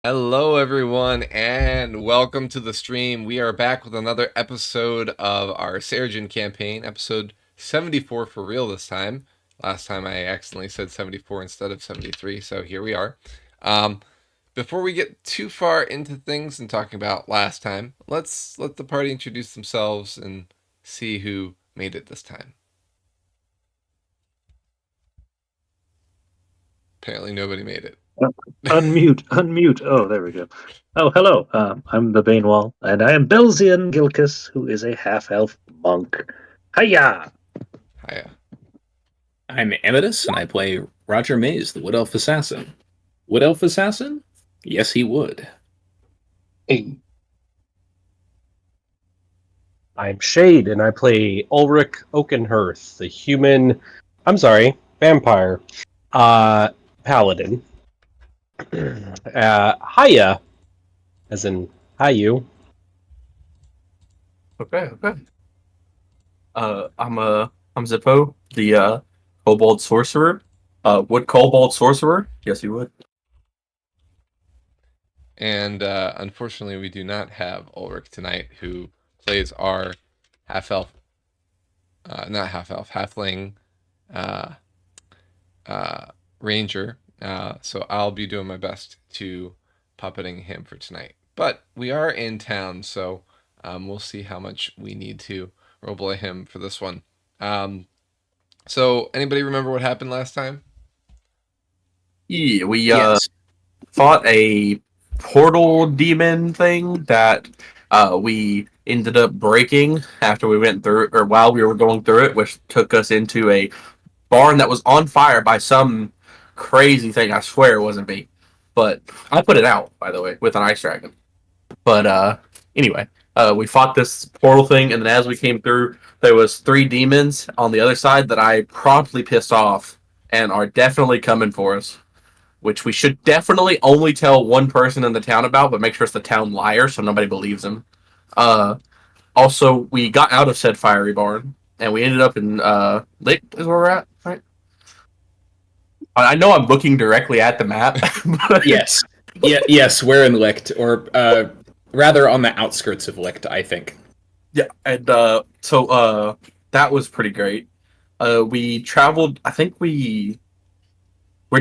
Hello, everyone, and welcome to the stream. We are back with another episode of our Seregen campaign, episode 74 for real this time. Last time I accidentally said 74 instead of 73, so here we are. Um, Before we get too far into things and talking about last time, let's let the party introduce themselves and see who made it this time. Apparently, nobody made it. Unmute, unmute. Oh, there we go. Oh, hello. I'm the Banewall, and I am Belzian Gilkis, who is a half-elf monk. Hiya! Hiya. I'm Amethyst, and I play Roger Mays, the Wood Elf Assassin. Wood Elf Assassin? Yes, he would. Hey. I'm Shade, and I play Ulrich Oakenhearth, the vampire, paladin. Hiya, as in hi you. Okay. I'm Zippo, the kobold sorcerer. Would kobold sorcerer? Yes, you would. And unfortunately, we do not have Ulrich tonight, who plays our half elf, not half elf, halfling uh, ranger. So I'll be doing my best to puppeting him for tonight. But we are in town, so we'll see how much we need to roleplay him for this one. So anybody remember what happened last time? Yeah, we Yes. fought a portal demon thing that we ended up breaking after we went through, or while we were going through it, which took us into a barn that was on fire by some crazy thing. I swear it wasn't me, but I put it out, by the way, with an ice dragon. But anyway, we fought this portal thing, and then as we came through, there was three demons on the other side that I promptly pissed off and are definitely coming for us. Which we should definitely only tell one person in the town about, but make sure it's the town liar so nobody believes him. Uh, Also, we got out of said fiery barn, and we ended up in Lick is where we're at, right? I know I'm looking directly at the map. But Yes. Yes, we're in Licht, or rather on the outskirts of Licht, I think. Yeah, and so that was pretty great. We traveled. I think we're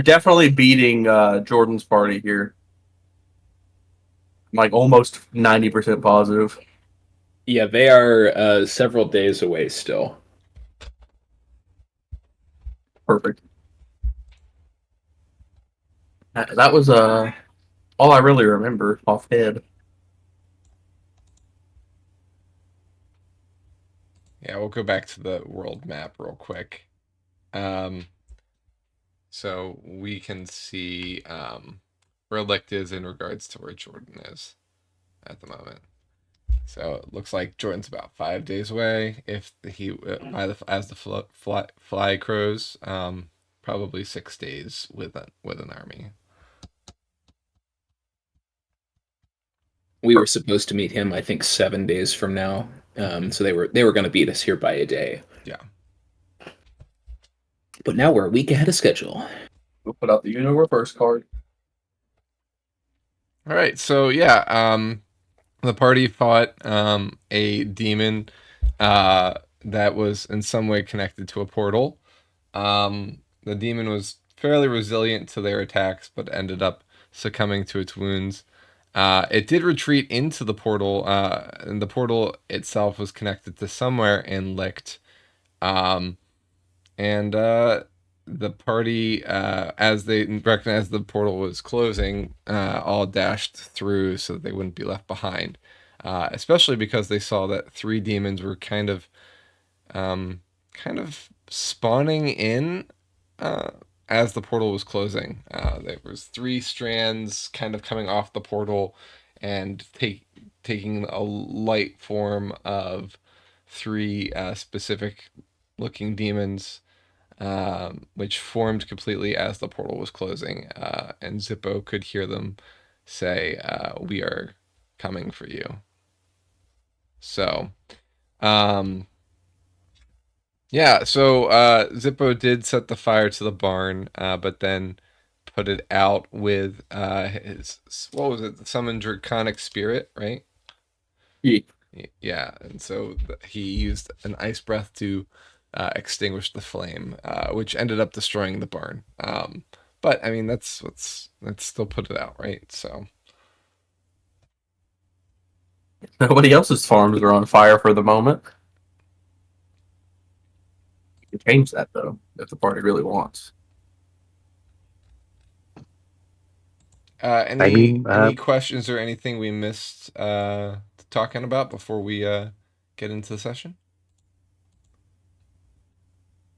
definitely beating Jordan's party here. I'm like almost 90% positive. Yeah, they are several days away still. Perfect. That was all I really remember off head. Yeah, we'll go back to the world map real quick. Um, so we can see where Licht is in regards to where Jordan is at the moment. So it looks like Jordan's about 5 days away. If he as the fly crows, probably 6 days with an army. We were supposed to meet him, I think, 7 days from now. So they were going to beat us here by a day. Yeah. But now we're a week ahead of schedule. We'll put out the reverse card. All right. So yeah, the party fought a demon that was in some way connected to a portal. The demon was fairly resilient to their attacks, but ended up succumbing to its wounds. It did retreat into the portal, and the portal itself was connected to somewhere in Licht. And the party, as they recognized the portal was closing, all dashed through so that they wouldn't be left behind. Especially because they saw that three demons were kind of spawning in as the portal was closing. There was three strands kind of coming off the portal and taking a light form of three specific looking demons, which formed completely as the portal was closing. And Zippo could hear them say, "We are coming for you." So, um, yeah, so Zippo did set the fire to the barn, but then put it out with his, what was it? The summoned draconic spirit, right? Yeah. Yeah, and so he used an ice breath to extinguish the flame, which ended up destroying the barn. But I mean, that's still put it out, right? So Nobody else's farms are on fire for the moment. You can change that though, if the party really wants. I mean, any questions or anything we missed talking about before we get into the session?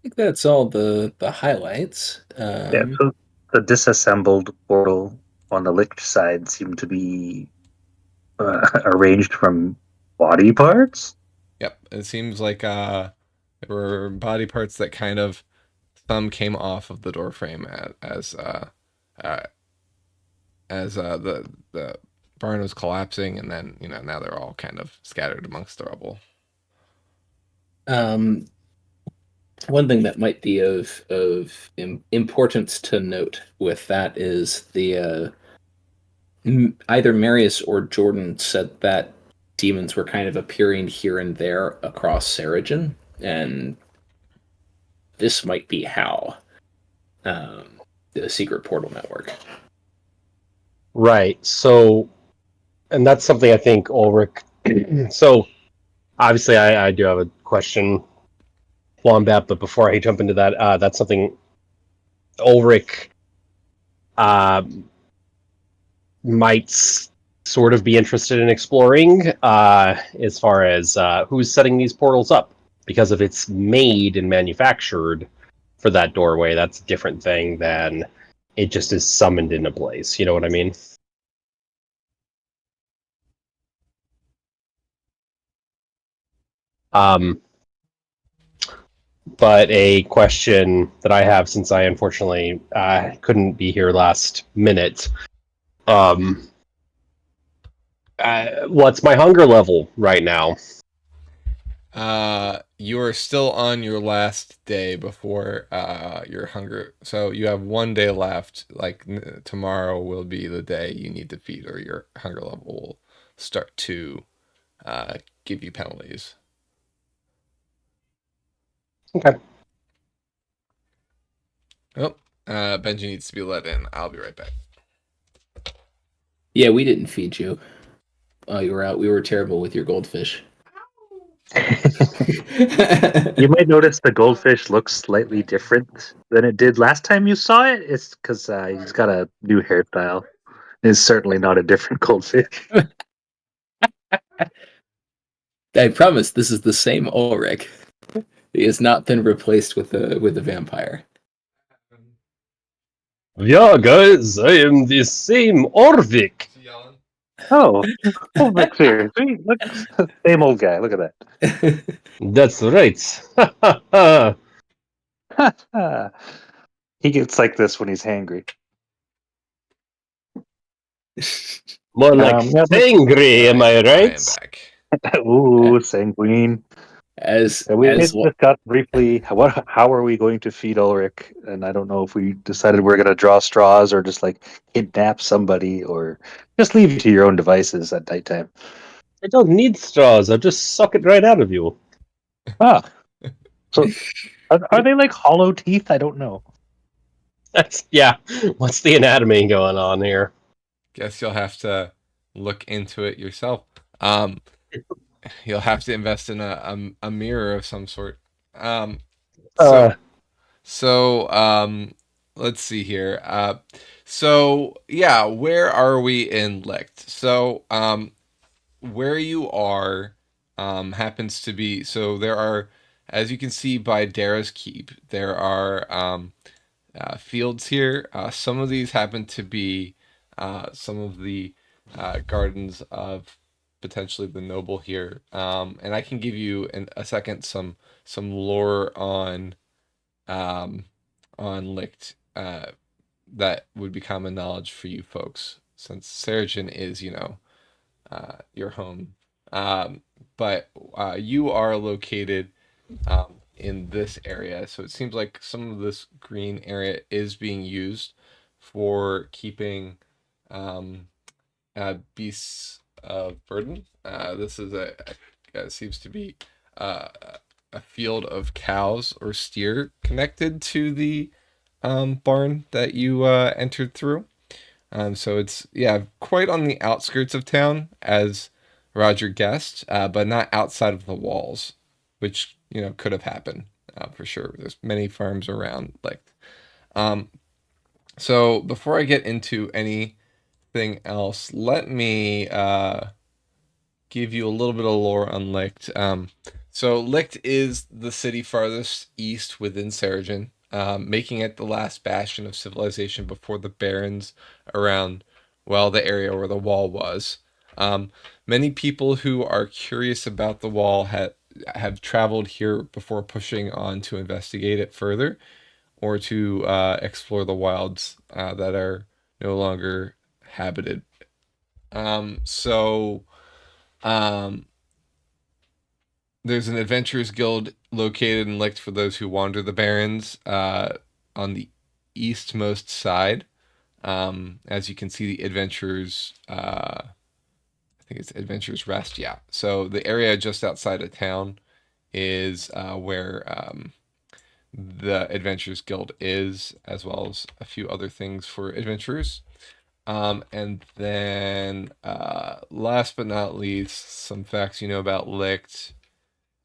I think that's all the highlights. yeah. So the disassembled portal on the licked side seemed to be arranged from body parts. Yep, it seems like there were body parts that kind of some came off of the door frame uh, the barn was collapsing, and then now they're all kind of scattered amongst the rubble. One thing that might be of importance to note with that is the either Marius or Jordan said that demons were kind of appearing here and there across Seregen, and this might be how the secret portal network. Right. So, and that's something I think Ulrich. So, obviously, I do have a question, Wombat, but before I jump into that, that's something Ulrich uh, might sort of be interested in exploring as far as who's setting these portals up. Because if it's made and manufactured for that doorway, that's a different thing than it just is summoned into place. You know what I mean? But a question that I have, since I unfortunately couldn't be here last minute, what's my hunger level right now? You are still on your last day before your hunger. So you have 1 day left. Like tomorrow will be the day you need to feed, or your hunger level will start to give you penalties. Okay. Oh, Benji needs to be let in. I'll be right back. Yeah, we didn't feed you while you were out. We were terrible with your goldfish. You might notice the goldfish looks slightly different than it did last time you saw it. It's because he's got a new hairstyle. It's certainly not a different goldfish. I promise this is the same Ulrich. He has not been replaced with a vampire. Yeah, guys, I am the same Orvik. Oh, Ulrich's here. See, look, same old guy. Look at That's right. that. He gets like this when he's hangry. More like Yeah, angry, am I I am right? back. Ooh, sanguine. as We as discussed briefly how are we going to feed Ulrich, and I don't know if we decided we're going to draw straws or just like kidnap somebody or just leave you to your own devices at nighttime. I don't need straws. I'll just suck it right out of you. Ah, so are they like hollow teeth? I don't know. That's yeah. What's the anatomy going on here? Guess you'll have to look into it yourself. You'll have to invest in a mirror of some sort. Um, so Uh, so let's see here. So yeah, where are we in Licht? So where you are happens to be, so there are, as you can see by Dara's Keep, there are fields here. Some of these happen to be some of the gardens of potentially the noble here, and I can give you in a second some lore um, on Licht that would be common knowledge for you folks, since Seregen is your home. Um, but you are located in this area, so it seems like some of this green area is being used for keeping beasts of burden. This is seems to be uh, a field of cows or steer connected to the barn that you entered through. So it's quite on the outskirts of town, as Roger guessed, but not outside of the walls, which could have happened for sure. There's many farms around Licht. So before I get into anything else, let me give you a little bit of lore on Licht. So Licht is the city farthest east within Seregen, making it the last bastion of civilization before the barrens around, well, the area where the wall was. Many people who are curious about the wall have traveled here before pushing on to investigate it further, or to explore the wilds that are no longer habited. So there's an adventurers guild located in Licht for those who wander the barrens on the eastmost side. As you can see, the adventurers, I think it's Adventurers Rest. Yeah. So the area just outside of town is where the Adventurers Guild is, as well as a few other things for adventurers. And then, last but not least, some facts you know about Licht.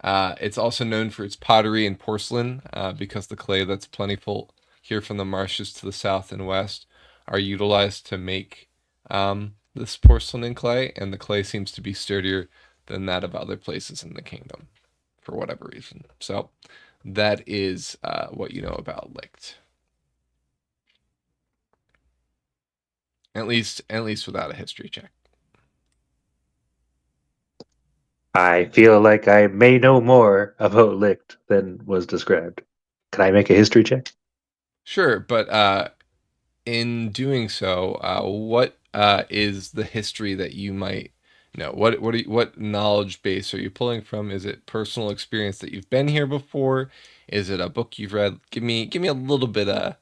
It's also known for its pottery and porcelain, because the clay that's plentiful here from the marshes to the south and west are utilized to make this porcelain and clay, and the clay seems to be sturdier than that of other places in the kingdom, for whatever reason. So that is what you know about Licht. At least without a history check. I feel like I may know more about Licht than was described. Can I make a history check? Sure, but in doing so, what is the history that you might know? What knowledge base are you pulling from? Is it personal experience that you've been here before? Is it a book you've read? Give me a little bit of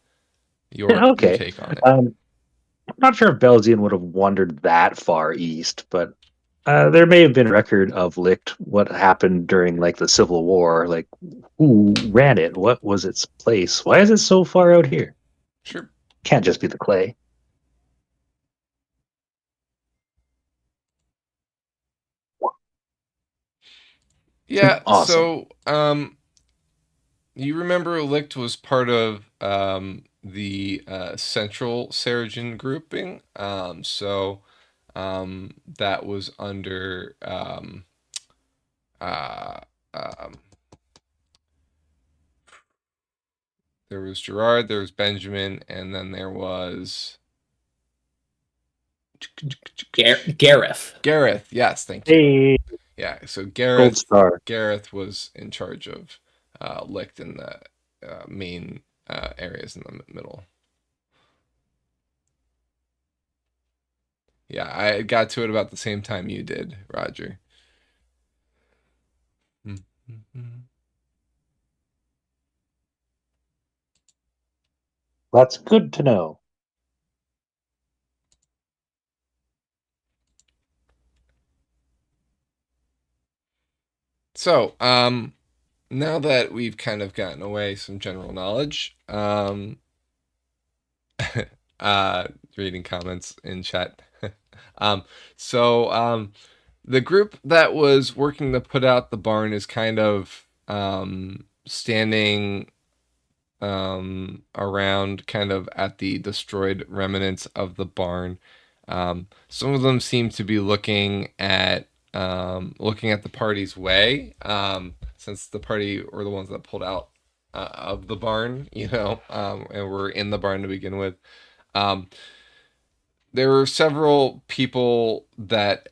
your Okay. take on it. I'm not sure if Belzian would have wandered that far east, but there may have been a record of Licht, what happened during like the Civil War, like who ran it, what was its place, why is it so far out here? Sure. Can't just be the clay. Yeah. Awesome. So you remember Licht was part of the Central Seregen grouping. That was under uh, um, there was Gerard, there was Benjamin, and then there was Gareth. Gareth. Yes, thank you. Hey, Yeah, so gold star. Gareth was in charge of Licht in the main areas in the middle. Yeah, I got to it about the same time you did, Roger. That's good to know. So, now that we've kind of gotten away some general knowledge, reading comments in chat. um, so the group that was working to put out the barn is kind of standing around, kind of at the destroyed remnants of the barn. Some of them seem to be looking at the party's way, since the party were the ones that pulled out of the barn, and were in the barn to begin with. There were several people that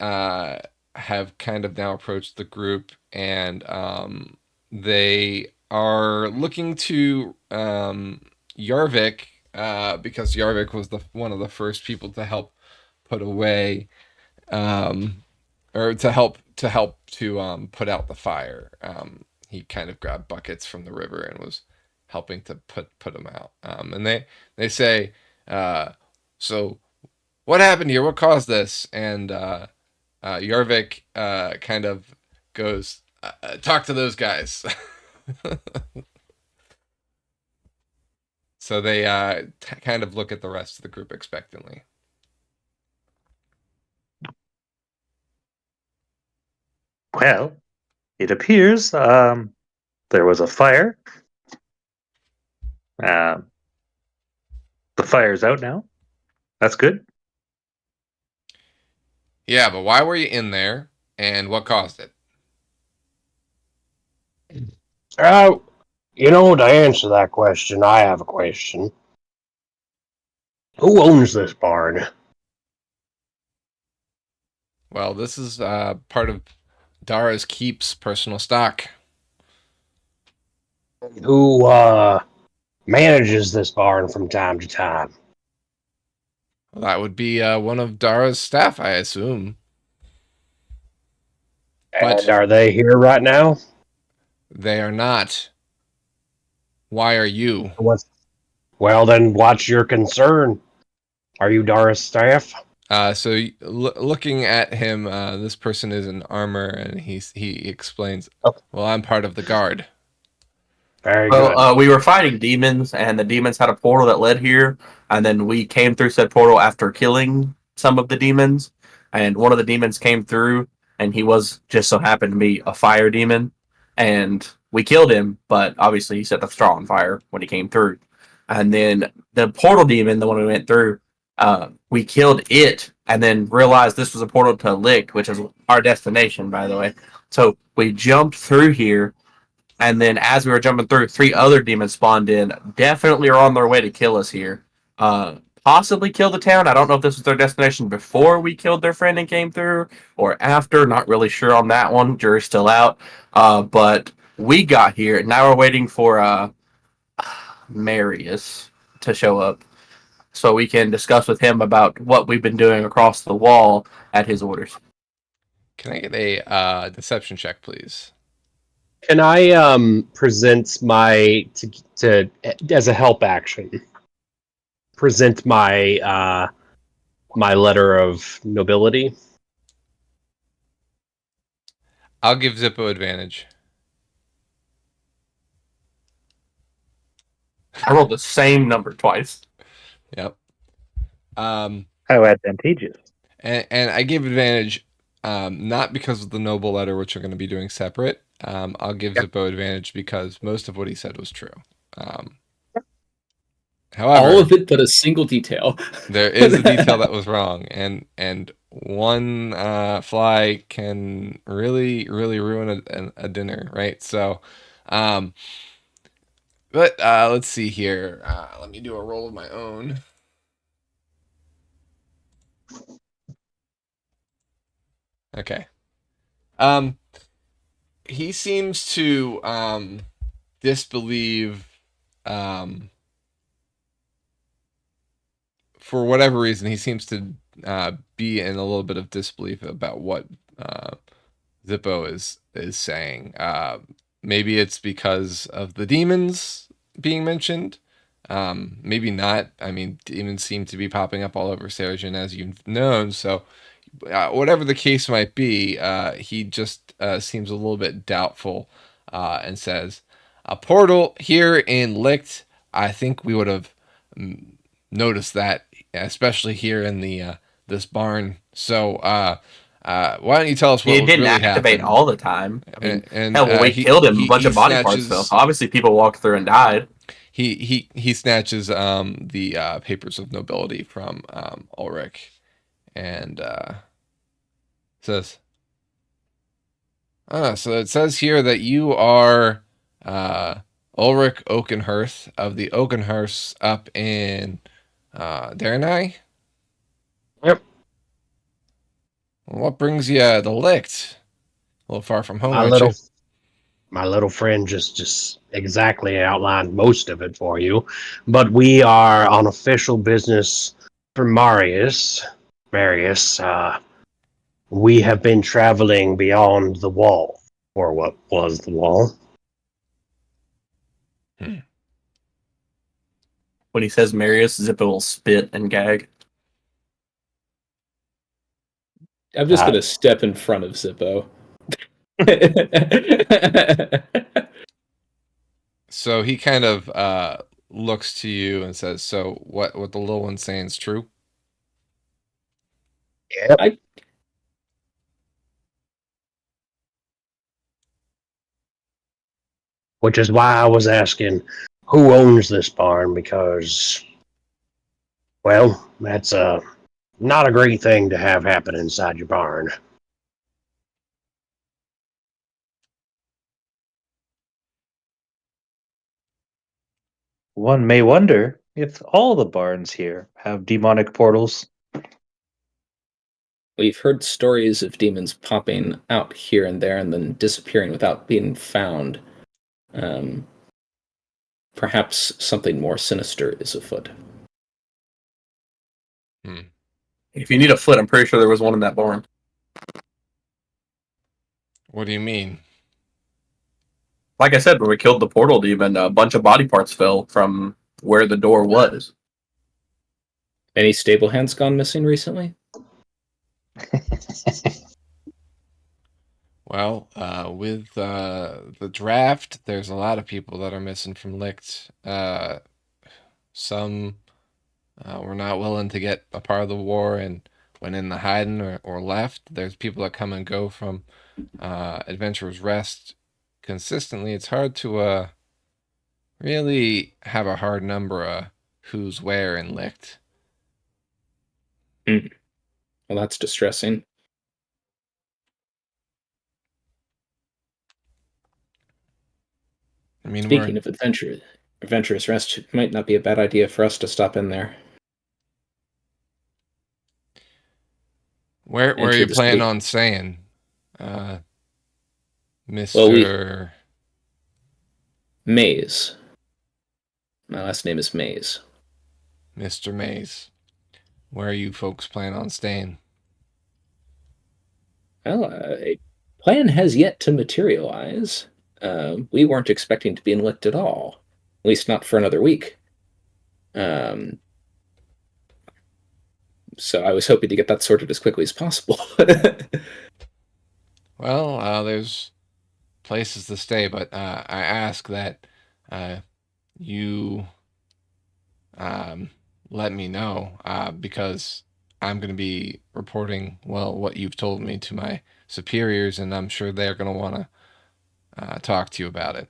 have kind of now approached the group, and they are looking to Yarvik, because Yarvik was one of the first people to help put away, or to help to put out the fire. He kind of grabbed buckets from the river and was helping to put them out. And they say So what happened here? What caused this? And Yarvik kind of goes, talk to those guys. So they kind of look at the rest of the group expectantly. Well, it appears there was a fire. The fire's out now. That's good. Yeah, but why were you in there, and what caused it? To answer that question, I have a question. Who owns this barn? Well, this is part of Dara's Keep's personal stock. Who manages this barn from time to time? Well, that would be one of Dara's staff, I assume. And are they here right now? They are not. Why are you? Well, then what's your concern? Are you Dara's staff? Looking at him, this person is in armor, and he explains, Okay. well, I'm part of the guard. Very good. We were fighting demons, and the demons had a portal that led here, and then we came through said portal after killing some of the demons, and one of the demons came through, and he was just so happened to be a fire demon, and we killed him, but obviously he set the straw on fire when he came through. And then the portal demon, the one we went through, we killed it, and then realized this was a portal to Licht, which is our destination, by the way. So we jumped through here, and then as we were jumping through, 3 other demons spawned in. Definitely are on their way to kill us here. Possibly kill the town. I don't know if this was their destination before we killed their friend and came through, or after. Not really sure on that one. Jury's still out. But we got here. Now we're waiting for Marius to show up, so we can discuss with him about what we've been doing across the wall at his orders. Can I get a deception check, please? Can I present my to as a help action? Present my my letter of nobility. I'll give Zippo advantage. I rolled the same number twice. Yep. How advantageous. And I gave advantage not because of the noble letter, which we're going to be doing separate. I'll give Zippo advantage because most of what he said was true. However, all of it but a single detail. There is a detail that was wrong, and one fly can really ruin a dinner, right? So, but let's see here. Let me do a roll of my own. Okay. He seems to disbelieve for whatever reason. He seems to be in a little bit of disbelief about what Zippo is saying. Maybe it's because of the demons being mentioned. Maybe not. I mean, demons seem to be popping up all over Seregen, as you've known. So, whatever the case might be, he just seems a little bit doubtful and says, a portal here in Licht, I think we would have noticed that, especially here in the this barn. So, why don't you tell us what It didn't really activate happened? all the time. I mean, And hell, when we killed him, a bunch of body parts fell. Obviously, people walked through and died. He snatches the papers of nobility from Ulrich and says, so it says here that you are Ulrich Oakenhurst of the Oakenhurst up in Darenai? Yep. What brings you to Licht? A little far from home, my little friend just exactly outlined most of it for you. But we are on official business for Marius. We have been traveling beyond the wall, or what was the wall. When he says Marius, Zippo will spit and gag. I'm just Ah. gonna step in front of Zippo. So he kind of looks to you and says, "So what the little one's saying is true?" Yep. I Which is why I was asking who owns this barn, because, well, that's not a great thing to have happen inside your barn. One may wonder if all the barns here have demonic portals. We've heard stories of demons popping out here and there and then disappearing without being found. Um, Perhaps something more sinister is afoot. If you need a foot, I'm pretty sure there was one in that barn. What do you mean? Like I said, when we killed the portal demon, a bunch of body parts fell from where the door was. Any stable hands gone missing recently? Well, with the draft, there's a lot of people that are missing from Licht. Some were not willing to get a part of the war and went in the hiding or left. There's people that come and go from Adventurer's Rest consistently. It's hard to really have a hard number of who's where in Licht. Well, that's distressing. I mean, Speaking of adventurous rest, it might not be a bad idea for us to stop in there. where are Enter you the planning city. on staying, Well, Mister? Maze. My last name is Maze. Mr. Mays? Where are you folks planning on staying? Well, a plan has yet to materialize. We weren't expecting to be in Licht at all, at least not for another week. Um, so I was hoping to get that sorted as quickly as possible. Well, there's places to stay, but I ask that you let me know because I'm going to be reporting, well, what you've told me to my superiors, and I'm sure they're going to want to talk to you about it.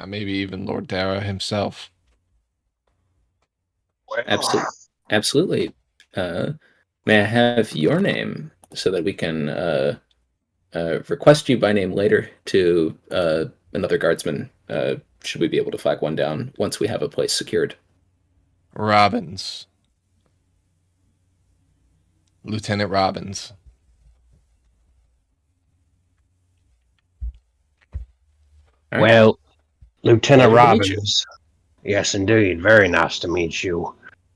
Maybe even Lord Dara himself. Absolutely. Absolutely. May I have your name so that we can request you by name later to another guardsman? Should we be able to flag one down once we have a place secured? Robbins. Lieutenant Robbins. All right. Well, Lieutenant Pleasure to meet you. Robbins, yes, indeed, very nice to meet you.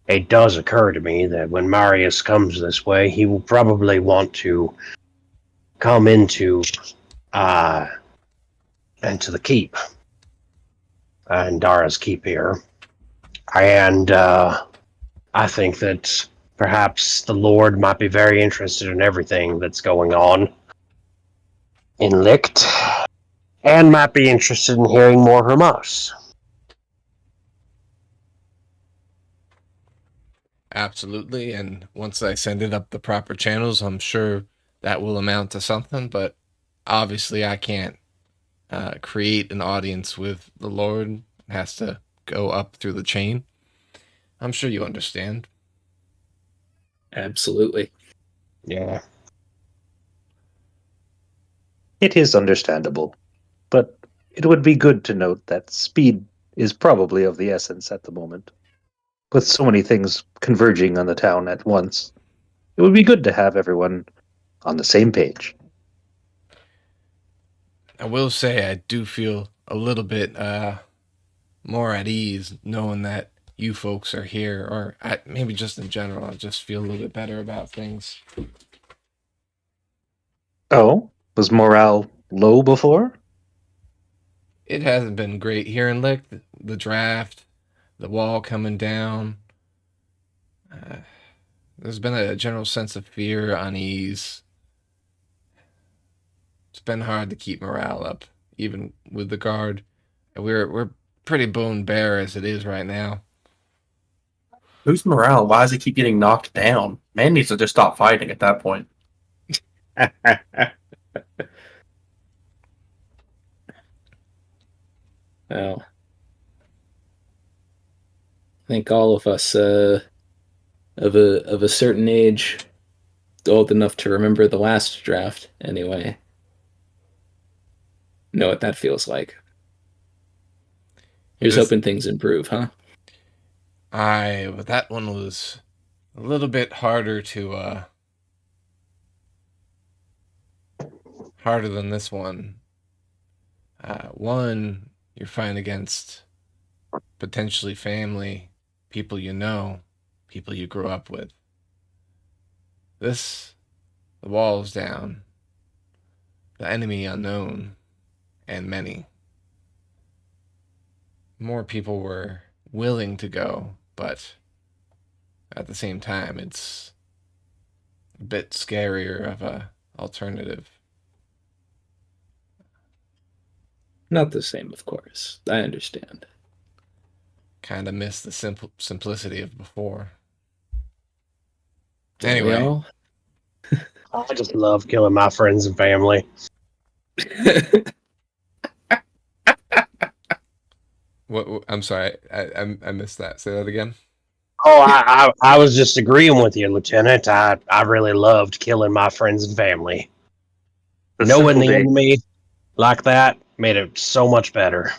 It does occur to me that when Marius comes this way, he will probably want to come uh into the keep, and Dara's keep here. And I think that perhaps the Lord might be very interested in everything that's going on in Licht, and might be interested in hearing more from us. Absolutely, and once I send it up the proper channels, I'm sure that will amount to something, but obviously I can't create an audience with the Lord. It has to go up through the chain. I'm sure you understand. Absolutely. Yeah. It is understandable, but it would be good to note that speed is probably of the essence at the moment. With so many things converging on the town at once, it would be good to have everyone on the same page. I will say I do feel a little bit more at ease knowing that you folks are here, or maybe just in general, I just feel a little bit better about things. Oh, was morale low before? It hasn't been great here in Lick. The draft, the wall coming down. There's been a general sense of fear, unease. It's been hard to keep morale up, even with the guard. We're pretty bone bare as it is right now. Who's morale? Why does he keep getting knocked down? Man needs to just stop fighting at that point. Well, I think all of us of a certain age, old enough to remember the last draft, anyway, know what that feels like. Here's This- hoping things improve, huh? but that one was a little bit harder than this one. One, you're fighting against potentially family, people you know, people you grew up with. This, the wall's down, the enemy unknown, and many. More people were willing to go, but at the same time, it's a bit scarier of a alternative. Not the same, of course. I understand. Kind of miss the simplicity of before. Don't we Anyway, all? I just love killing my friends and family. I'm sorry, I missed that. Say that again. Oh, I was just agreeing with you, Lieutenant. I really loved killing my friends and family. The Knowing simple the day. enemy like that made it so much better.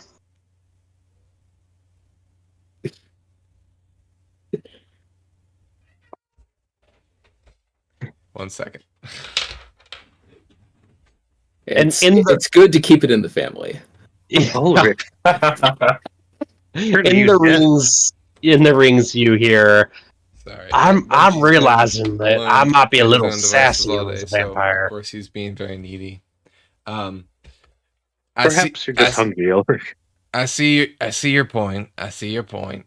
One second. It's, in the- it's good to keep it in the family. Ulrich, In the rings you hear. Sorry. I'm Benji's realizing been that I alone might be a at his little own devices sassy all as day, a so of vampire. course he's being very needy. Um, I perhaps see. you're just hungry, Ulrich. I see. I see your point. I see your point.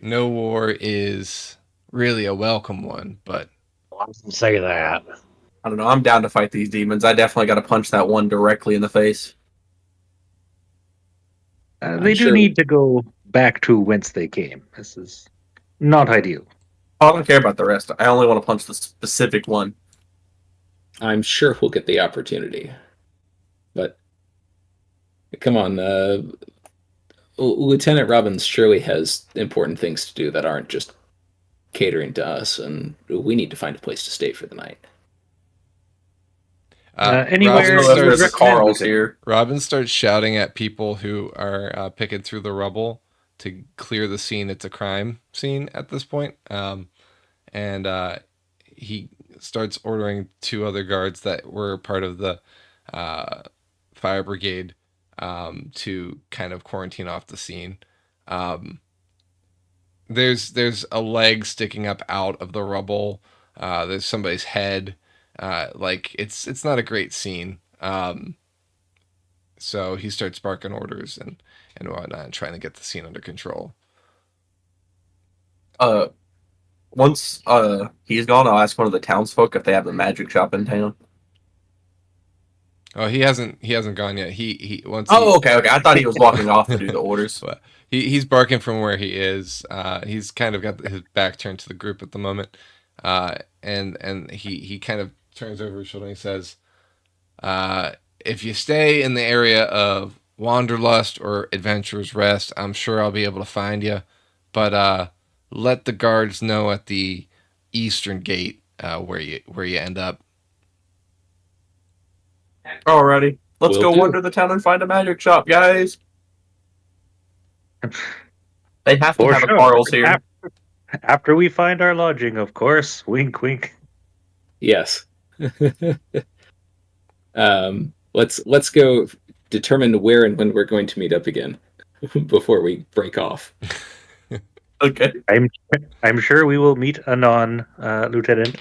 No war is really a welcome one, but I wouldn't say that. I don't know. I'm down to fight these demons. I definitely got to punch that one directly in the face. They do sure- need to go back to whence they came. This is not ideal. I don't care about the rest. I only want to punch the specific one. I'm sure we'll get the opportunity. But come on, Lieutenant Robbins surely has important things to do that aren't just catering to us, and we need to find a place to stay for the night. Anywhere Robin you There's starts, a Carl's Lieutenant. here. Robin starts shouting at people who are picking through the rubble to clear the scene. It's a crime scene at this point. And he starts ordering two other guards that were part of the fire brigade to kind of quarantine off the scene. There's a leg sticking up out of the rubble. There's somebody's head. Like it's not a great scene. So he starts barking orders and whatnot, and trying to get the scene under control. Once he's gone, I'll ask one of the townsfolk if they have a magic shop in town. Oh, he hasn't gone yet. He once. Oh, okay. I thought he was walking off to do the orders. But he's barking from where he is. He's kind of got his back turned to the group at the moment, and he kind of turns over his shoulder and he says, "If you stay in the area of Wanderlust or Adventurer's Rest, I'm sure I'll be able to find you. But let the guards know at the eastern gate where you end up." Alrighty. Let's Will go do. wander the town and find a magic shop, guys. They have to For have sure. a Carl's here. After we find our lodging, of course. Wink, wink. Yes. Let's go determine where and when we're going to meet up again before we break off. Okay. I'm sure we will meet anon, Lieutenant.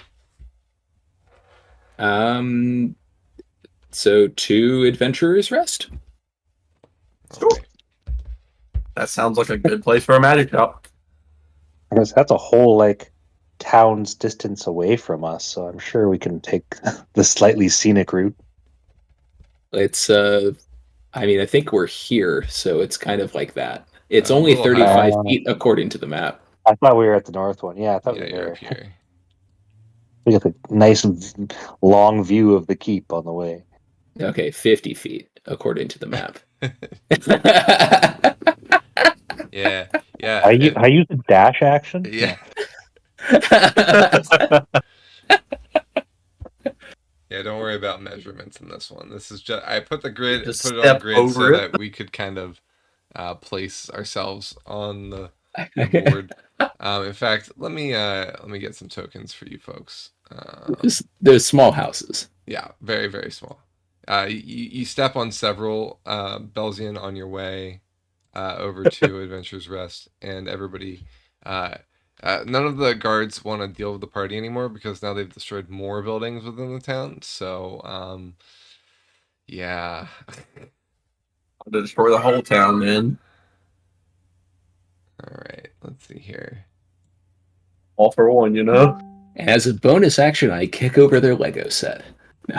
So to Adventurer's Rest. Sure. That sounds like a good place for a magic shop. I guess that's a whole like town's distance away from us, so I'm sure we can take the slightly scenic route. It's I mean, I think we're here, so it's kind of like that. It's A only little 35 higher. feet according to the map. I thought we were at the north one. Yeah, I thought Yeah, we were you're up there. here. We got the nice long view of the keep on the way. Okay, 50 feet according to the map. Yeah, yeah, I use the dash action. yeah, yeah. Don't worry about measurements in this one. This is just I put Just put it on step grid so over it. that we could kind of place ourselves on the board. In fact, let me get some tokens for you folks. There's small houses. Yeah, very very small. You step on several Belzian on your way over to Adventurer's Rest, and everybody. None of the guards want to deal with the party anymore because now they've destroyed more buildings within the town. So, yeah. To destroy the whole town, man. All right, let's see here. All for one, you know? As a bonus action, I kick over their Lego set. No.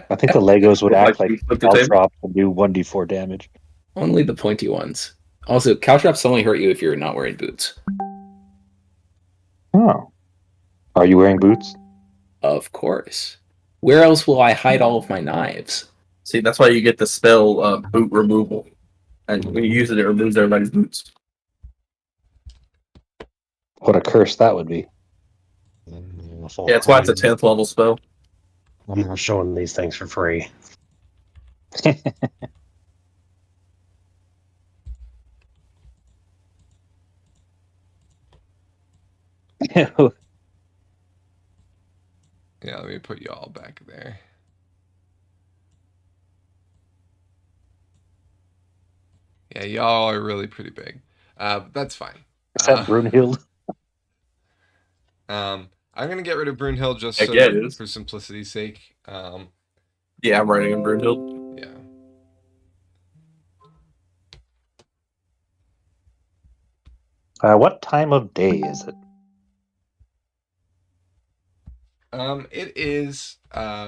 I think the Legos would act Like like you flip the table? caltrops and do 1d4 damage. Only the pointy ones. Also, caltrops only hurt you if you're not wearing boots. Oh. Are you wearing boots? Of course. Where else will I hide all of my knives? See, that's why you get the spell boot removal. And when you use it, it removes everybody's boots. What a curse that would be. Yeah, that's why it's a 10th level spell. I'm not showing these things for free. Yeah, let me put you all back there. Yeah, y'all are really pretty big. But that's fine. Is that Brunhild? I'm gonna get rid of Brunhild just Heck so yeah, it is. for simplicity's sake. Yeah, I'm writing in Brunhild. Yeah. What time of day is it? It is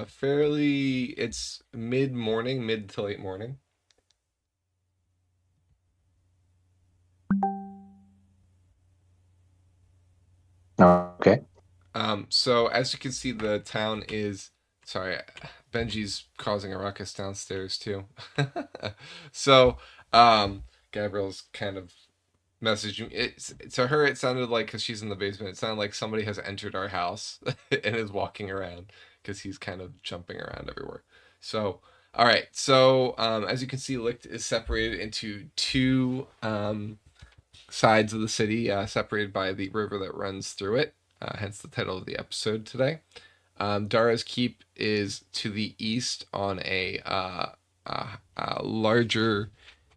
fairly. It's mid morning, mid to late morning. Okay. So as you can see, the town is. Sorry, Benji's causing a ruckus downstairs too. So, Gabriel's kind of messaging. To her, it sounded like because she's in the basement, it sounded like somebody has entered our house and is walking around because he's kind of jumping around everywhere. So, all right. So, as you can see, Licht is separated into two sides of the city, separated by the river that runs through it. Hence the title of the episode today. Dara's Keep is to the east on a larger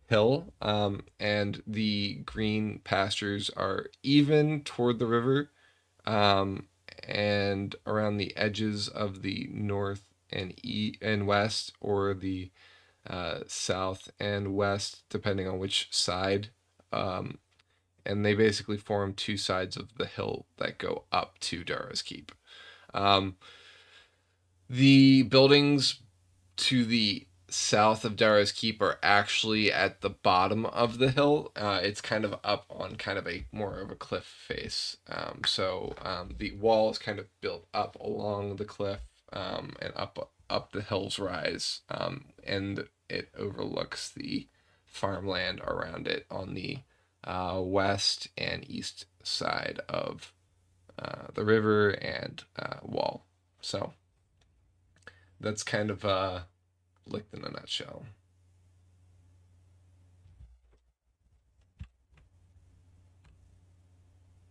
hill, and the green pastures are even toward the river, and around the edges of the north and west, or the south and west, depending on which side. And they basically form two sides of the hill that go up to Dara's Keep. The buildings to the south of Dara's Keep are actually at the bottom of the hill. It's kind of up on kind of a more of a cliff face. So the wall is kind of built up along the cliff, and up the hill's rise, and it overlooks the farmland around it on the west and east side of the river and wall. So that's kind of Licht in a nutshell.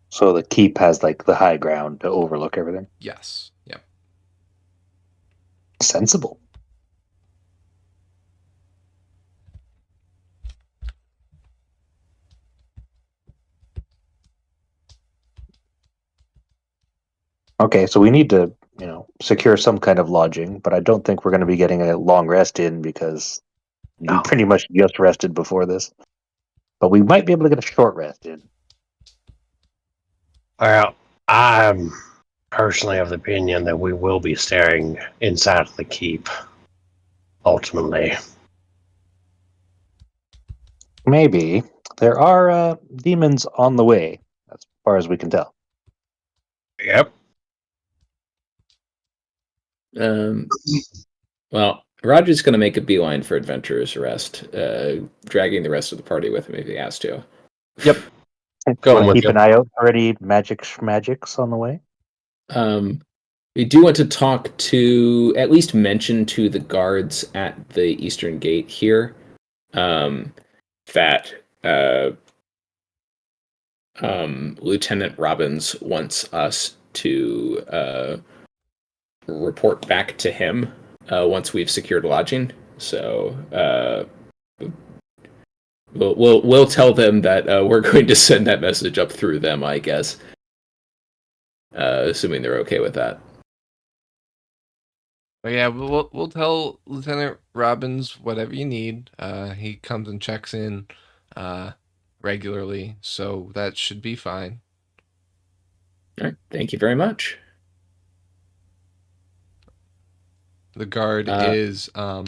So the keep has like the high ground to overlook everything. Yes. Yep. Sensible. Okay, so we need to, secure some kind of lodging, but I don't think we're going to be getting a long rest in because we No. pretty much just rested before this. But we might be able to get a short rest in. Well, I'm personally of the opinion that we will be staying inside of the keep, ultimately. Maybe. There are demons on the way, as far as we can tell. Yep. Well, Roger's going to make a beeline for Adventurer's Rest, dragging the rest of the party with him if he has to. Yep. Want Going to with keep you. an eye out for any magics on the way? We do want to talk to, at least mention to the guards at the eastern gate here, that Lieutenant Robbins wants us to report back to him once we've secured lodging. So we'll tell them that we're going to send that message up through them, I guess, assuming they're okay with that. But yeah, we'll tell Lieutenant Robbins whatever you need. He comes and checks in regularly, so that should be fine. All right, thank you very much. The guard is a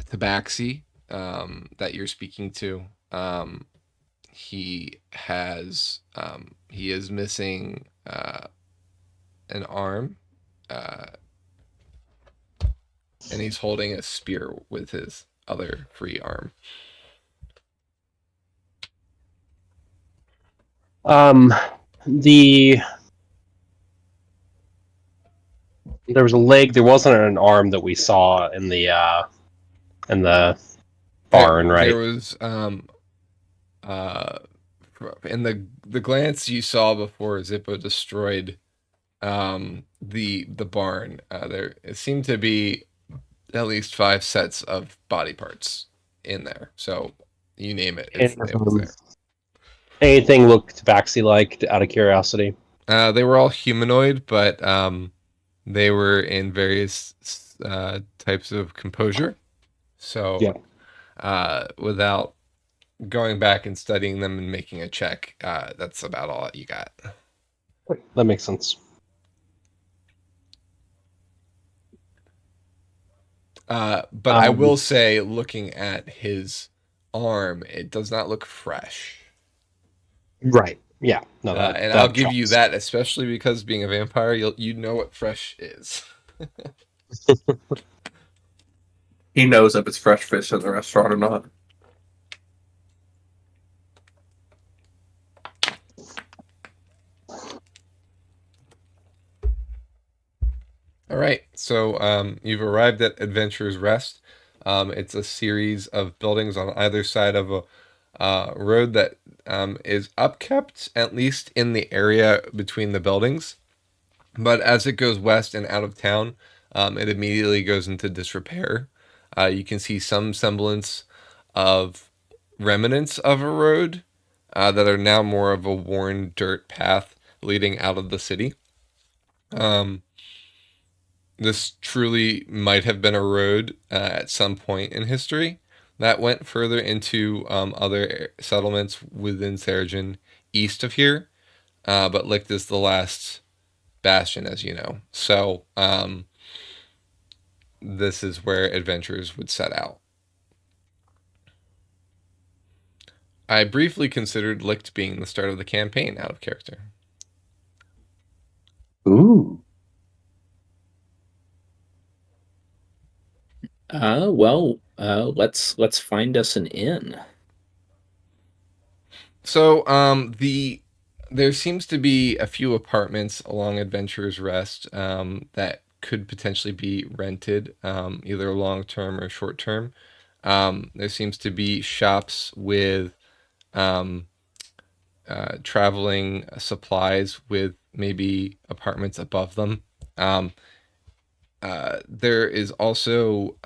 tabaxi that you're speaking to. He is missing an arm, and he's holding a spear with his other free arm. There was a leg. There wasn't an arm that we saw in the barn, right? There was in the glance you saw before Zippo destroyed the barn, there it seemed to be at least 5 sets of body parts in there. So you name it, it was there. Anything look tabaxi like, out of curiosity? They were all humanoid, but they were in various types of composure. So without going back and studying them and making a check, that's about all you got. That makes sense. But I will say, looking at his arm, it does not look fresh. Right. Yeah. No. And I'll give you that, especially because being a vampire, you know what fresh is. He knows if it's fresh fish in the restaurant or not. All right, so you've arrived at Adventurer's Rest. It's a series of buildings on either side of a road that is upkept, at least in the area between the buildings. But as it goes west and out of town, it immediately goes into disrepair. You can see some semblance of remnants of a road that are now more of a worn dirt path leading out of the city. This truly might have been a road at some point in history that went further into other settlements within Seregen east of here, but Licht is the last bastion, as you know. So this is where adventurers would set out. I briefly considered Licht being the start of the campaign out of character. Ooh. Let's find us an inn. So there seems to be a few apartments along Adventurer's Rest that could potentially be rented, either long term or short term. There seems to be shops with traveling supplies with maybe apartments above them. There is also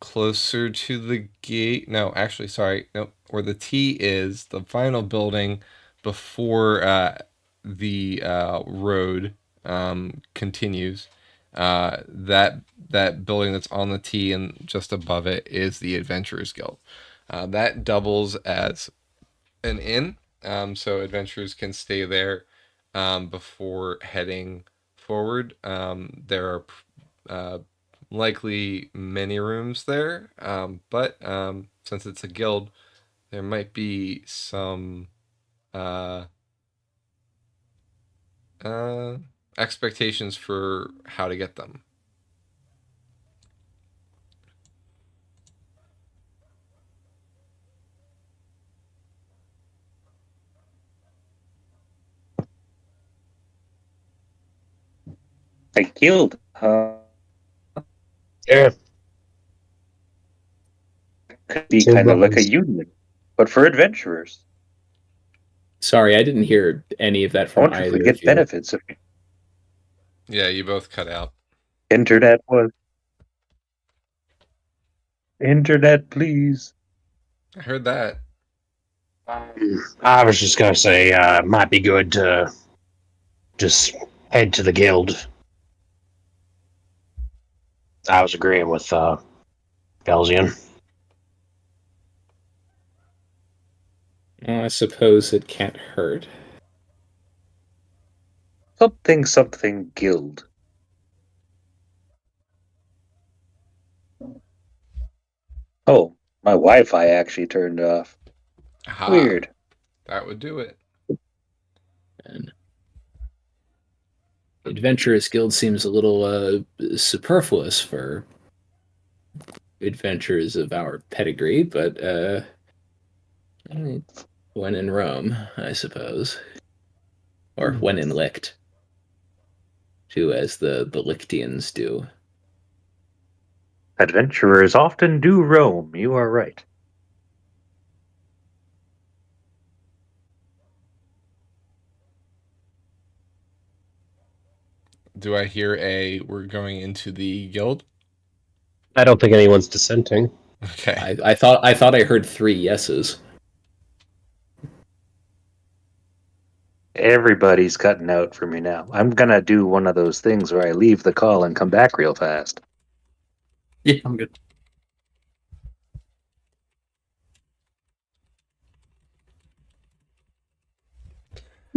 closer to the gate. No, actually, sorry. Nope. Where the T is, the final building before the road continues. That building that's on the T and just above it is the Adventurers Guild. That doubles as an inn, so adventurers can stay there before heading forward. There are likely many rooms there, but since it's a guild, there might be some uh, uh, expectations for how to get them. A guild. Yeah. Could be Two kind of like a brothers. union, but for adventurers. Sorry, I didn't hear any of that I from wonder if we either get of you. benefits if Yeah, you both cut out. internet was internet, please. I heard that. I was just gonna say, it might be good to just head to the guild. I was agreeing with Belzian. Well, I suppose it can't hurt. Something guild. Oh, my Wi-Fi actually turned off. Aha, Weird. that would do it. And Adventurous Guild seems a little superfluous for adventures of our pedigree, but when in Rome, I suppose. Or when in Licht. Do as the Lichtians do. Adventurers often do roam. You are right. Do I hear we're going into the guild? I don't think anyone's dissenting. Okay. I thought I heard 3 yeses. Everybody's cutting out for me now. I'm gonna do one of those things where I leave the call and come back real fast. Yeah, I'm good.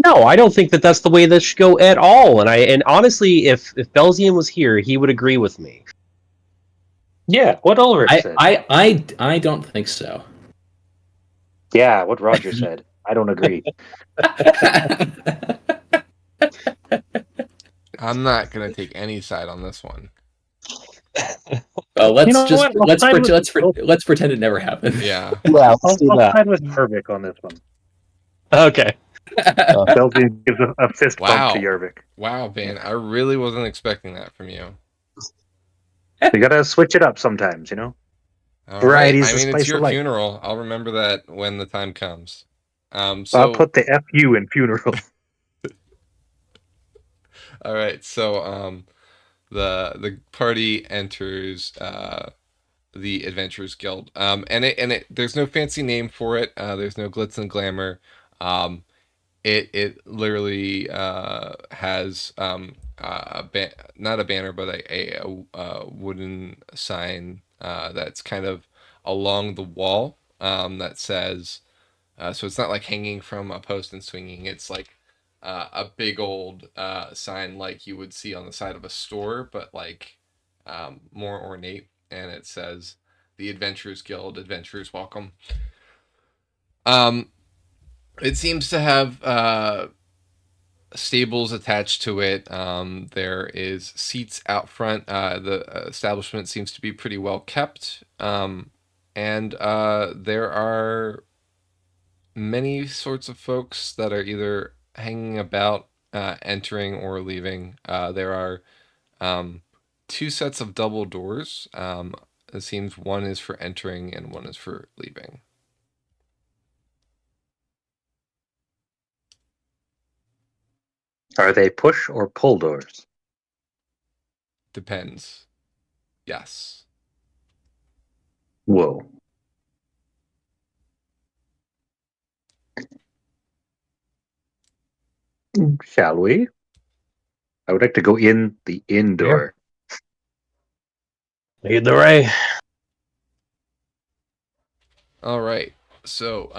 No, I don't think that that's the way this should go at all. And honestly, if Belzian was here, he would agree with me. Yeah, what Ulrich said. I don't think so. Yeah, what Roger said. I don't agree. I'm not gonna take any side on this one. Let's You know just what? let's pretend it never happened. Yeah. Yeah, let's do I'll that. side with Yervik on this one. Okay. Belgian gives a fist bump to Wow. Yervik. Wow, Van, I really wasn't expecting that from you. You gotta switch it up sometimes, you know? All right. Variety's I the mean, it's spice your of life. funeral. I'll remember that when the time comes. I'll So put the FU in funeral. all right. So the party enters the Adventurers Guild. And it there's no fancy name for it. There's no glitz and glamour. Um, it literally has not a banner, but a wooden sign that's kind of along the wall that says. So it's not like hanging from a post and swinging. It's like a big old sign like you would see on the side of a store, but like more ornate. And it says, "The Adventurers Guild, Adventurers Welcome." Um, it seems to have stables attached to it. There is seats out front. The establishment seems to be pretty well kept. And there are many sorts of folks that are either hanging about, entering, or leaving. There are 2 sets of double doors. It seems one is for entering and one is for leaving. Are they push or pull doors? Depends. Yes. Whoa. Shall we? I would like to go in the indoor. Lead the way. All right. So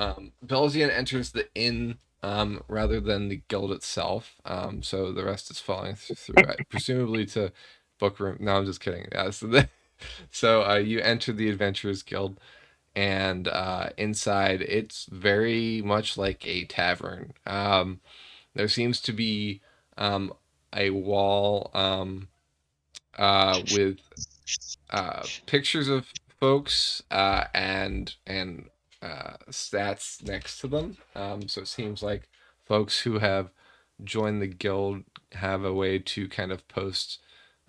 Belzian enters the inn rather than the guild itself. So the rest is following through it, presumably to book room. No, I'm just kidding. Yeah. So you enter the Adventurers Guild, and inside it's very much like a tavern. There seems to be a wall with pictures of folks and stats next to them. So it seems like folks who have joined the guild have a way to kind of post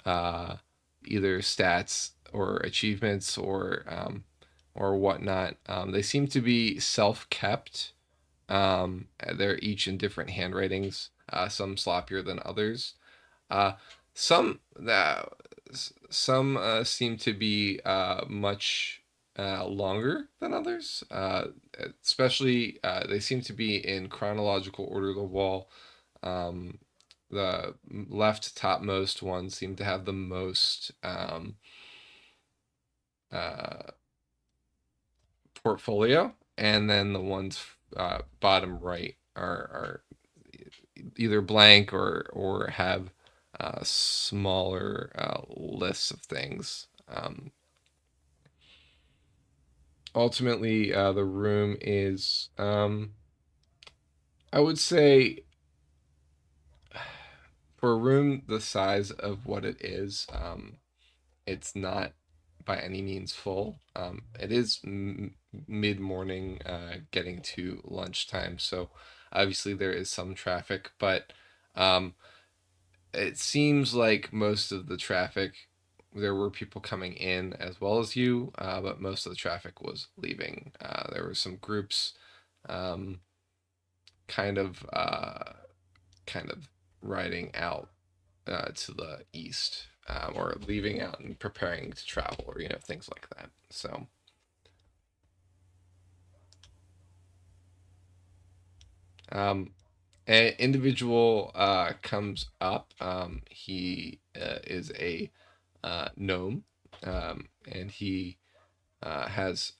uh, either stats or achievements or whatnot. They seem to be self-kept. They're each in different handwritings, some sloppier than others. Uh, some some seem to be much longer than others. Especially, they seem to be in chronological order. The wall, um, the left topmost ones seem to have the most uh, portfolio, and then the ones bottom right are either blank or have smaller lists of things. Ultimately, the room is, I would say, for a room the size of what it is, it's not by any means full. It is mid morning, getting to lunchtime, so obviously there is some traffic, but um, it seems like most of the traffic, there were people coming in as well as you, but most of the traffic was leaving. There were some groups, um, kind of kind of riding out to the east, or leaving out and preparing to travel, or things like that. So um, an individual comes up. He is a gnome, and he has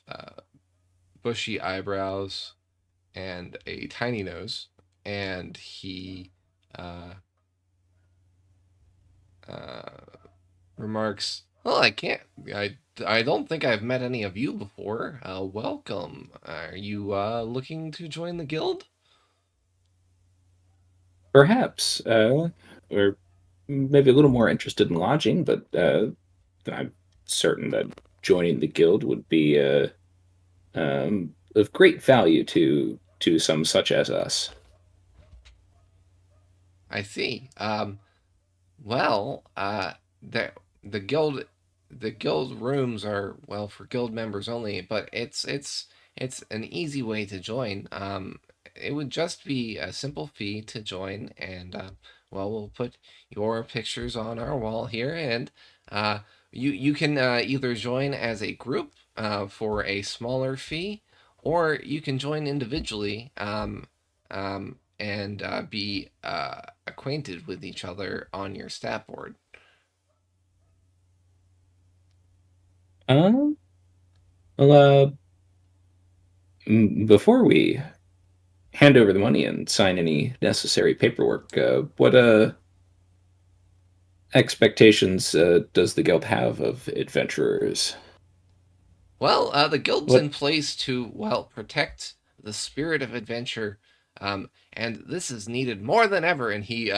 bushy eyebrows and a tiny nose, and he uh, uh, remarks, "Well, I don't think I've met any of you before. Welcome. Are you looking to join the guild?" Perhaps, or maybe a little more interested in lodging, but I'm certain that joining the guild would be of great value to some such as us. I see. Well, the the guild the guild rooms are, well, for guild members only, but it's an easy way to join. It would just be a simple fee to join, and well, we'll put your pictures on our wall here, and uh, you can either join as a group for a smaller fee, or you can join individually. And be acquainted with each other on your stat board. Um, well, before we hand over the money and sign any necessary paperwork, what expectations does the guild have of adventurers? Well, the guild's What in place to, well, protect the spirit of adventure, and this is needed more than ever. And he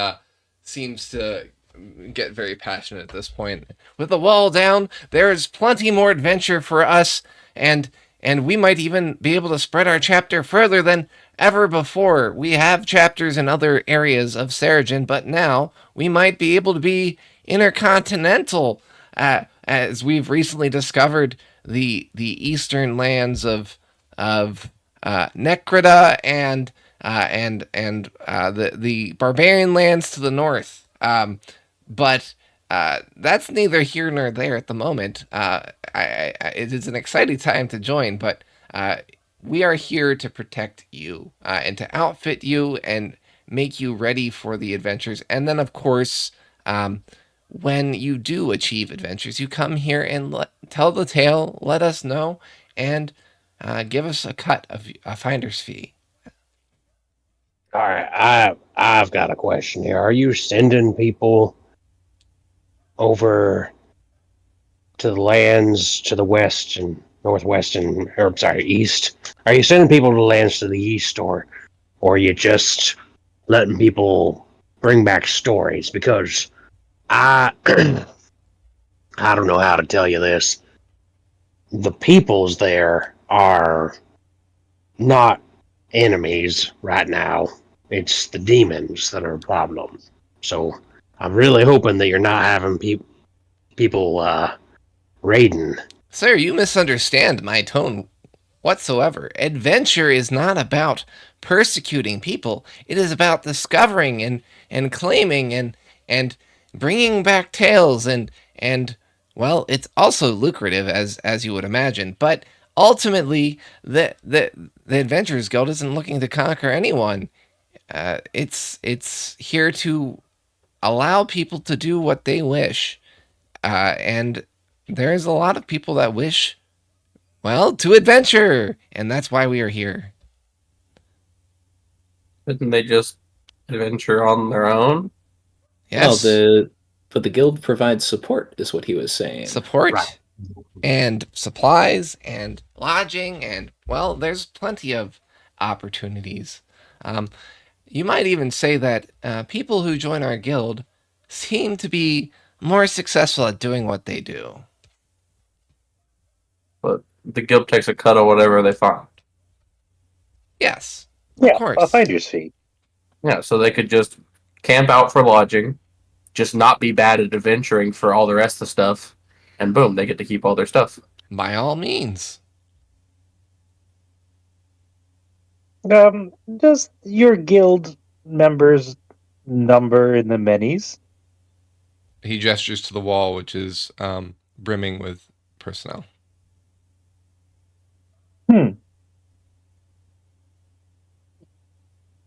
seems to get very passionate at this point. With the wall down, there is plenty more adventure for us, and we might even be able to spread our chapter further than ever before. We have chapters in other areas of Seregen, but now we might be able to be intercontinental, as we've recently discovered the eastern lands of Necrida and the barbarian lands to the north. But that's neither here nor there at the moment. It is an exciting time to join, but we are here to protect you and to outfit you and make you ready for the adventures. And then, of course, when you do achieve adventures, you come here and tell the tale, let us know, and give us a cut of a finder's fee. All right, I've got a question here. Are you sending people over to the lands to the west and northwest and, or sorry, east? Are you sending people to the lands to the east, or are you just letting people bring back stories? Because I I don't know how to tell you this. The peoples there are not enemies right now. It's the demons that are a problem. So I'm really hoping that you're not having people raiding. Sir, you misunderstand my tone whatsoever. Adventure is not about persecuting people. It is about discovering and claiming and bringing back tales and well, it's also lucrative as you would imagine. But ultimately, the Adventurers Guild isn't looking to conquer anyone. It's here to allow people to do what they wish, and there's a lot of people that wish well, to adventure, and that's why we are here. Didn't they just adventure on their own? Yes, But the guild provides support, is what he was saying. support Right. and supplies and lodging, and well, there's plenty of opportunities. Um, you might even say that people who join our guild seem to be more successful at doing what they do. But the guild takes a cut of whatever they find. Yes, of Yeah, course. a finder's fee. Yeah, so they could just camp out for lodging, just not be bad at adventuring for all the rest of the stuff, and boom, they get to keep all their stuff. By all means. Does your guild members number in the many's? He gestures to the wall, which is brimming with personnel.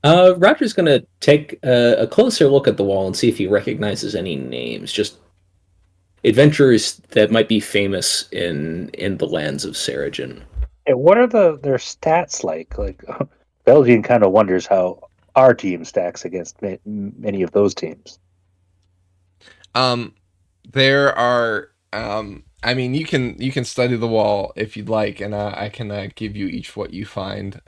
Roger's going to take a closer look at the wall and see if he recognizes any names. Just adventurers that might be famous in the lands of Seregen. Yeah, what are their stats like? Like Belgian kind of wonders how our team stacks against many of those teams. There are. I mean, you can study the wall if you'd like, and I can give you each what you find.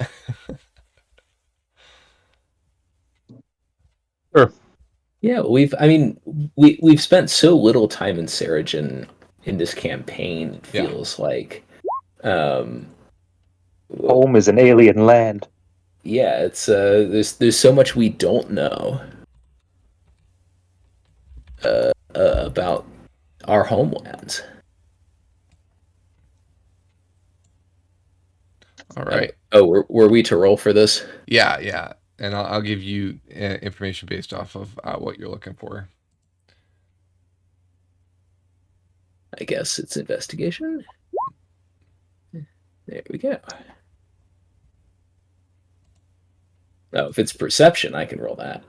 Sure. Yeah, we've spent so little time in Seregen in this campaign. It Yeah. feels like, um, Home is an alien land. yeah, it's there's so much we don't know about our homelands. All right. Were we to roll for this? Yeah, and I'll give you information based off of what you're looking for. I guess it's investigation. There we go. Oh, if it's perception, I can roll that.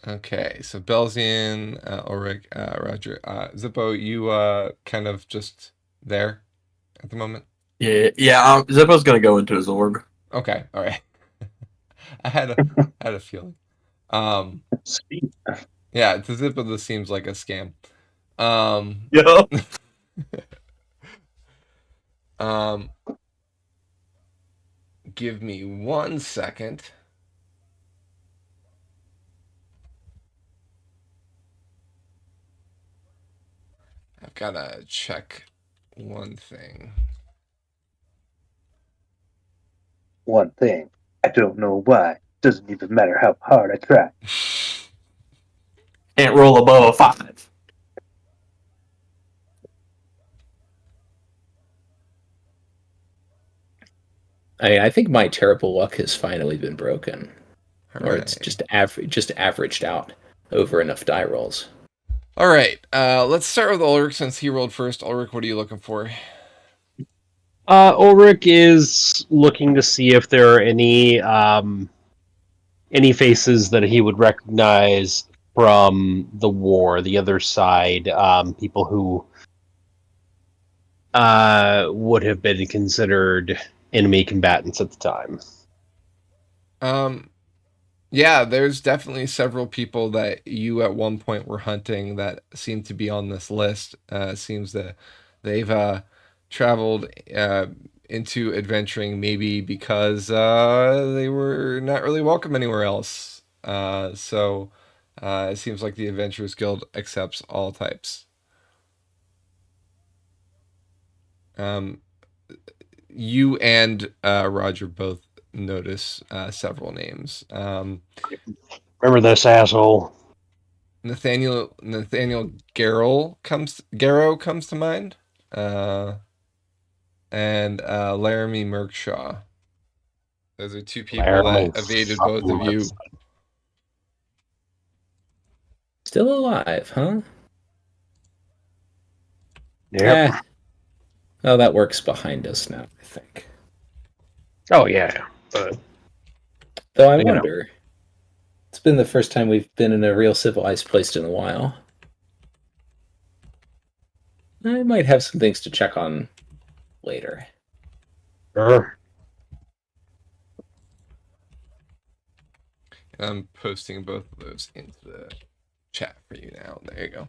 Okay, so Belzian, Ulrich, Roger, Zippo, you kind of just there at the moment. Yeah. Zippo's gonna go into his org. Okay, all right. I had a feeling. Sweet. Yeah, to Zippo, this seems like a scam. Yeah. Give me 1 second. I've gotta check one thing. One thing. I don't know why. Doesn't even matter how hard I try. Can't roll above a 5. I think my terrible luck has finally been broken, All or it's right. just averaged out over enough die rolls. All right. Let's start with Ulrich since he rolled first. Ulrich, what are you looking for? Ulrich is looking to see if there are any faces that he would recognize from the war, the other side, people who would have been considered enemy combatants at the time. Um, yeah, there's definitely several people that you at one point were hunting that seem to be on this list. Seems that they've traveled into adventuring maybe because they were not really welcome anywhere else. It seems like the Adventurers Guild accepts all types. Um, you and Roger both notice several names. Remember this asshole? Nathaniel Garrow comes to mind, uh, and Laramie Merkshaw. Those are two people that Laramie evaded both fucking of you. Merkshaw. Still alive, huh? Yep. Oh, that works behind us now, I think. Oh yeah. But Though I you know, wonder, it's been the first time we've been in a real civilized place in a while. I might have some things to check on later. sure. I'm posting both of those into the chat for you now. There you go.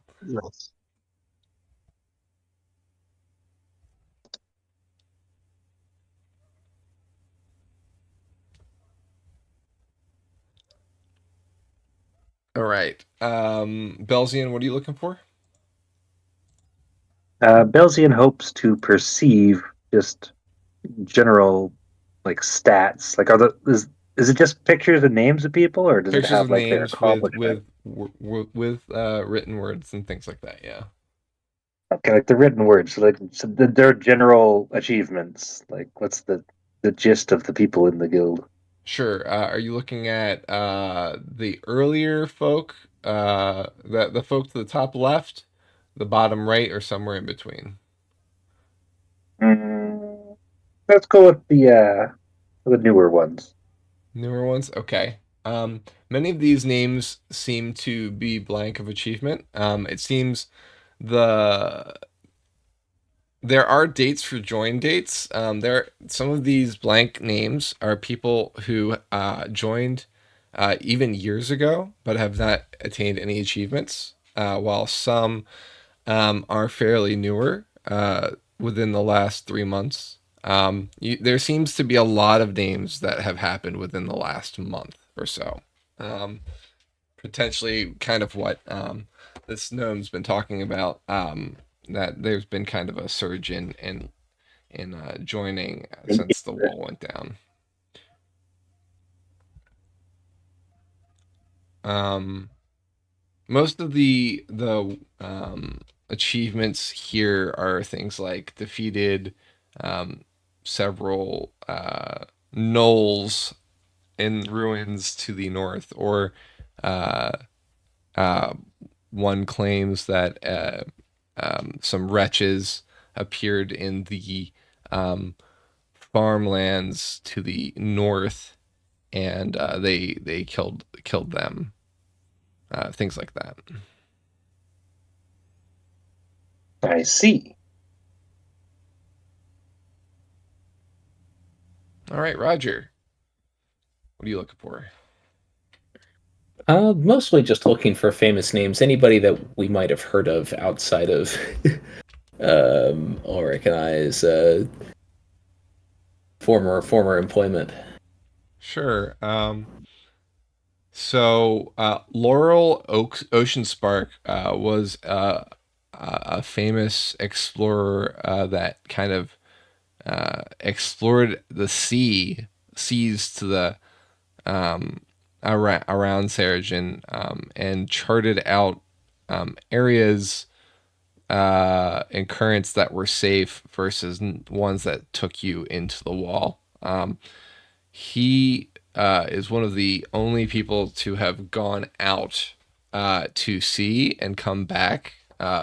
All right. Belzian, what are you looking for? Belzian hopes to perceive just general like stats. Like, is it just pictures and names of people, or does it Pictures have of like their names with accomplishment? written words and things like that. Yeah. Okay, like the written words, so their general achievements. Like, what's the gist of the people in the guild? Sure. Are you looking at the earlier folk, the folk to the top left, the bottom right, or somewhere in between? Mm, let's go with the newer ones. Newer ones? Okay. Many of these names seem to be blank of achievement. It seems the there are dates for join dates. Some of these blank names are people who joined even years ago, but have not attained any achievements. While some are fairly newer, within the last 3 months. There seems to be a lot of names that have happened within the last month or so. Um, Potentially, kind of what this gnome's been talking about. That there's been kind of a surge in joining since the wall went down. Um, Most of the achievements here are things like defeated um, several gnolls in ruins to the north, or uh, uh, one claims that some wretches appeared in the um, farmlands to the north, and they killed them. Things like that. I see. All right, Roger. What are you looking for? Mostly just looking for famous names. Anybody that we might have heard of outside of Ulrich and I's former employment. Sure. Laurel Ocean Spark was a famous explorer that kind of explored the seas to the around Seregen, and charted out areas and currents that were safe versus ones that took you into the wall. He is one of the only people to have gone out to sea and come back,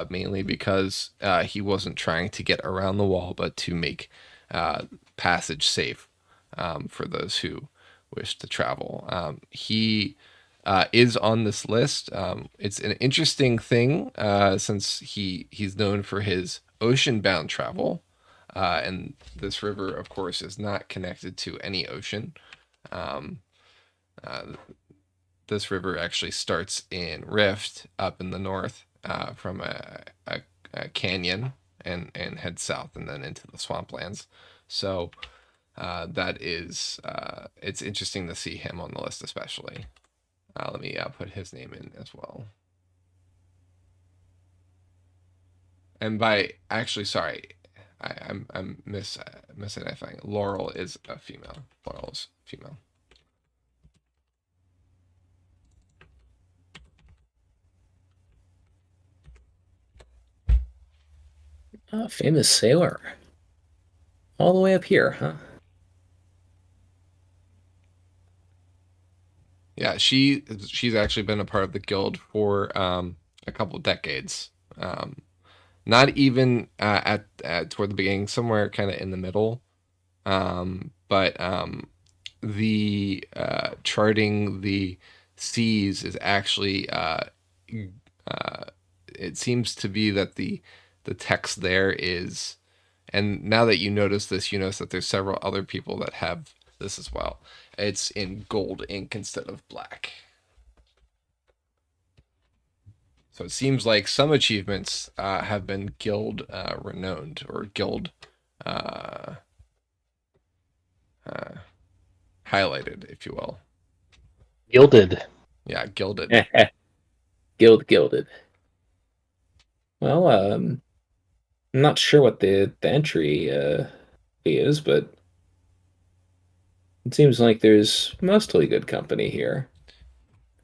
mainly because he wasn't trying to get around the wall, but to make passage safe for those who wish to travel. He is on this list. It's an interesting thing since he's known for his ocean-bound travel. And this river, of course, is not connected to any ocean. Um, uh, this river actually starts in Rift up in the north from a canyon and heads south and then into the swamplands. So that is, it's interesting to see him on the list, especially. Let me put his name in as well. And by actually, sorry, I'm misidentifying. Laurel is a female. Laurel is female. Famous sailor. All the way up here, huh? Yeah, she's actually been a part of the guild for a couple decades. Not even at toward the beginning, somewhere kind of in the middle. But the charting the seas is actually it seems to be that the text there is, and now that you notice this, you notice that there's several other people that have this as well. It's in gold ink instead of black. So it seems like some achievements have been guild renowned or guild highlighted, if you will. Gilded. Yeah, gilded. Gilded. Well, I'm not sure what the entry fee is, but it seems like there's mostly good company here,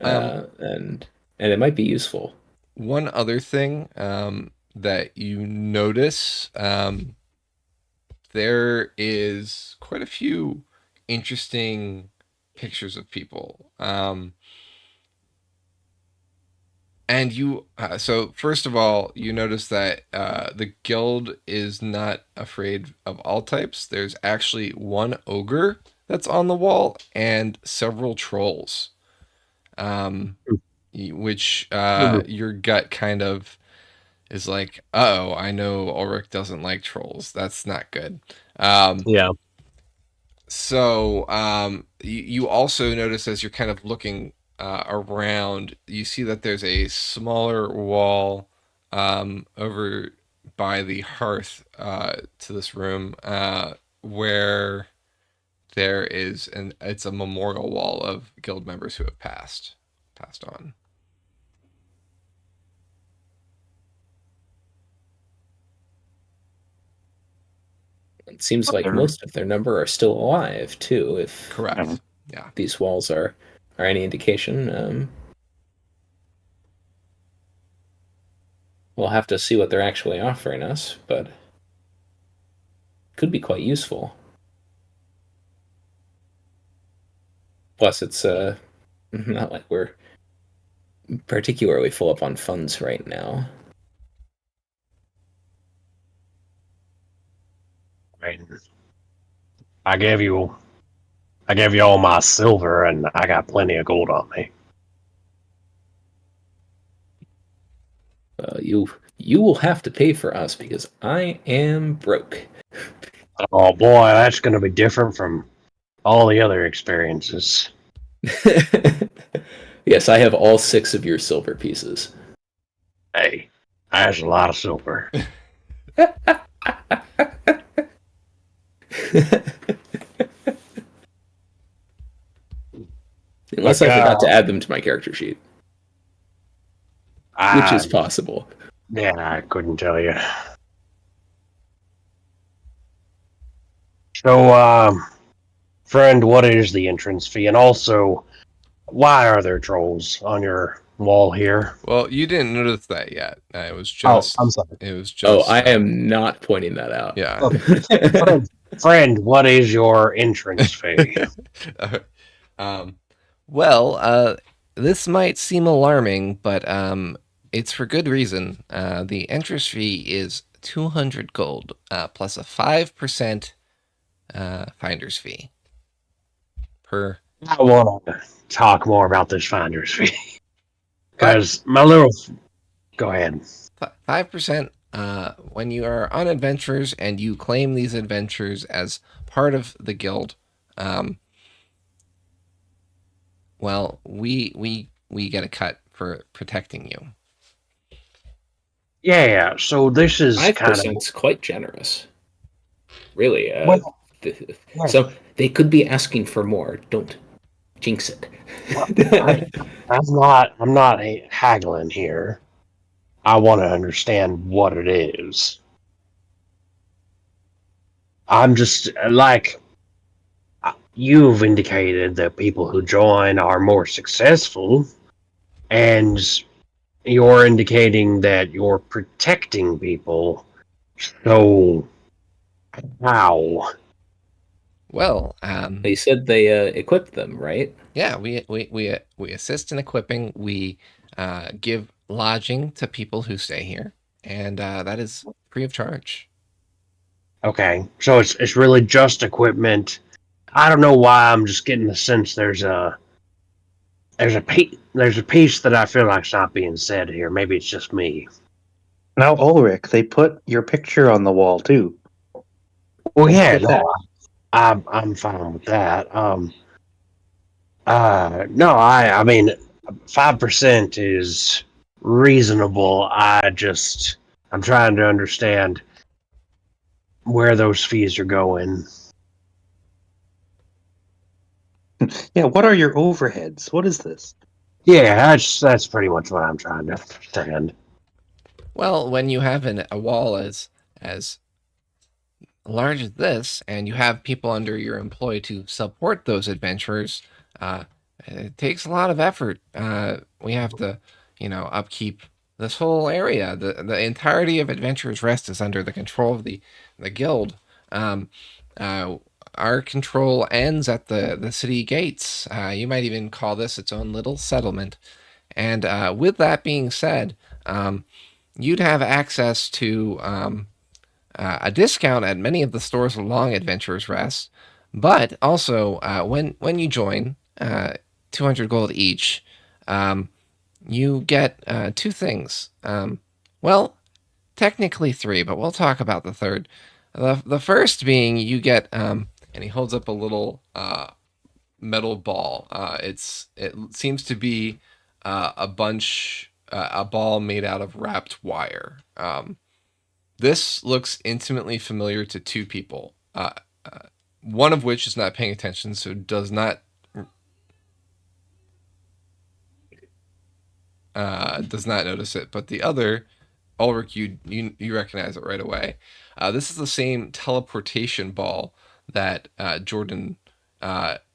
and it might be useful. One other thing that you notice, there is quite a few interesting pictures of people. And you, so first of all, you notice that the guild is not afraid of all types. There's actually one ogre that's on the wall and several trolls, which your gut kind of is like, oh, I know Ulrich doesn't like trolls. That's not good. Yeah. So you also notice as you're kind of looking around, you see that there's a smaller wall over by the hearth to this room where there is it's a memorial wall of guild members who have passed on. It seems like most of their number are still alive too. If Correct. Yeah. these walls are any indication, we'll have to see what they're actually offering us, but could be quite useful. Plus, it's not like we're particularly full up on funds right now. I gave you all my silver, and I got plenty of gold on me. You will have to pay for us because I am broke. Oh boy, that's going to be different from all the other experiences. Yes, I have all 6 of your silver pieces. Hey, that's a lot of silver. Unless I forgot to add them to my character sheet, which is possible. Yeah, I couldn't tell you. So, friend, what is the entrance fee? And also, why are there trolls on your wall here? Well, you didn't notice that yet. It was just. I'm sorry. It was just. I am not pointing that out. Yeah. Friend, what is your entrance fee? um, well, this might seem alarming, but it's for good reason. The entrance fee is 200 gold plus a 5% finder's fee per. I want to talk more about this finder's fee. But Because my little. Go ahead. 5% when you are on adventures and you claim these adventures as part of the guild. Well, we get a cut for protecting you. Yeah, so this is Five kind of. percent's quite generous. Really. Well, yeah, So they could be asking for more. Don't jinx it. I'm not haggling here. I want to understand what it is. I'm just like you've indicated that people who join are more successful, and you're indicating that you're protecting people. So how? Well, They said they equipped them, right? yeah, we assist in equipping. We give lodging to people who stay here, and that is free of charge. Okay, so it's really just equipment. I don't know why I'm just getting the sense there's a piece that I feel like's not being said here. Maybe it's just me. Now, Ulrich, they put your picture on the wall too. Well, yeah, Look at that. no, I'm fine with that. No, I mean, 5% is reasonable. I'm trying to understand where those fees are going. Yeah, what are your overheads? What is this? Yeah, that's pretty much what I'm trying to understand. Well, when you have a wall as large as this, and you have people under your employ to support those adventurers, it takes a lot of effort. We have to, upkeep this whole area. The entirety of Adventurers Rest is under the control of the guild. Um, uh, our control ends at the city gates. You might even call this its own little settlement. And with that being said, you'd have access to a discount at many of the stores along Adventurers Rest, but also when you join, 200 gold each, you get two things. Well, technically three, but we'll talk about the third. The first being you get, and he holds up a little metal ball. It seems to be a ball made out of wrapped wire. This looks intimately familiar to two people, one of which is not paying attention, so does not notice it, but the other, Ulrich, you recognize it right away. This is the same teleportation ball that Jordan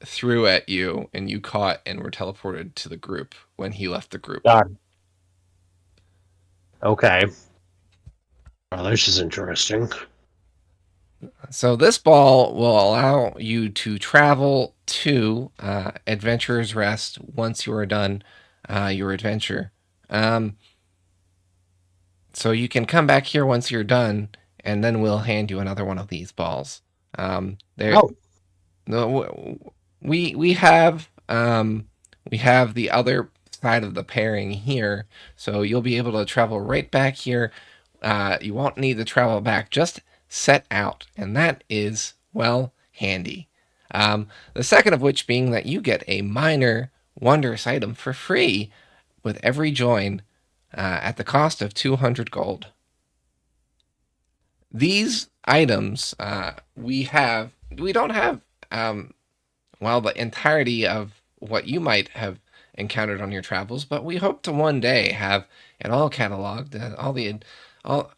threw at you, and you caught and were teleported to the group when he left the group. Okay. Well, this is interesting. So this ball will allow you to travel to Adventurer's Rest once you are done your adventure. So you can come back here once you're done, and then we'll hand you another one of these balls. No, we have the other side of the pairing here, so you'll be able to travel right back here. You won't need to travel back. Just set out, and that is, well, handy. The second of which being that you get a minor wondrous item for free with every join at the cost of 200 gold. These items we don't have the entirety of what you might have encountered on your travels, but we hope to one day have it all cataloged,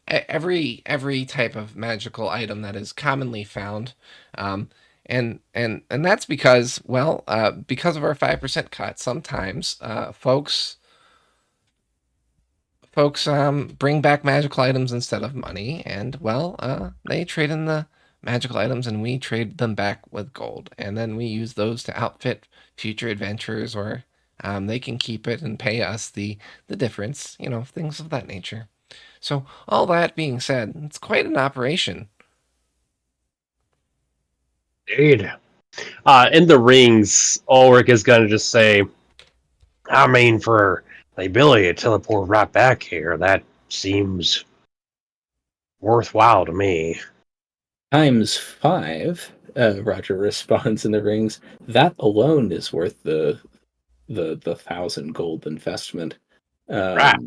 every type of magical item that is commonly found, and that's because because of our 5% cut. Sometimes folks bring back magical items instead of money, and they trade in the magical items and we trade them back with gold. And then we use those to outfit future adventures, or they can keep it and pay us the difference, things of that nature. So, all that being said, it's quite an operation. Indeed. In the rings, Ulrich is going to just say, I mean, for the ability to teleport right back here, that seems worthwhile to me. Times 5, Roger responds in the rings. That alone is worth the 1,000 gold investment. Right.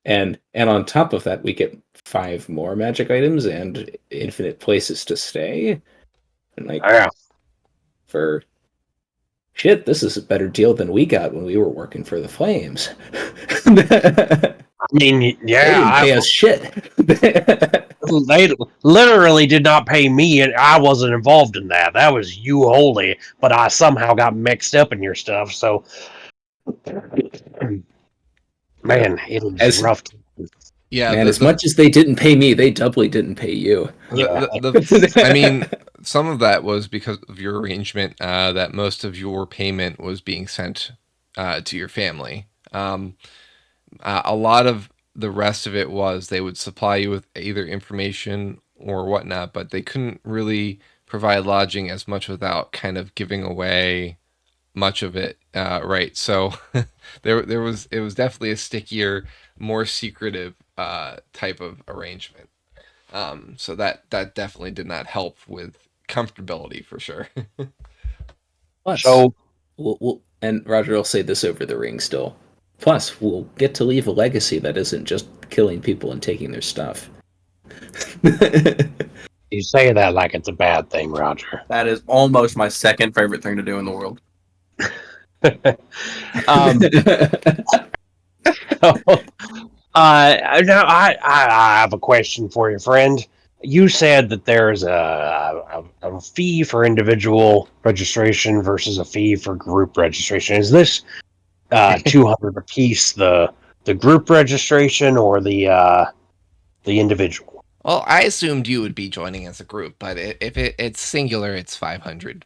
And on top of that, we get 5 more magic items and infinite places to stay. And Yeah. for shit, this is a better deal than we got when we were working for the Flames. I mean, They yeah, didn't pay us shit. they literally did not pay me, and I wasn't involved in that. That was you wholly, but I somehow got mixed up in your stuff. So, man, it is rough. Yeah, Man, as much as they didn't pay me, they doubly didn't pay you. I mean, some of that was because of your arrangement that most of your payment was being sent to your family. A lot of the rest of it was they would supply you with either information or whatnot, but they couldn't really provide lodging as much without kind of giving away much of it, right? So it was definitely a stickier, more secretive type of arrangement. So that definitely did not help with comfortability for sure. Plus, So, and Roger will say this over the ring still. Plus, we'll get to leave a legacy that isn't just killing people and taking their stuff. you say that like it's a bad thing, Roger. That is almost my second favorite thing to do in the world. Now I have a question for you, friend. You said that there's a fee for individual registration versus a fee for group registration. Is this 200 apiece the group registration or the individual? Well, I assumed you would be joining as a group, but if it's singular, it's 500.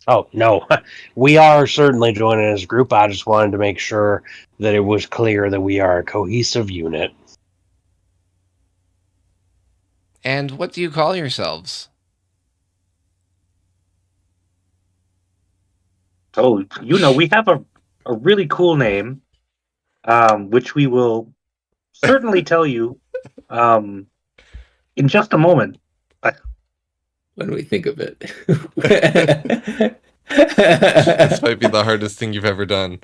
Oh no, we are certainly joining as a group. I just wanted to make sure that it was clear that we are a cohesive unit. And what do you call yourselves? So, we have a really cool name, which we will certainly tell you in just a moment. When we think of it. This might be the hardest thing you've ever done.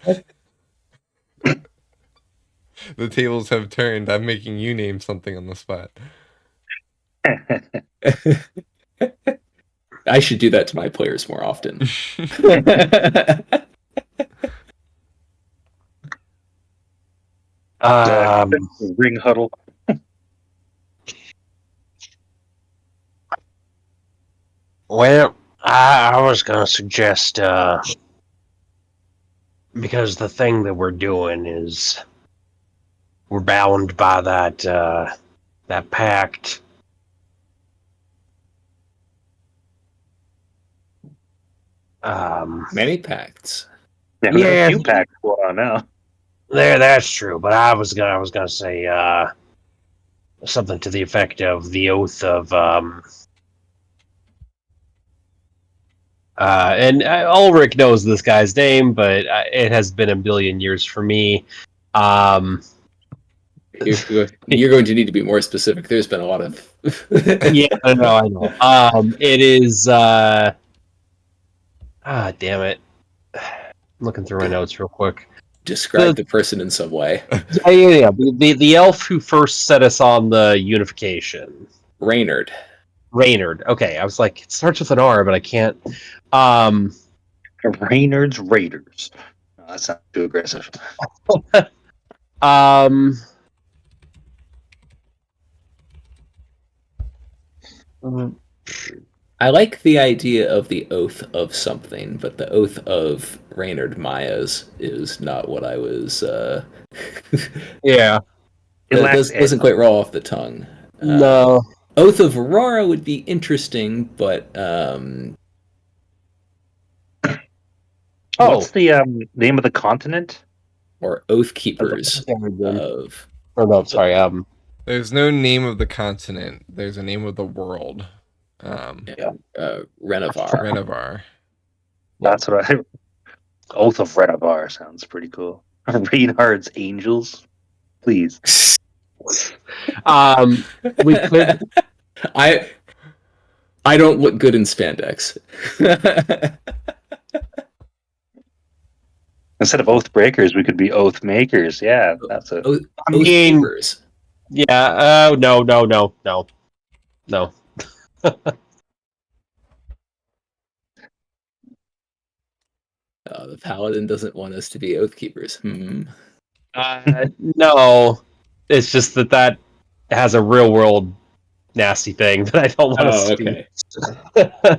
The tables have turned. I'm making you name something on the spot. I should do that to my players more often. Ring huddle. Well, I was going to suggest, because the thing that we're doing is we're bound by that pact. Many pacts. Yeah, Yeah. a few packs going on now. That's true. But I was gonna say something to the effect of the oath of and Ulrich knows this guy's name, but it has been a billion years for me. You're going to need to be more specific. There's been a lot of. Yeah, I know. It is. Damn it! I'm looking through my notes real quick. Describe the person in some way. Yeah. The elf who first set us on the unification. Reynard. Okay, I was like, it starts with an R, but I can't. Reynard's Raiders. No, that's not too aggressive. I like the idea of the oath of something, but the oath of Reynard Mayas is not what I was. Yeah. It doesn't quite roll off the tongue. No. Oath of Aurora would be interesting, but What's the name of the continent? or Oath Keepers Seregen. of Or no, sorry. There's no name of the continent. There's a name of the world. Renovar. Renovar. That's what I. Oath of Renavar sounds pretty cool. Reynard's Angels, please. We could. I don't look good in spandex. Instead of Oath Breakers, we could be Oath Makers. Yeah, that's a. Oath I mean, Keepers. yeah. No. The Paladin doesn't want us to be Oath Keepers. No. It's just that has a real world nasty thing that I don't want to see. Okay.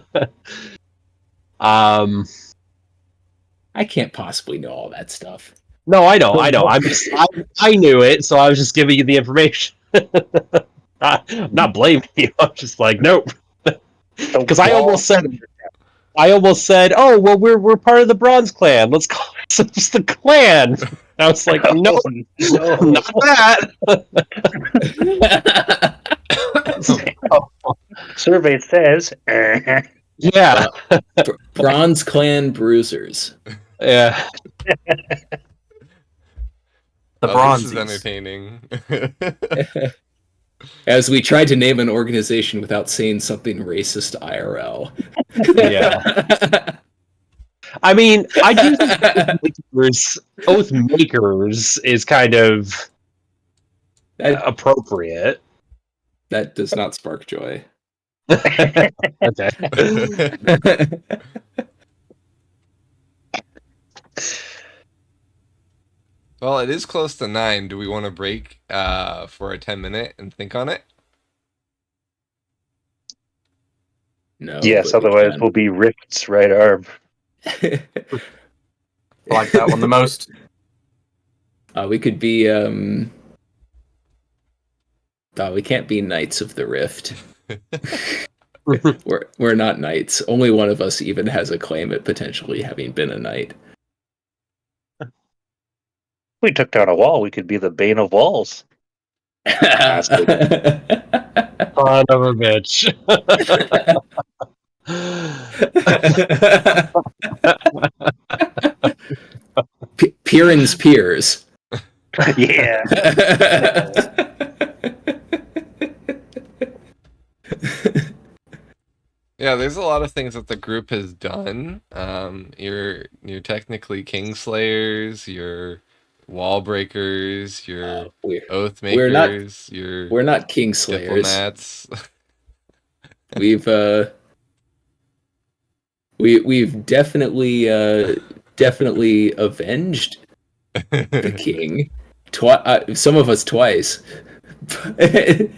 I can't possibly know all that stuff. No, I know. I knew it, so I was just giving you the information. I'm not blaming you. I'm just like, nope. Because I almost said, oh well, we're part of the Bronze Clan. Let's call it just the clan. I was like, no, not that. Survey says. Yeah, Bronze Clan Bruisers. yeah. The This is Bronzies. entertaining. As we tried to name an organization without saying something racist IRL. Yeah. I mean, I do think Oath Makers is kind of appropriate. That does not spark joy. Okay. Well, it is close to 9. Do we want to break for a 10-minute and think on it? No. Yes, but we otherwise can. we'll be Rift's right arm. I like that one the most. We could be we can't be Knights of the Rift. We're not knights. Only one of us even has a claim at potentially having been a knight. If we took down a wall, we could be the Bane of Walls. Son of a bitch. Piran's peers. Yeah. Yeah, there's a lot of things that the group has done. You're technically Kingslayers, you're Wall Breakers, you're Oath Makers, we're not Kingslayers. Diplomats. We've definitely avenged the king. Some of us twice. Hear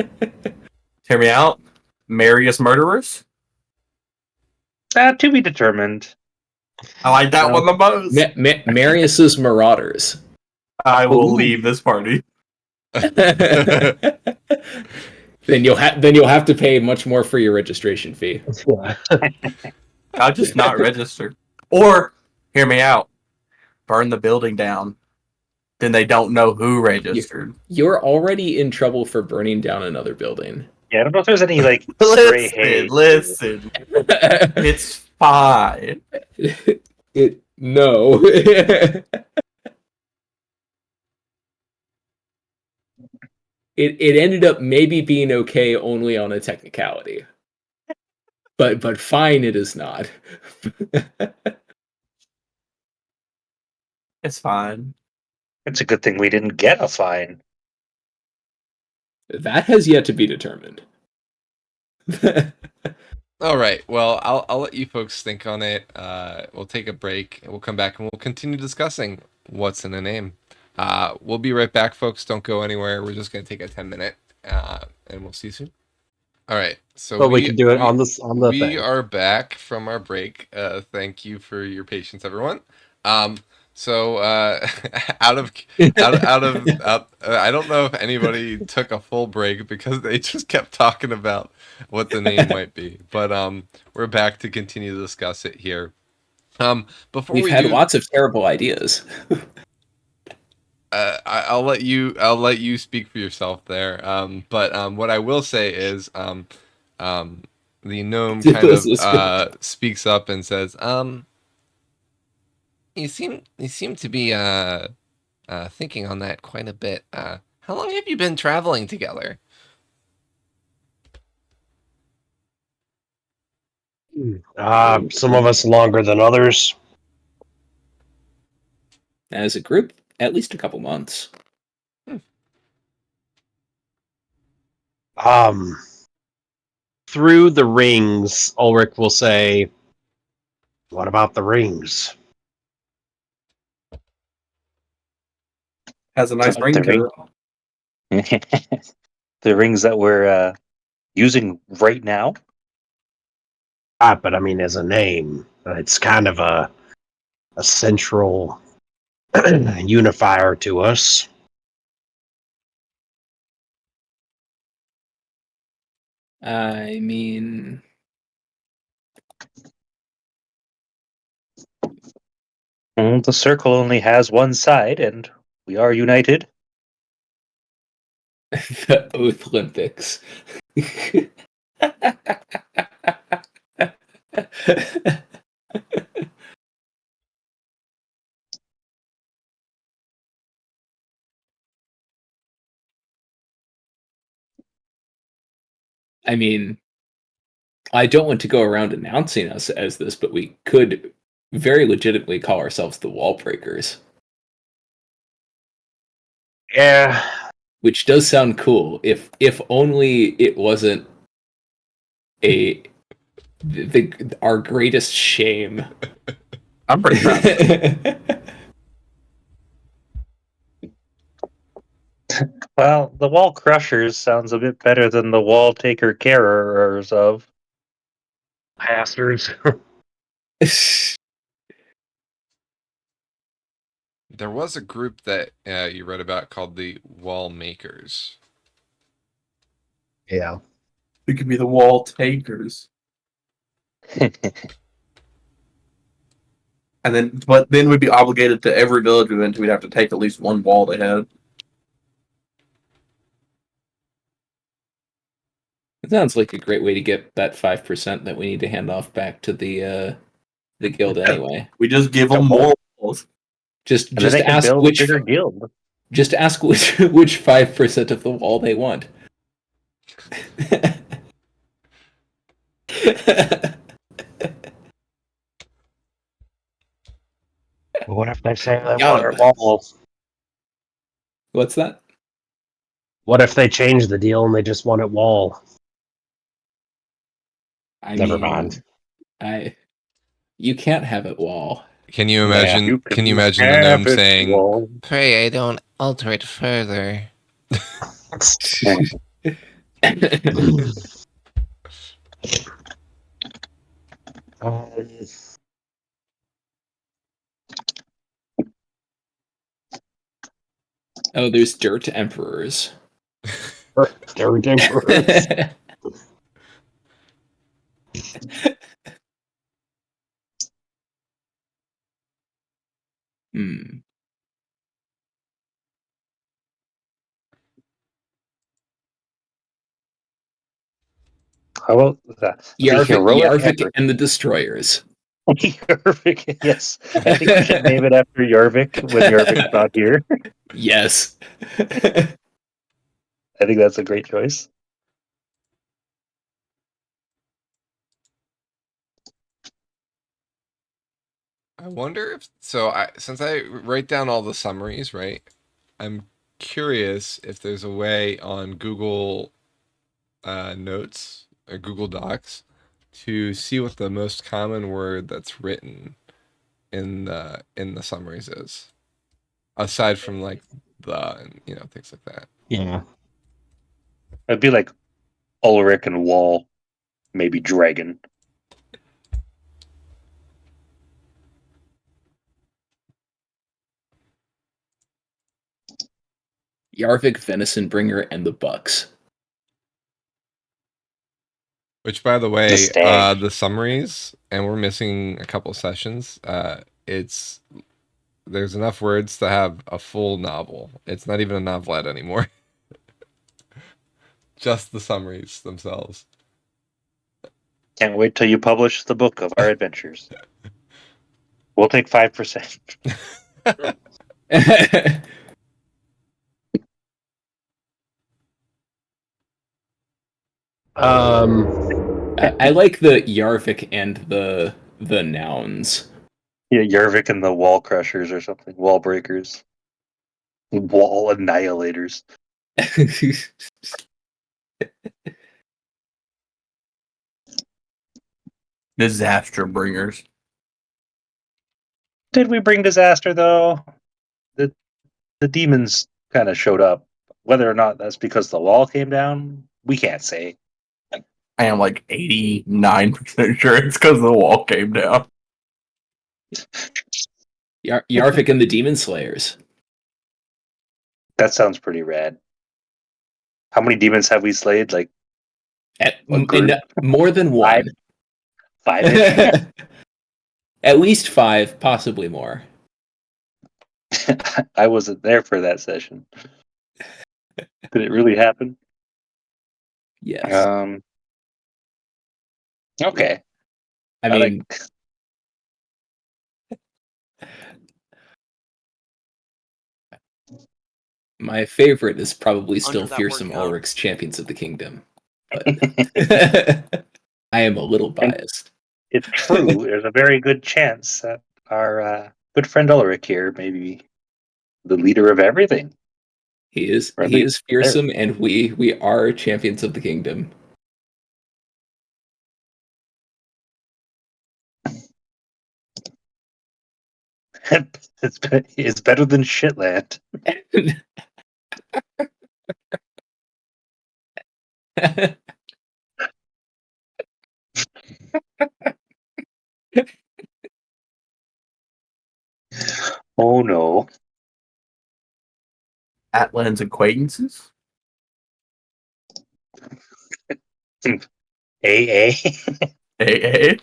me out. Marius murderers. To be determined. I like that one the most. Marius's marauders. I will leave this party. Then you'll have to pay much more for your registration fee. I'll just not register. Or, hear me out. Burn the building down. Then they don't know who registered. You're already in trouble for burning down another building. Yeah, I don't know if there's any like spray hay. Listen. It's fine. No. It ended up maybe being okay only on a technicality. But fine it is not. It's fine. It's a good thing we didn't get a fine. That has yet to be determined. All right. Well, I'll let you folks think on it. We'll take a break and we'll come back and we'll continue discussing what's in a name. We'll be right back, folks. Don't go anywhere. We're just gonna take a 10-minute, and we'll see you soon. All right. So we can do it on the We thing. are back from our break. Thank you for your patience, everyone. So I don't know if anybody took a full break because they just kept talking about what the name might be. But we're back to continue to discuss it here. Before We've we had do, lots of terrible ideas. I'll let you speak for yourself there. But what I will say is um, the gnome kind This of is good. speaks up and says, you seem to be thinking on that quite a bit. How long have you been traveling together? Some of us longer than others. As a group, at least a couple months. Um, through the rings, Ulrich will say, "What about the rings?" Has a nice ring The to ring, the rings that we're using right now. But I mean, as a name, it's kind of a central unifier to us. I mean, The circle only has one side, and we are united. the Oath Olympics. I mean, I don't want to go around announcing us as this, but we could very legitimately call ourselves the Wall Breakers, Yeah, which does sound cool. If only it wasn't a our greatest shame. I'm pretty proud of it. Well, the wall crushers sounds a bit better than the wall taker carers of. pastors. There was a group that you read about called the Wall Makers. Yeah. We could be the wall takers. But then we'd be obligated to every village event. We'd have to take at least one wall they had. It sounds like a great way to get that 5% that we need to hand off back to the guild anyway. We just give them more walls. Just And then they can ask build a bigger guild. just ask which 5% of the wall they want. What if they say they Got want him. it wall? What's that? What if they change the deal and they just want it wall? I Never mean, mind. you can't have it wall. Can you Yeah. imagine? You Can you can imagine the have gnome it, saying, wall. "Pray I don't alter it further"? Um, Oh, there's dirt emperors. they're emperors. Hmm. How about that? The heroic Yarvik effort. and the destroyers. Yarvik, yes. I think we should name it after Yarvik when Yarvik's not here. Yes. I think that's a great choice. I wonder if so. Since I write down all the summaries, right? I'm curious if there's a way on Google Notes or Google Docs to see what the most common word that's written in the summaries is, aside from like the and, things like that. Yeah. It'd be like Ulrich and Wall, maybe Dragon. Yarvik, Venison Bringer, and the Bucks. Which, by the way, The stag. the summaries, and we're missing a couple sessions. There's enough words to have a full novel. It's not even a novelette anymore. Just the summaries themselves. Can't wait till you publish the book of our adventures. We'll take 5%. I like the Yarvik and the nouns. Yeah, Yervik and the wall crushers or something. Wall breakers. Wall annihilators. Disaster bringers. Did we bring disaster though? The demons kind of showed up. Whether or not that's because the wall came down, we can't say. I am like 89% sure it's because the wall came down. Yarvik and the Demon Slayers. That sounds pretty rad. How many demons have we slayed? Like More than one. Five? At least 5, possibly more. I wasn't there for that session. Did it really happen? Yes. Okay. I mean, my favorite is probably still Fearsome Ulrich's Champions of the Kingdom. But I am a little biased. It's true. There's a very good chance that our good friend Ulrich here may be the leader of everything. He is fearsome, and we are Champions of the Kingdom. It's better than Shitland. Oh no. Atlan's acquaintances? AA? AA?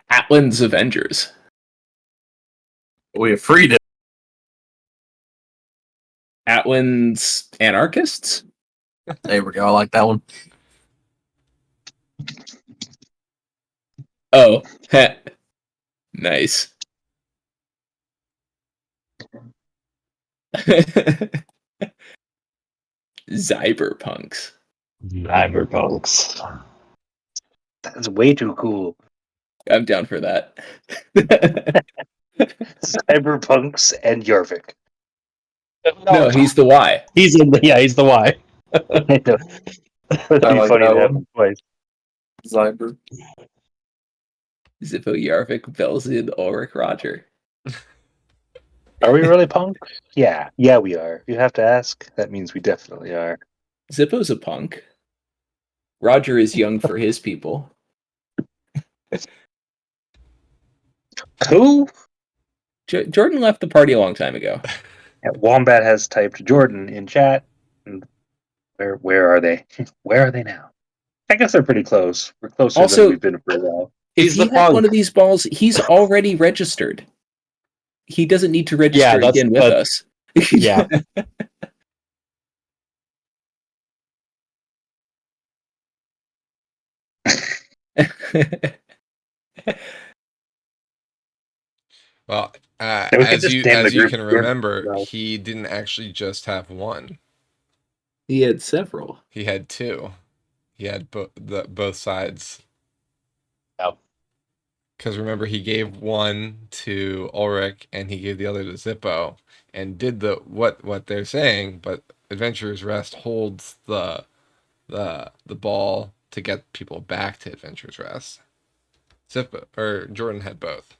Atlan's Avengers. We have freedom. Atlan's Anarchists? There we go. I like that one. Oh, nice. Cyberpunks. That's way too cool. I'm down for that. Cyberpunks and Jorvik. No, he's the Y. He's the Y. That'd be like funny that to have one. him twice. Zyber. Zippo, Yarvik, Belzid, Ulrich, Roger. Are we really punks? Yeah, we are. If you have to ask, that means we definitely are. Zippo's a punk. Roger is young for his people. Who? Jordan left the party a long time ago. Yeah, Wombat has typed Jordan in chat. Where are they? Where are they now? I guess they're pretty close. We're closer Also, than we've been for a while. If he had one of these balls, he's already registered. He doesn't need to register again with us. Yeah. Well, we as just you name the group can group. remember, No. he didn't actually just have one. He had several. He had two. He had both sides. Yep. Because remember, he gave one to Ulrich and he gave the other to Zippo, and did what they're saying. But Adventurer's Rest holds the ball to get people back to Adventurer's Rest. Zippo or Jordan had both.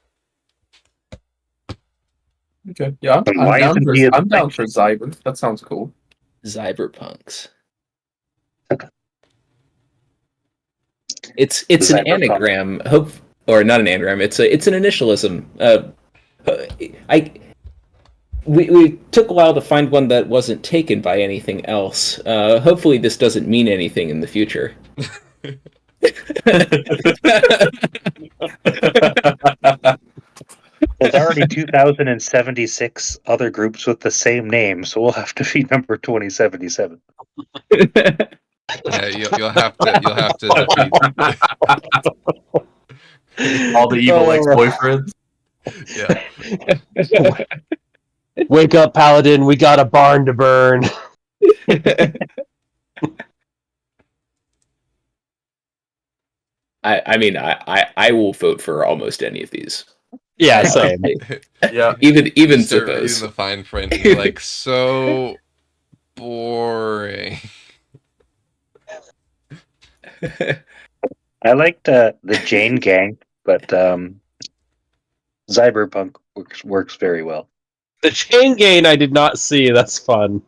Okay. Yeah, I'm down for Zyber. That sounds cool. Cyberpunks. It's an anagram. Or not an anagram. It's an initialism. we took a while to find one that wasn't taken by anything else. Hopefully, this doesn't mean anything in the future. There's already 2,076 other groups with the same name, so we'll have to be number 2077. Yeah, you'll have to defeat. All the evil ex-boyfriends. Yeah. Wake up, Paladin. We got a barn to burn. I mean, I will vote for almost any of these. Yeah, same. Yeah. Even Start reading Zippos. the fine print and you're like, so boring. I liked the Jane Gang, but Cyberpunk works very well. The chain gain I did not see. That's fun.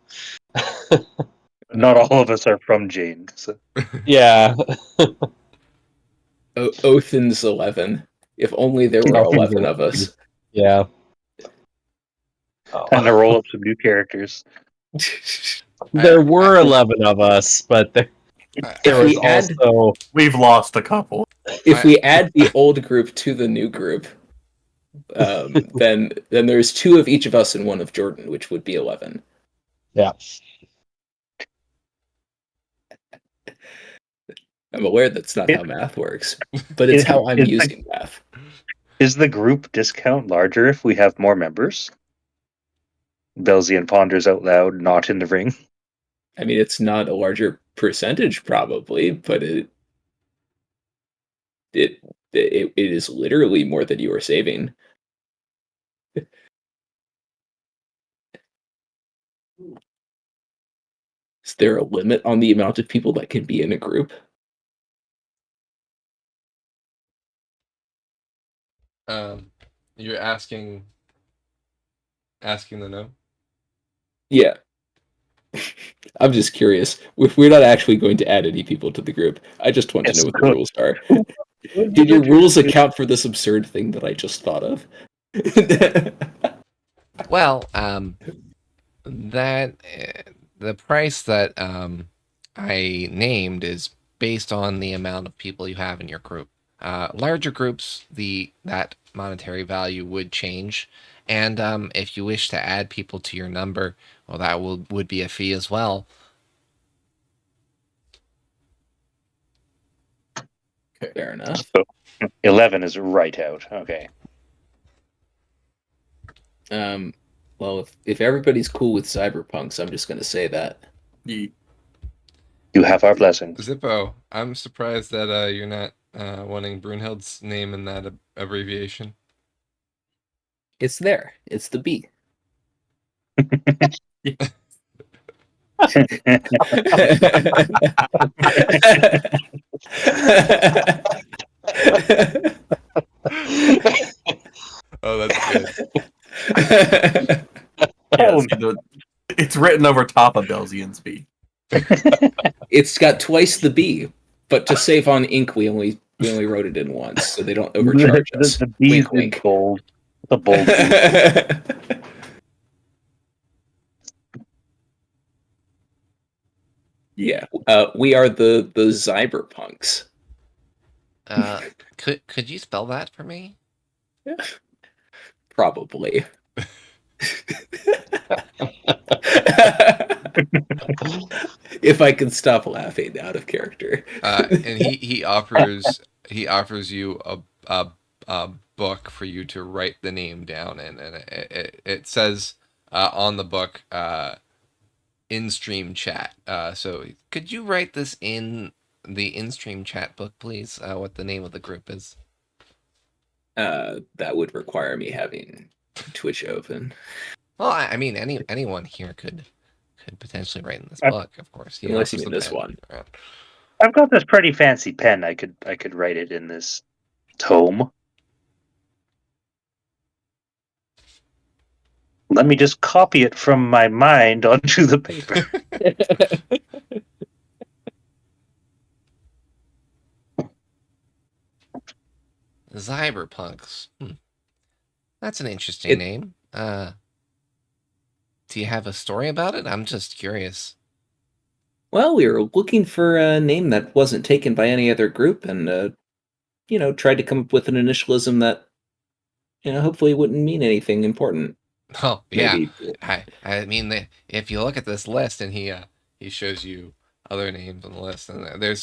Not all of us are from Jane. So. Yeah. Othin's 11. If only there were 11 of us. Yeah. Time to roll up some new characters. There were 11 of us, but there was also... We've lost a couple. If we add the old group to the new group, then there's 2 of each of us and 1 of Jordan, which would be 11. Yeah. I'm aware that's not how math works, but it's how I'm using math. Is the group discount larger if we have more members? Belzian ponders out loud, not in the ring. I mean, it's not a larger percentage, probably, but it is literally more than you are saving. Is there a limit on the amount of people that can be in a group? You're asking the no? Yeah. I'm just curious. We're not actually going to add any people to the group. I just want to know what the rules are. Did your rules account for this absurd thing that I just thought of? Well, that the price that I named is based on the amount of people you have in your group. Larger groups, that monetary value would change, and if you wish to add people to your number, well, that would be a fee as well. Fair enough. So 11 is right out. Okay. Well, if everybody's cool with cyberpunks, I'm just going to say that. You have our blessings. Zippo, I'm surprised that you're not wanting Brunhild's name in that abbreviation. It's there. It's the B. Oh, that's good. It's written over top of Belzian's B. It's got twice the B, but to save on ink, we only wrote it in once, so they don't overcharge us. The B's Wink, wink. in bold. The bold B. Yeah, we are the cyberpunks. Could you spell that for me? Probably. If I can stop laughing out of character. And he offers you a book for you to write the name down in, and it says on the book in-stream chat. So could you write this in the in-stream chat book, please? What the name of the group is? That would require me having Twitch open. Well, I mean, anyone here could potentially write in this book, of course. Unless you mean this one. I've got this pretty fancy pen. I could write it in this tome. Let me just copy it from my mind onto the paper. Cyberpunks. That's an interesting name. do you have a story about it? I'm just curious. Well, we were looking for a name that wasn't taken by any other group, and tried to come up with an initialism that hopefully wouldn't mean anything important. Oh yeah, Maybe. I mean, if you look at this list, and he shows you other names on the list, and there's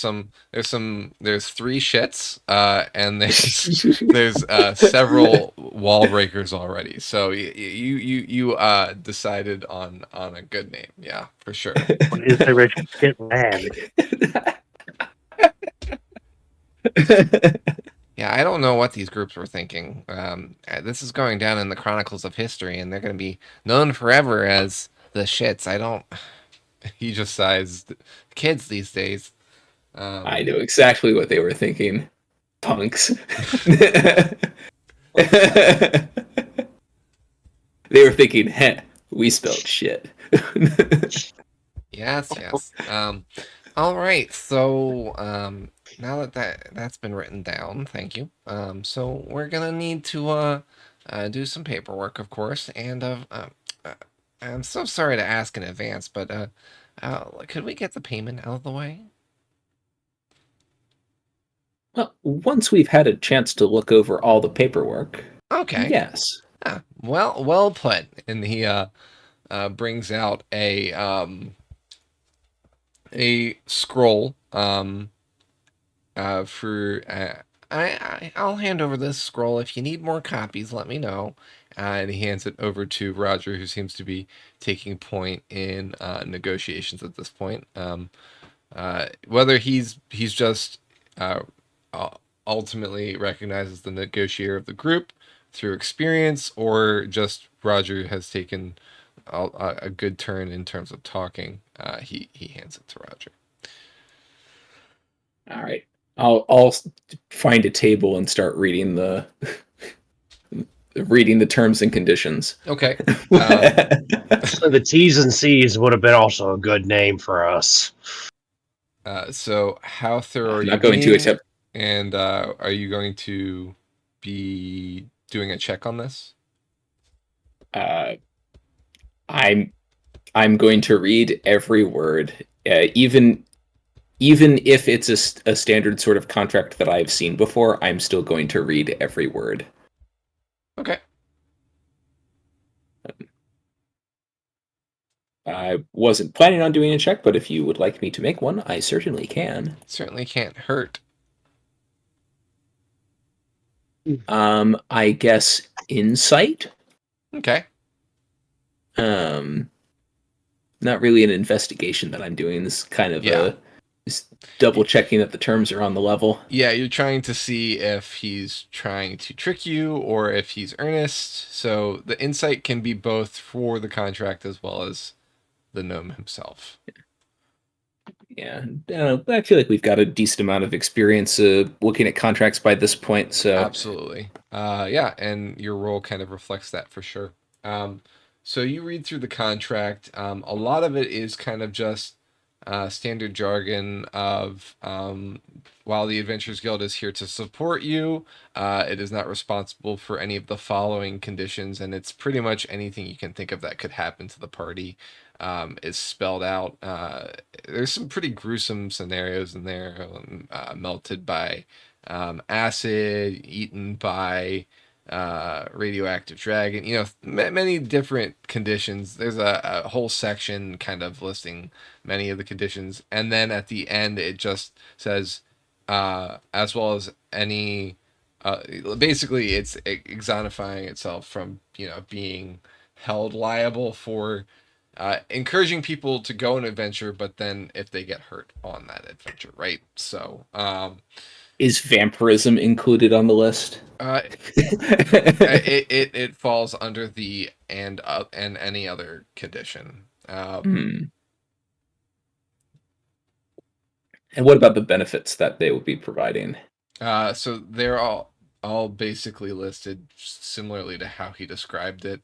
three shits, and there's several wall breakers already. So you decided on a good name, yeah, for sure. What is the rich shit land? Yeah, I don't know what these groups were thinking. This is going down in the chronicles of history, and they're going to be known forever as the shits. I don't. He just sighs. Kids these days. I know exactly what they were thinking. Punks. They were thinking, heh, we spelled shit. Yes, yes. All right. So, now that's been written down, thank you. So we're gonna need to do some paperwork, of course, and uh, I'm so sorry to ask in advance, but could we get the payment out of the way? Well, once we've had a chance to look over all the paperwork, Okay. yes. Well put. And he brings out a scroll for I'll hand over this scroll. If you need more copies, let me know. And he hands it over to Roger, who seems to be taking point in negotiations at this point. Whether he's just uh, ultimately recognizes the negotiator of the group through experience, or just Roger has taken a good turn in terms of talking. He hands it to Roger. All right. I'll find a table and start reading the terms and conditions. Okay. So the T's and C's would have been also a good name for us. So how thorough are I'm you not going to being? accept. And are you going to be doing a check on this? Uh, I'm going to read every word, even if it's a standard sort of contract that I've seen before. I'm still going to read every word. Okay. I wasn't planning on doing a check, but if you would like me to make one, I certainly can. Certainly can't hurt. I guess insight. Okay. Not really an investigation that I'm doing. This is kind of Yeah. just double checking that the terms are on the level. Yeah, you're trying to see if he's trying to trick you or if he's earnest. So the insight can be both for the contract as well as the gnome himself. Yeah, I feel like we've got a decent amount of experience looking at contracts by this point. So Absolutely. Yeah, and your role kind of reflects that for sure. So you read through the contract. A lot of it is kind of just standard jargon of while the Adventurers Guild is here to support you, it is not responsible for any of the following conditions, and it's pretty much anything you can think of that could happen to the party is spelled out. There's some pretty gruesome scenarios in there, melted by acid, eaten by radioactive dragon, many different conditions. There's a whole section kind of listing many of the conditions, and then at the end it just says as well as any basically it's exonifying itself from being held liable for encouraging people to go on an adventure, but then if they get hurt on that adventure, right? So is vampirism included on the list? it falls under the and any other condition. And what about the benefits that they will be providing? So they're all basically listed similarly to how he described it.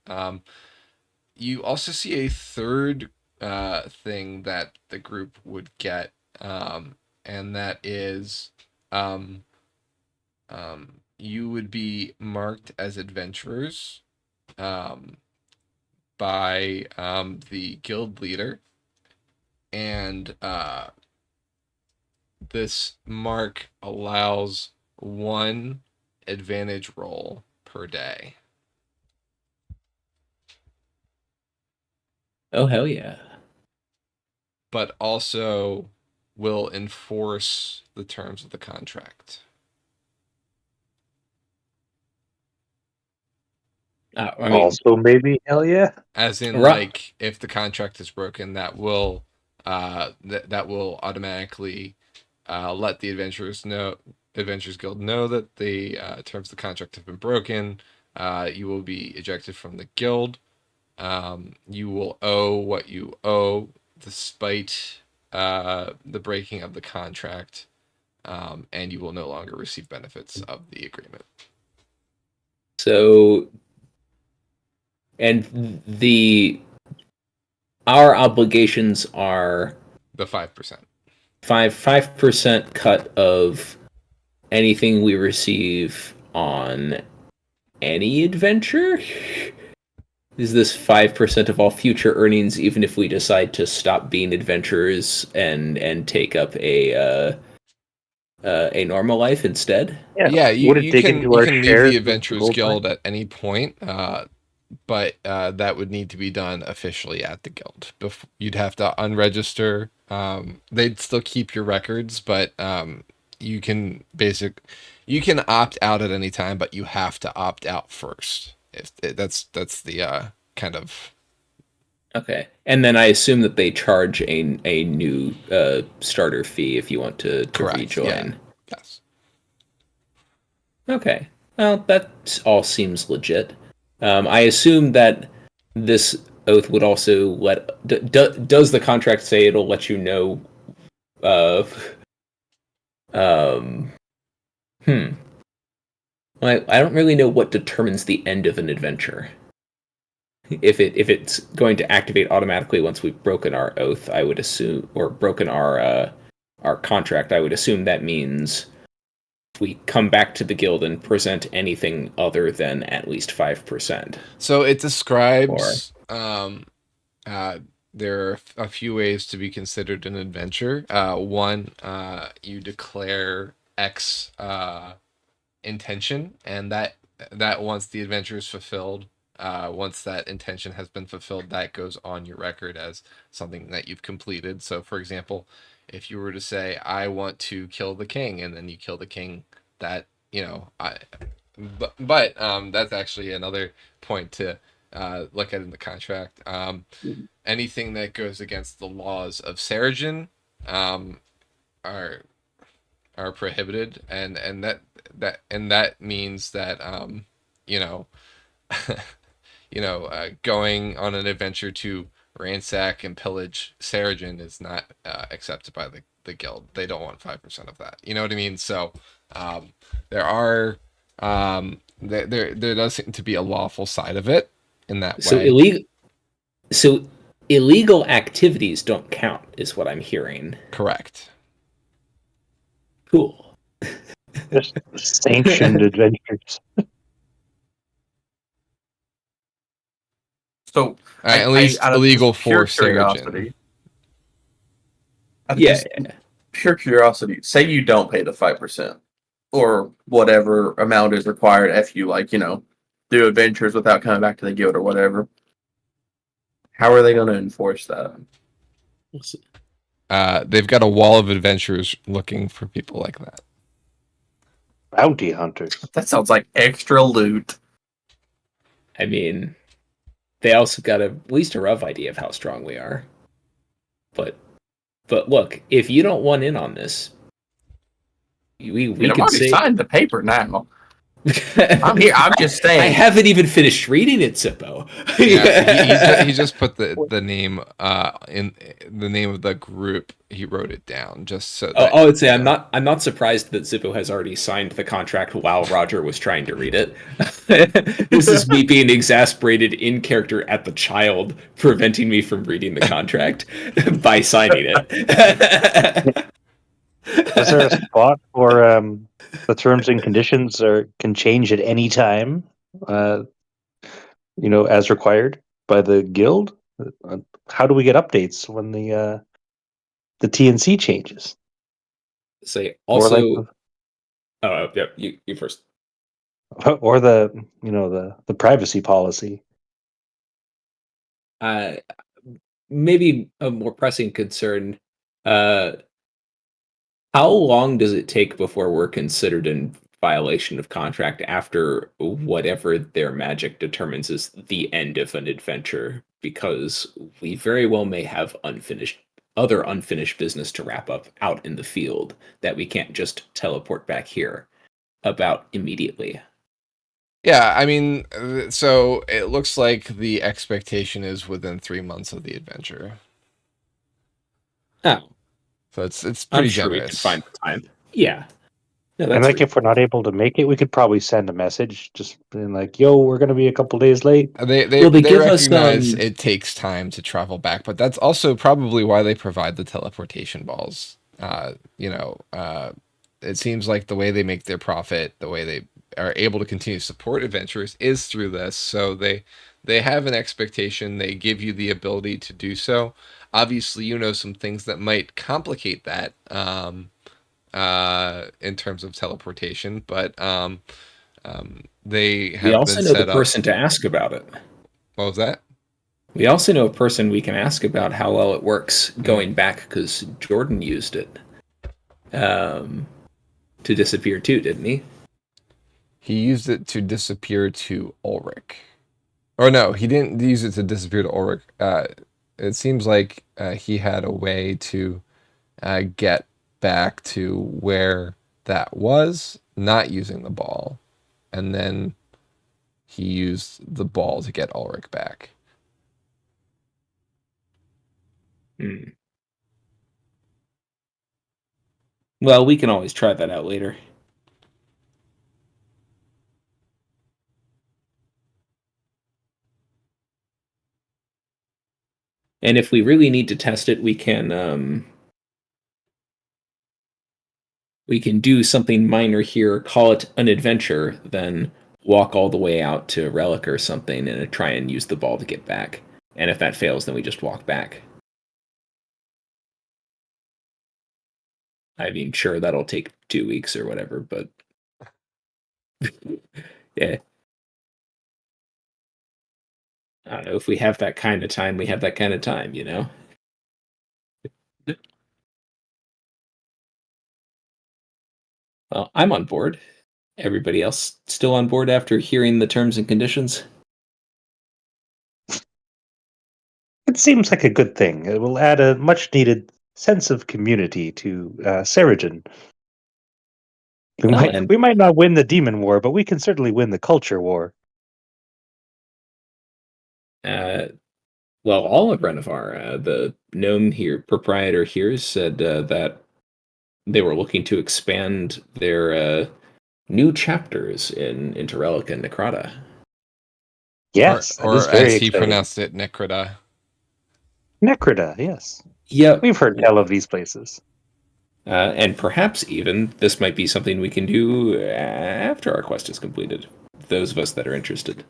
You also see a third thing that the group would get, and that is you would be marked as adventurers. by the guild leader, and this mark allows 1 advantage roll per day. Oh, hell yeah. But also will enforce the terms of the contract. I mean, Also, maybe hell yeah. As in, Right. like, if the contract is broken, that will that will automatically let the Adventurers Guild know that the terms of the contract have been broken. You will be ejected from the guild. You will owe what you owe despite the breaking of the contract, and you will no longer receive benefits of the agreement. so, and our obligations are The 5%. 5% cut of anything we receive on any adventure. Is this 5% of all future earnings, even if we decide to stop being adventurers and take up a normal life instead? Yeah, Would it you dig can into you our can leave shares the of the Adventurers gold Guild mine? at any point, but that would need to be done officially at the guild. You'd have to unregister. They'd still keep your records, but you can you can opt out at any time, but you have to opt out first. That's the kind of. Okay, and then I assume that they charge a new starter fee if you want to Correct. Yeah. rejoin. Yes. Okay, well that all seems legit. I assume that this oath would also does the contract say it'll let you know? Uh, um, hmm. Well, I don't really know what determines the end of an adventure. If it's going to activate automatically once we've broken our oath, I would assume, or broken our contract, I would assume that means if we come back to the guild and present anything other than at least 5%. So it Or describes. There are a few ways to be considered an adventure. One, you declare X intention, and that once the adventure is fulfilled, once that intention has been fulfilled, that goes on your record as something that you've completed. So, for example, if you were to say, "I want to kill the king," and then you kill the king, that but that's actually another point to look at in the contract. Anything that goes against the laws of Seregen um, are prohibited, and that means that you know going on an adventure to ransack and pillage Seregen is not accepted by the guild. They don't want 5% of that. You know what I mean? So there are there does seem to be a lawful side of it in that so way. illegal activities don't count, is what I'm hearing. Correct. Cool. Just sanctioned adventures. So, At least out of illegal just pure for Seregen. curiosity, out of Yeah, just pure curiosity, say you don't pay the 5% or whatever amount is required if you do adventures without coming back to the guild or whatever. How are they going to enforce that? They've got a wall of adventurers looking for people like that. Bounty hunters. That sounds like extra loot. I mean, they also got at least a rough idea of how strong we are. But look, if you don't want in on this, we I've could already say signed the paper now. I'm here. I'm just saying. I haven't even finished reading it, Sippo. Yeah, he just put the name in the name of the group. He wrote it down just so that. I would say I'm not surprised that Zippo has already signed the contract while Roger was trying to read it. This is me being exasperated in character at the child preventing me from reading the contract by signing it. Is there a spot where the terms and conditions can change at any time? As required? by the guild? How do we get updates when the TNC changes? Say Or like also. Oh, yeah, you first. or the the privacy policy. Uh, Maybe a more pressing concern. Uh, how long does it take before we're considered in violation of contract after whatever their magic determines is the end of an adventure? Because we very well may have other unfinished business to wrap up out in the field that we can't just teleport back here about immediately. Yeah, I mean, so it looks like the expectation is within 3 months of the adventure. Oh, So it's I'm pretty sure we can generous. find the time. Yeah. No, And that's like if we're not able to make it, we could probably send a message just being like, "Yo, we're gonna be a couple days late." They Well, they they give us recognize it takes time to travel back, but that's also probably why they provide the teleportation balls. It seems like the way they make their profit, the way they are able to continue to support adventurers is through this. So they have an expectation. They give you the ability to do so. Obviously, you know some things that might complicate that in terms of teleportation, but they we have been also know the set up. person to ask about it. What was that? We also know a person we can ask about how well it works Mm-hmm. going back because Jordan used it to disappear too, didn't he? He used it to disappear to Ulrich. Or no, he didn't use it to disappear to Ulrich. It seems like he had a way to get back to where that was, not using the ball. And then he used the ball to get Ulrich back. Hmm. Well, we can always try that out later. And if we really need to test it, we can do something minor here, call it an adventure, then walk all the way out to Relic or something and try and use the ball to get back. And if that fails, then we just walk back. I mean, sure, that'll take 2 weeks or whatever, but yeah. I don't know, if we have that kind of time, we have that kind of time, you know? Well, I'm on board. Everybody else still on board after hearing the terms and conditions? It seems like a good thing. It will add a much needed sense of community to Seregen. We Well, might and we might not win the demon war, but we can certainly win the culture war. uh, well, all of Renovar, the gnome here, proprietor here, said that they were looking to expand their new chapters in Interrelic and Necrata. Yes, that is Or very as he exciting. pronounced it, Necrota. Necrota, yes. Yep. We've heard tell of these places. And perhaps even this might be something we can do after our quest is completed. Those of us that are interested.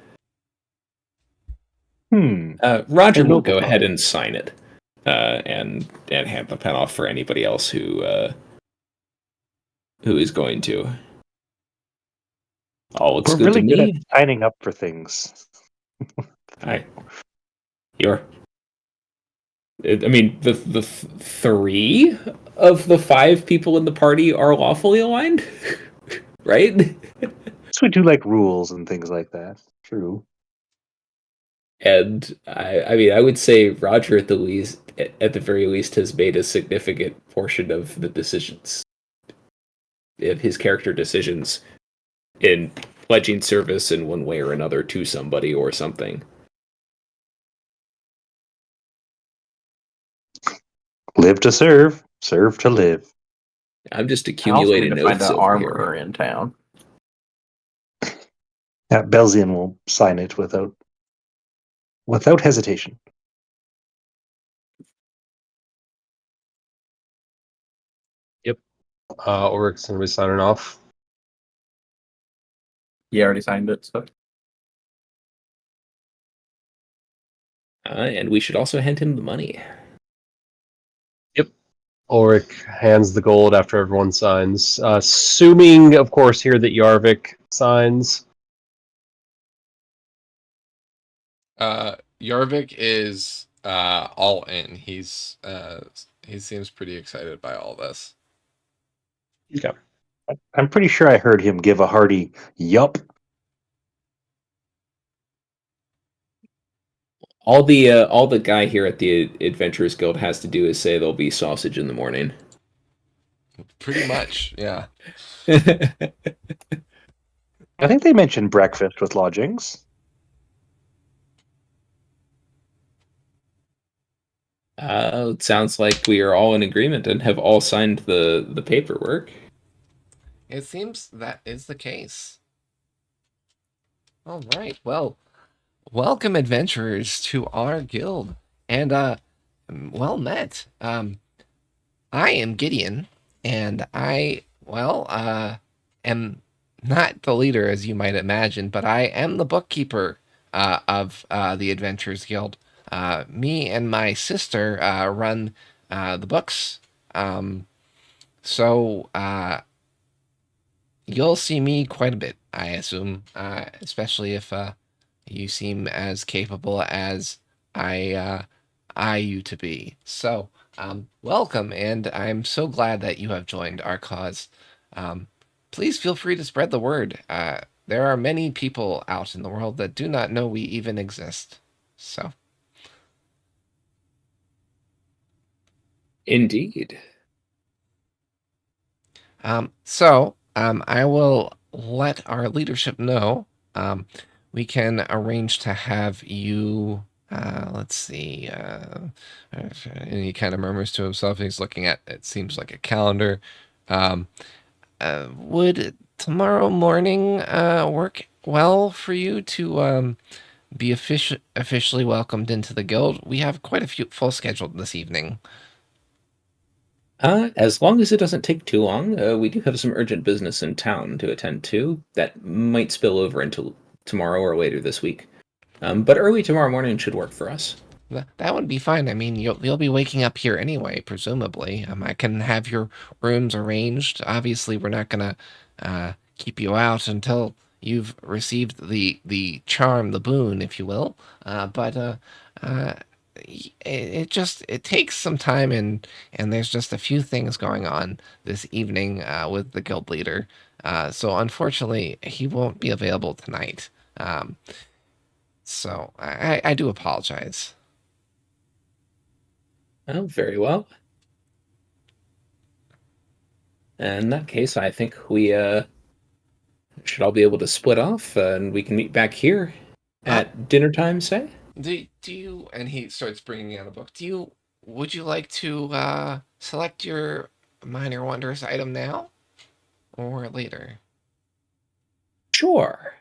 Roger A will noble go thought. ahead and sign it, and hand the pen off for anybody else who is going to. All looks We're good to really good at me. signing up for things. You're. I mean, the three of the five people in the party are lawfully aligned, right? So we do like rules and things like that. True. And I mean, I would say Roger at the very least, has made a significant portion of the decisions, of his character decisions, in pledging service in one way or another to somebody or something. Live to serve, serve to live. I'm just I also need accumulating to find oaths an over here. armorer in town. Belzian will sign it without hesitation. Yep. Ulrich's gonna be signing off. He already signed it, so And we should also hand him the money. Ulrich hands the gold after everyone signs. Assuming, of course, here that Yarvik signs. Yarvik is all in. He seems pretty excited by all this. Okay. I'm pretty sure I heard him give a hearty yup. All the guy here at the Adventurers Guild has to do is say there'll be sausage in the morning. Pretty much, yeah. I think they mentioned breakfast with lodgings. It sounds like we are all in agreement and have all signed the paperwork. It seems that is the case. All right. Well, welcome adventurers to our guild, and well met. I am Gideon, and am not the leader as you might imagine, but I am the bookkeeper of the Adventurers Guild. Me and my sister run the books. So you'll see me quite a bit, I assume, especially if you seem as capable as I you to be. So, welcome, and I'm so glad that you have joined our cause. Um, Please feel free to spread the word. There are many people out in the world that do not know we even exist. So, Indeed. I will let our leadership know. We can arrange to have you. Let's see. And he kind of murmurs to himself. He's looking at it. Seems like a calendar. Um, would tomorrow morning work well for you to be officially welcomed into the guild? We have quite a few full scheduled this evening. As long as it doesn't take too long, we do have some urgent business in town to attend to that might spill over into tomorrow or later this week. But early tomorrow morning should work for us. That would be fine. I mean, you'll be waking up here anyway, presumably. I can have your rooms arranged. Obviously, we're not gonna keep you out until you've received the charm, the boon, if you will. But it takes some time, and there's just a few things going on this evening with the guild leader. So unfortunately, he won't be available tonight. So I do apologize. Oh, very well. In that case, I think we should all be able to split off, and we can meet back here at dinner time, say? Do you? And he starts bringing out a book. Would you like to select your minor wondrous item now or later? Sure.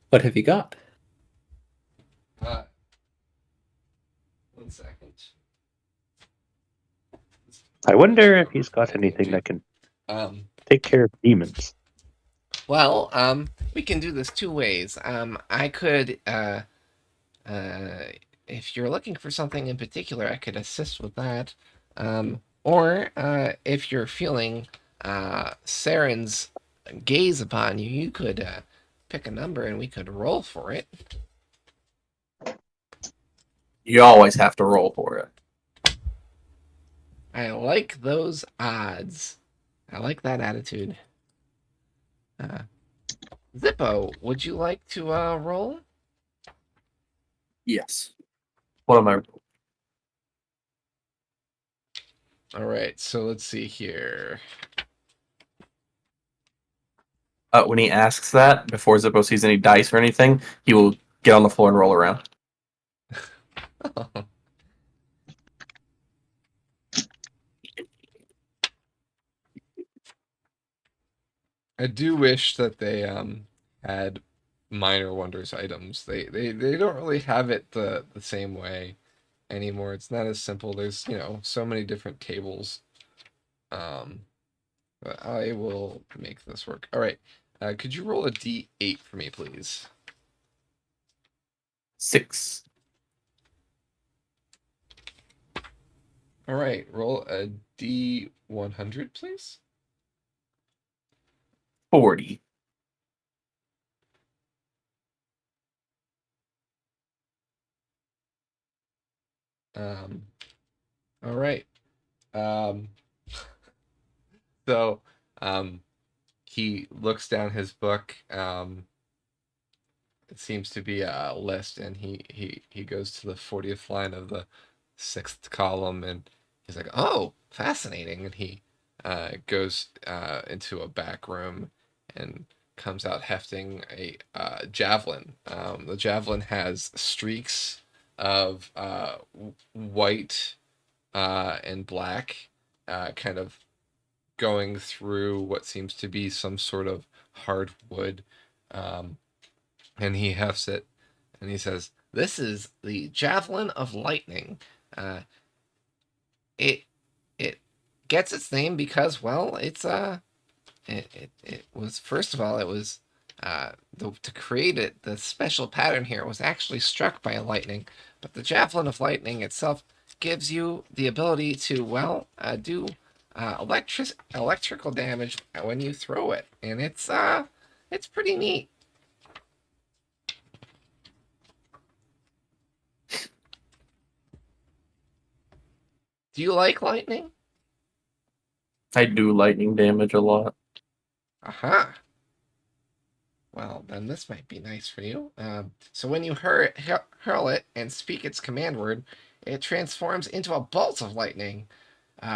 What have you got? Uh, 1 second. I wonder if he's got anything that can Um, take care of demons. well, we can do this two ways. I could, if you're looking for something in particular, I could assist with that. Or if you're feeling Saren's gaze upon you, you could pick a number and we could roll for it. You always have to roll for it. I like those odds. I like that attitude. Zippo, would you like to roll? Yes. What am I? All right, so let's see here. When he asks that, before Zippo sees any dice or anything, he will get on the floor and roll around. I do wish that they had minor wonders items. They don't really have it the same way anymore. It's not as simple. There's, so many different tables. But I will make this work. All right. Could you roll a d8 for me, please? 6. All right, roll a D100, please. 40. Um, all right. Um, so um, he looks down his book. It seems to be a list, and he goes to the 40th line of the sixth column, and he's like, "Oh, fascinating!" And he goes into a back room and comes out hefting a javelin. The javelin has streaks of white and black, kind of going through what seems to be some sort of hard wood. Um, and he hefts it, and he says, "This is the javelin of lightning. Uh, it it gets its name because, well, it was, first of all, it was to create it. The special pattern here was actually struck by a lightning, but the javelin of lightning itself gives you the ability to, well, do electrical damage when you throw it, and it's pretty neat. Do you like lightning? I do lightning damage a lot. Aha. Well, then this might be nice for you. So when you hurl it and speak its command word, it transforms into a bolt of lightning,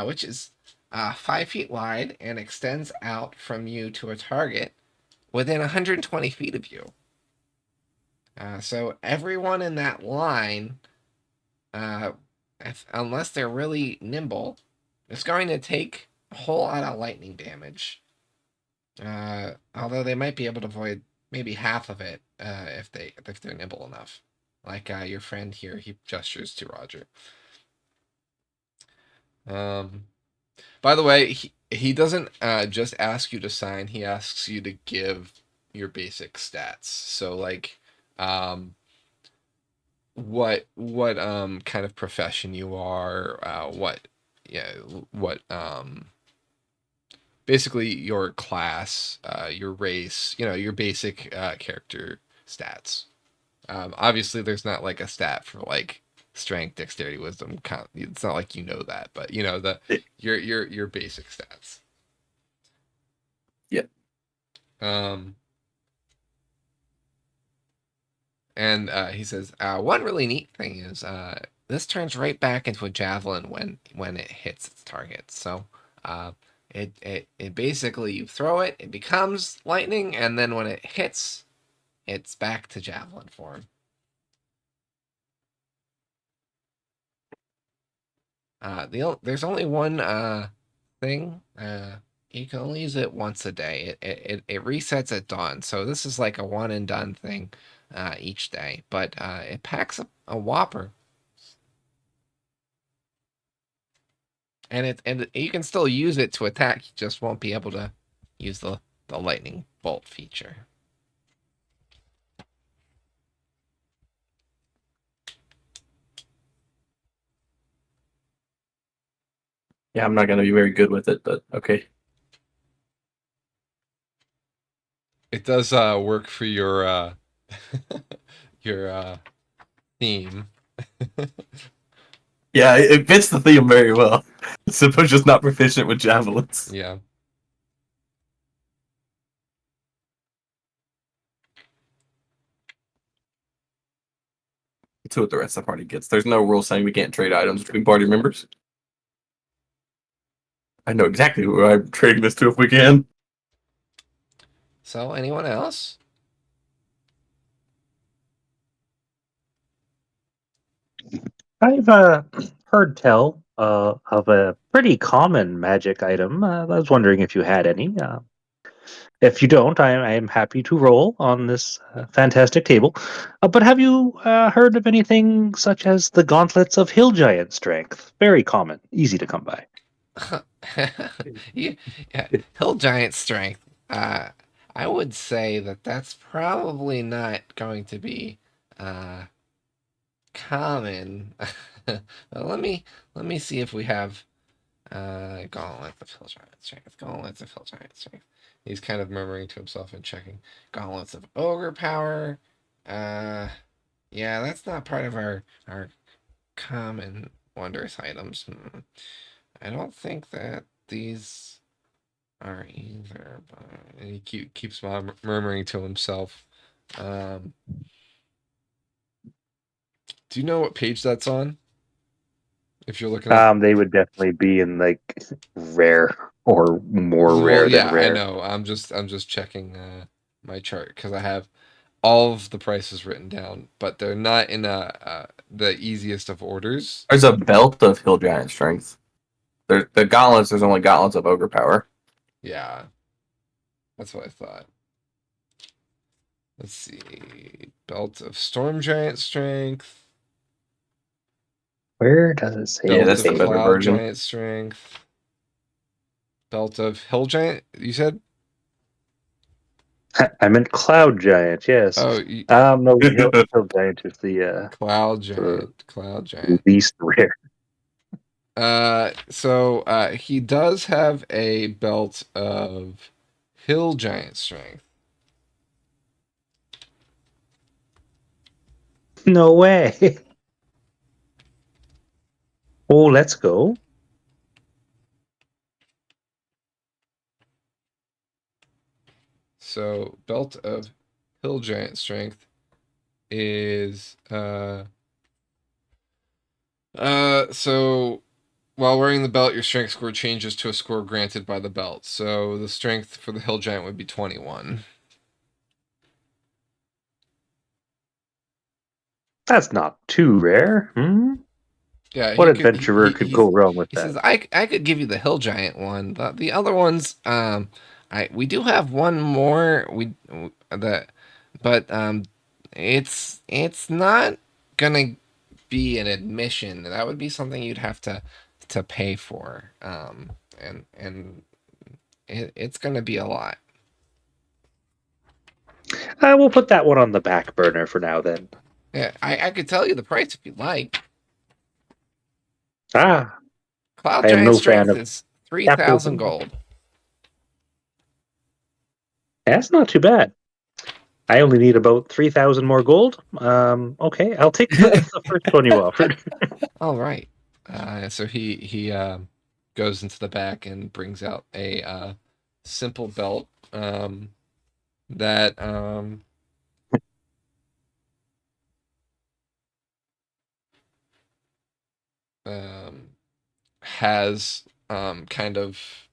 which is 5 feet wide and extends out from you to a target within 120 feet of you. So everyone in that line, uh, unless they're really nimble, is going to take a whole lot of lightning damage. Although they might be able to avoid maybe half of it if they're nimble enough. Like your friend here, he gestures to Roger. By the way, he doesn't just ask you to sign. He asks you to give your basic stats. So like, what kind of profession you are, what basically your class, your race, your basic character stats. Obviously, there's not like a stat for like strength, dexterity, wisdom. It's not like that, but the your basic stats. Yeah. Um, and he says one really neat thing is this turns right back into a javelin when it hits its target. So it basically, you throw it, it becomes lightning, and then when it hits, it's back to javelin form. There's only one thing. You can only use it once a day. It resets at dawn, so this is like a one and done thing each day. But it packs a whopper, and you can still use it to attack. You just won't be able to use the lightning bolt feature. Yeah, I'm not going to be very good with it, but okay. It does work for your your theme. Yeah, it fits the theme very well. Simpo's just not proficient with javelins. Yeah. That's what the rest of the party gets. There's no rule saying we can't trade items between party members. I know exactly who I'm trading this to if we can. So anyone else? I've heard tell of a pretty common magic item. I was wondering if you had any. If you don't, I am happy to roll on this fantastic table. But have you heard of anything such as the gauntlets of hill giant strength? Very common, easy to come by. Yeah, hill giant strength. I would say that's probably not going to be common. Let me see if we have gauntlets of hill giant strength. Gauntlets of hill giant strength. He's kind of murmuring to himself and checking. Gauntlets of ogre power. Yeah, that's not part of our common wondrous items. I don't think that these are either. And he keeps murmuring to himself. Do you know what page that's on? If you're looking at. They would definitely be in like rare or more Well, rare than yeah, I rare. know. I'm just checking my chart because I have all of the prices written down, but they're not in the easiest of orders. There's a belt of hill giant strength. The gauntlets. There's only gauntlets of ogre power. Yeah, that's what I thought. Let's see. Belt of storm giant strength. Where does it say? Yeah, Belt that's of the better cloud version. giant strength. Belt of hill giant. You said? I meant cloud giant. Yes. Oh, No, hill giant is the cloud the giant. Cloud giant. least rare. So he does have a belt of hill giant strength. No way. Oh, let's go. So belt of hill giant strength is so while wearing the belt, your strength score changes to a score granted by the belt. So the strength for the hill giant would be 21. That's not too rare. Yeah, What adventurer could go wrong with he that? says I could give you the hill giant one. The other ones, we do have one more that, but it's not gonna be an admission. That would be something you'd have to pay for. And it's gonna be a lot. We'll put that one on the back burner for now then. Yeah, I could tell you the price if you'd like. I Cloud am giant no fan strength of is 3,000 capitalism. gold. That's not too bad. I only need about 3,000 more gold. Okay, I'll take the first one you offered. All right. So he goes into the back and brings out a simple belt that has kind of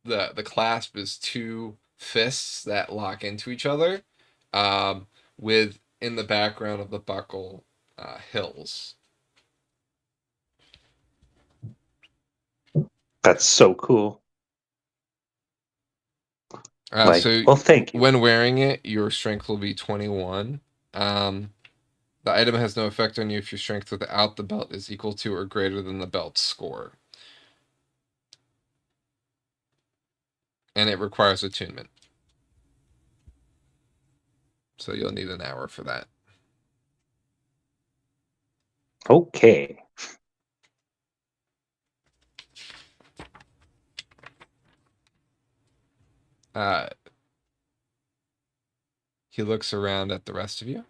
the clasp is two fists that lock into each other, with in the background of the buckle hills. That's so cool. So well, thank you. when wearing it, your strength will be 21. The item has no effect on you if your strength without the belt is equal to or greater than the belt's score. And it requires attunement. So you'll need an hour for that. Okay. He looks around at the rest of you.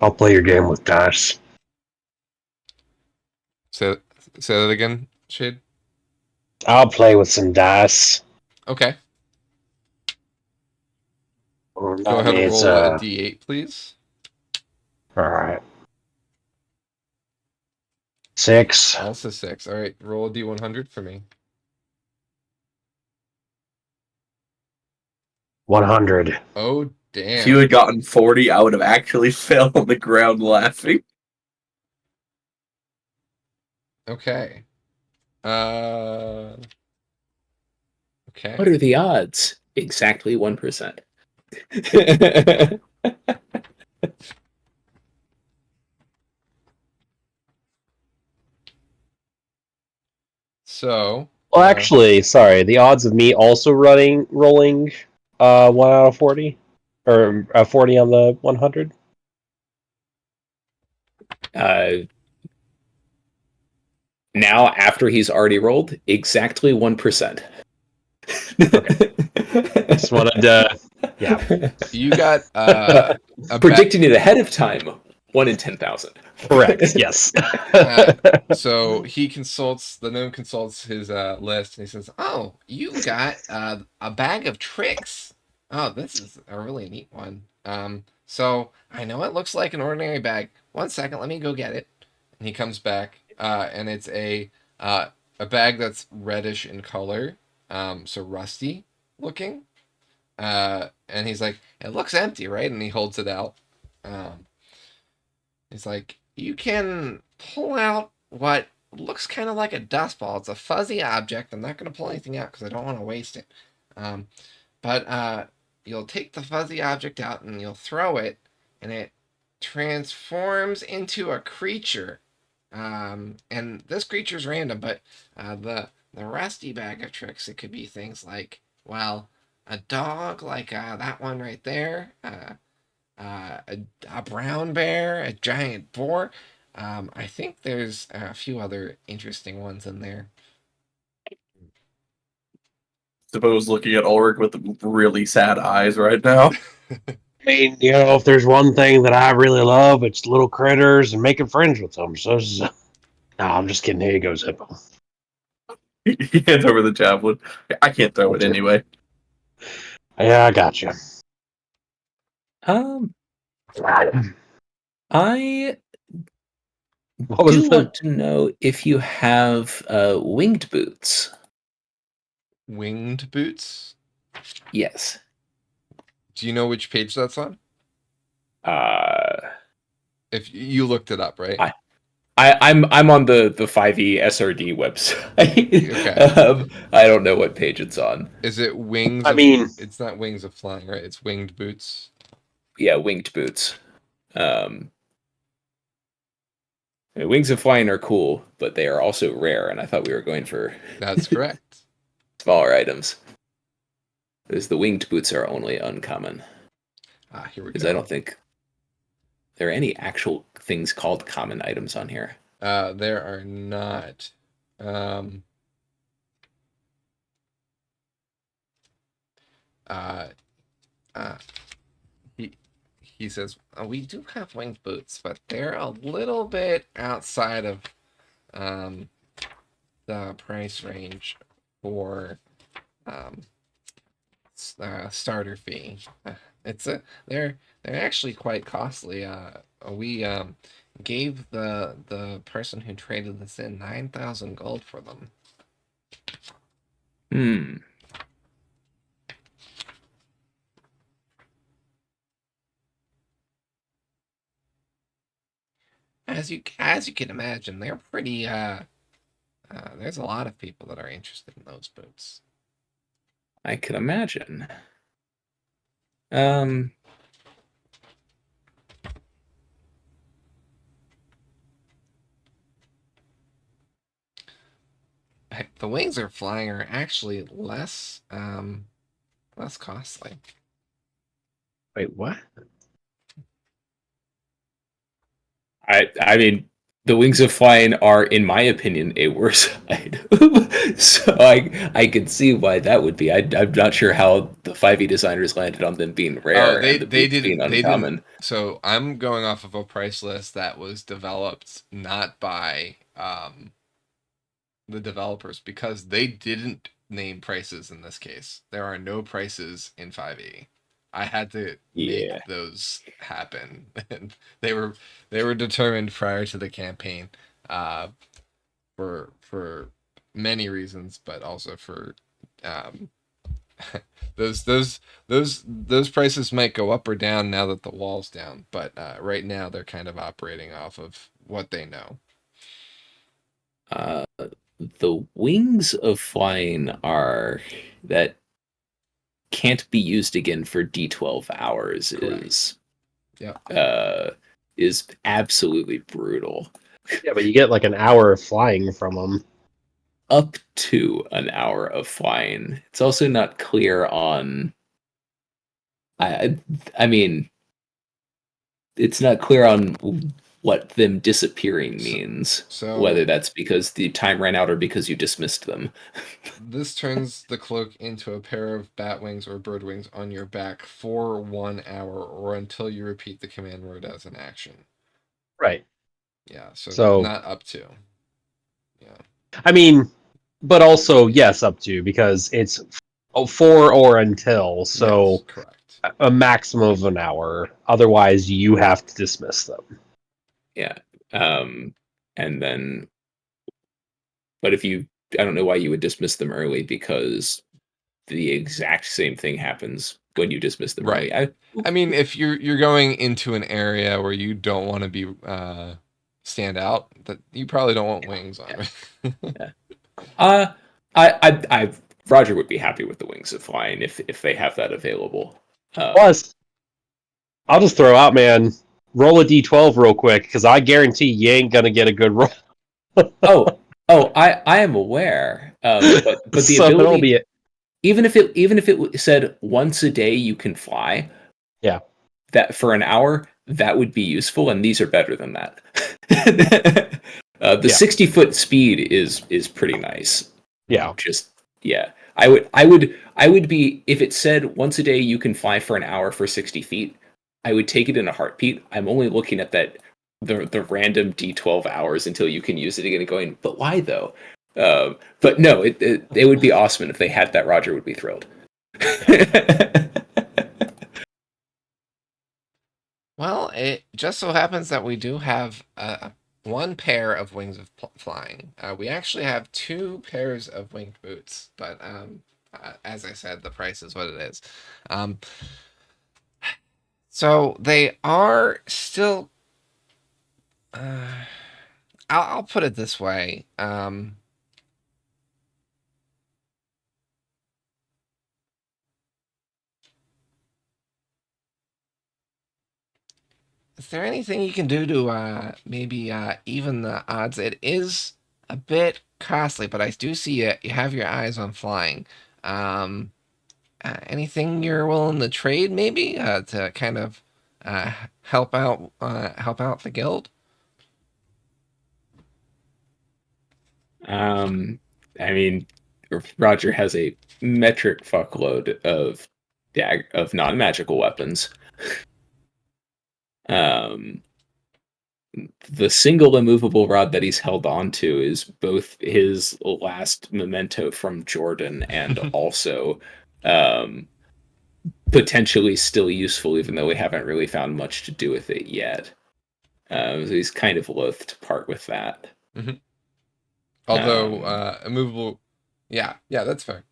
I'll play your game with dice. Say that again, Shade. I'll play with some dice. Okay. Go That ahead and means, roll a d8, please. all right. 6. Also 6. All right, roll a d100 for me. 100. Oh, damn. If you had gotten 40, I would have actually fell on the ground laughing. Okay. Okay. What are the odds? Exactly 1%. So, Well, actually, sorry. The odds of me also rolling 1 out of 40, or 40 on the 100. Now, after he's already rolled, exactly 1%. Just wanted to, yeah, you got Predicting it ahead of time, 1 in 10,000. correct. Yes. So the gnome consults his list, and he says, "Oh, you got a bag of tricks. Oh, this is a really neat one. So I know it looks like an ordinary bag. 1 second, let me go get it." And he comes back, and it's a bag that's reddish in color, so rusty looking. And he's like, "It looks empty, right?" And he holds it out. Um, He's like, "You can pull out what looks kind of like a dust ball. It's a fuzzy object. I'm not going to pull anything out because I don't want to waste it. Um, but you'll take the fuzzy object out and you'll throw it, and it transforms into a creature. And this creature's random, but the rusty bag of tricks, it could be things like, well, a dog like that one right there. A brown bear, a giant boar. I think there's a few other interesting ones in there." Suppose looking at Ulrich with really sad eyes right now. I mean, if there's one thing that I really love, it's little critters and making friends with them. So, no, I'm just kidding. Here you go, Zippo. He hands over the javelin. I can't throw it anyway. Yeah, I got you. I What was do want to know if you have winged boots. Winged boots? Yes. Do you know which page that's on? Uh, If you looked it up, right? I'm on the 5e SRD website. Okay. I don't know what page it's on. Is it wings? It's not wings of flying, right? It's winged boots. Yeah, winged boots. Wings of flying are cool, but they are also rare, and I thought we were going for That's correct. smaller items. Because the winged boots are only uncommon. Here we Because go. I don't think there are any actual things called common items on here. There are not. Uh, uh, he says, "We do have winged boots, but they're a little bit outside of the price range for starter fee. They're actually quite costly. We gave the person who traded this in 9,000 gold for them." As you can imagine, they're pretty. There's a lot of people that are interested in those boots. I can imagine. The wings are flying are actually less costly. Wait, what? I mean, the wings of flying are, in my opinion, a worse item. So I can see why that would be. I'm not sure how the 5e designers landed on them being rare and the boots being uncommon. So I'm going off of a price list that was developed not by the developers, because they didn't name prices in this case. There are no prices in 5e. I had to make those happen, and they were determined prior to the campaign, for many reasons, but also for those prices might go up or down now that the wall's down, but right now they're kind of operating off of what they know. The wings of flying are that can't be used again for D12 hours. Is absolutely brutal. Yeah, but you get like an hour of flying from them. up to an hour of flying. It's also not clear on. I mean, it's not clear on what them disappearing means. So Whether that's because the time ran out or because you dismissed them. this turns the cloak into a pair of bat wings or bird wings on your back for 1 hour or until you repeat the command word as an action. Right. Yeah, so So not up to. Yeah. I mean, but also yes, up to, because it's for or until, so Yes, correct. a maximum of an hour. Otherwise, you have to dismiss them. Yeah. And then, but if you, I don't know why you would dismiss them early, because the exact same thing happens when you dismiss them Right. early. I mean, if you're going into an area where you don't want to be stand out, that you probably don't want wings on. Yeah. Uh, I Roger would be happy with the wings of flying if they have that available. Plus, I'll just throw out, man, roll a d12 real quick, because I guarantee you ain't gonna get a good roll. oh, I am aware. But the So it'll ability, be it. even if it said once a day you can fly, Yeah. that for an hour, that would be useful, and these are better than that. The Yeah. 60-foot speed is pretty nice. Yeah. Just yeah. I would be, if it said once a day you can fly for an hour for 60 feet, I would take it in a heartbeat. I'm only looking at that the random D12 hours until you can use it again and going, but why though? But no, it would be awesome, and if they had that, Roger would be thrilled. Well, it just so happens that we do have one pair of wings of flying. We actually have two pairs of winged boots, but as I said, the price is what it is. Um, so they are still. I'll put it this way. Is there anything you can do to maybe even the odds? It is a bit costly, but I do see you have your eyes on flying. Um, Anything you're willing to trade, maybe, to kind of uh, help out the guild? I mean, Roger has a metric fuckload of non-magical weapons. Um, the single immovable rod that he's held on to is both his last memento from Jordan and also um, potentially still useful, even though we haven't really found much to do with it yet. So he's kind of loath to part with that. Mhm. Although Um, immovable, yeah, that's fair.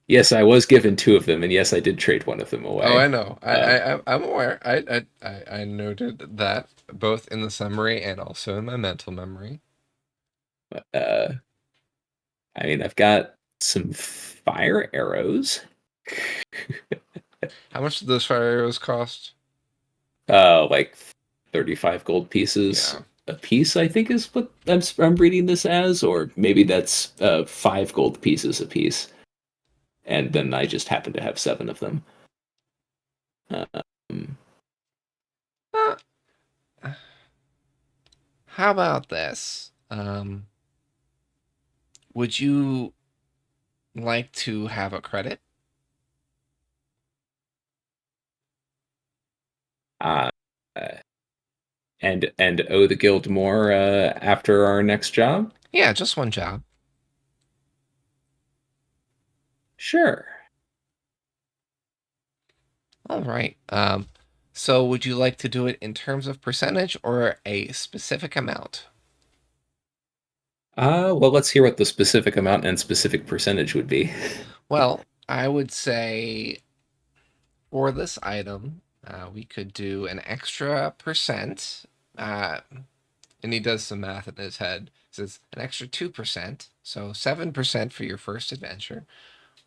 yes, I was given two of them, and yes, I did trade one of them Oh, I away. know. Uh, I'm aware. I noted that both in the summary and also in my mental memory. uh, I mean, I've got some fire arrows. How much did those fire arrows cost? Like 35 gold pieces Yeah. a piece, I think is what I'm reading this as, or maybe that's 5 gold pieces a piece, and then I just happen to have 7 of them. Um, Uh, how about this? Would you like to have a credit? uh, and owe the guild more after our next job. Yeah, just one job. Sure. All right. So would you like to do it in terms of percentage or a specific amount? Well, let's hear what the specific amount and specific percentage would be. Well, I would say for this item, we could do an extra percent. And he does some math in his head. He says an extra 2%, so 7% for your first adventure,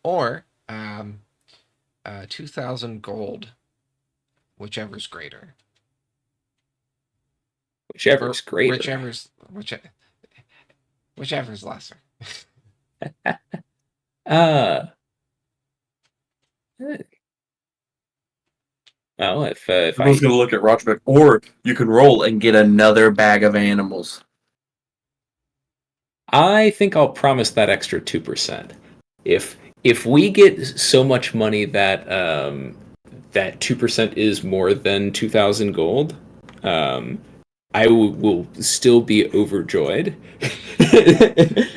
or 2,000 gold, whichever's greater. Whichever's Or greater. which Whichever's lesser. Uh, well, if Everyone's I gonna look at Rochbeck, or you can roll and get another bag of animals. I think I'll promise that extra 2%. If we get so much money that that 2% is more than 2,000 gold, um, I will still be overjoyed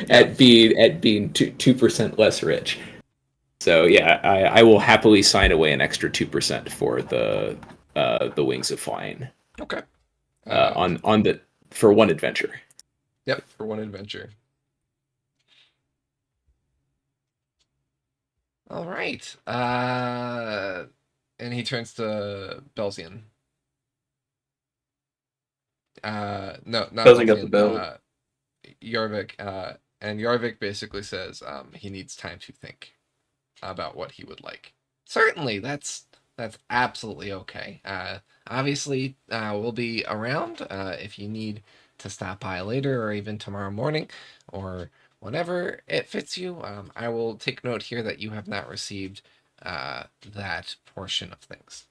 at being 2% less rich. So yeah, I will happily sign away an extra 2% for the Wings of Flying Okay. on the for one adventure. Yep, for one adventure. All right. And he turns to Belzian. No, not Doesn't get the Belzian. bill. Yarvik. And Yarvik basically says he needs time to think about what he would like. Certainly, that's absolutely okay. Obviously, we'll be around if you need to stop by later or even tomorrow morning or whenever it fits you. I will take note here that you have not received that portion of things.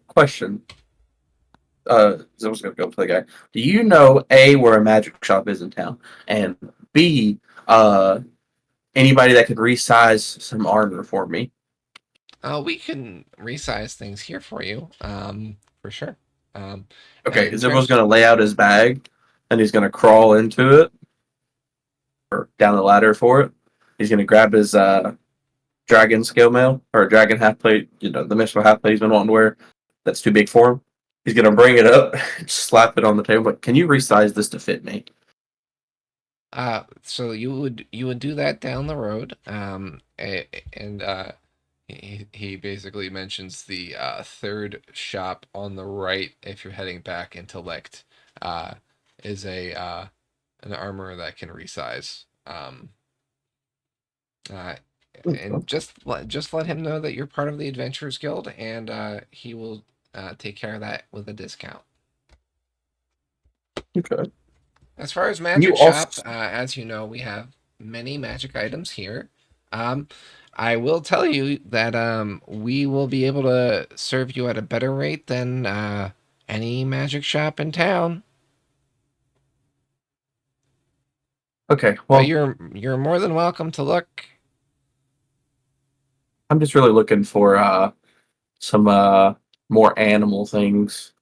Question. I was gonna go for the guy. Do you know A, where a magic shop is in town, and B, anybody that could resize some armor for me? We can resize things here for you, for sure. Okay, In is everyone's terms, gonna lay out his bag and he's gonna crawl into it or down the ladder for it. He's gonna grab his dragon scale mail or dragon half plate, the mystical half plate he's been wanting to wear. That's too big for him. He's gonna bring it up, slap it on the table. But can you resize this to fit me? so you would do that down the road, and he basically mentions the third shop on the right if you're heading back into Licht, is a an armor that can resize. Uh, and just let him know that you're part of the Adventurers Guild, and he will take care of that with a discount. Okay. As far as You magic shop, also as you know, we have many magic items here. Um, I will tell you that we will be able to serve you at a better rate than any magic shop in town. okay. But Well, you're more than welcome to look. I'm just really looking for some more animal things.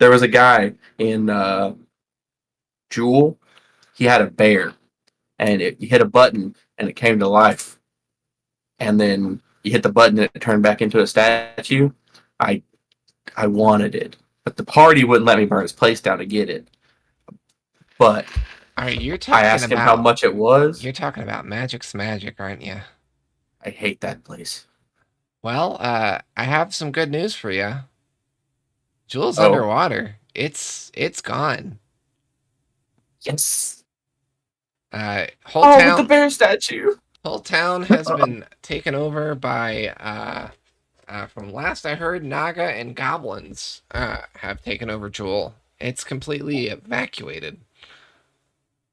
There was a guy in Jewel. He had a bear, and you hit a button, and it came to life. And then you hit the button, and it turned back into a statue. I I wanted it, but the party wouldn't let me burn his place down to get it. But All right, I asked him how much it was. you're talking about magic's magic, aren't you? I hate that place. Well, I have some good news for you. Jewel's Oh, underwater. It's gone. yes. Whole Oh, with the town bear statue. whole town has been taken over by from last I heard, Naga and goblins have taken over Jewel. It's completely evacuated.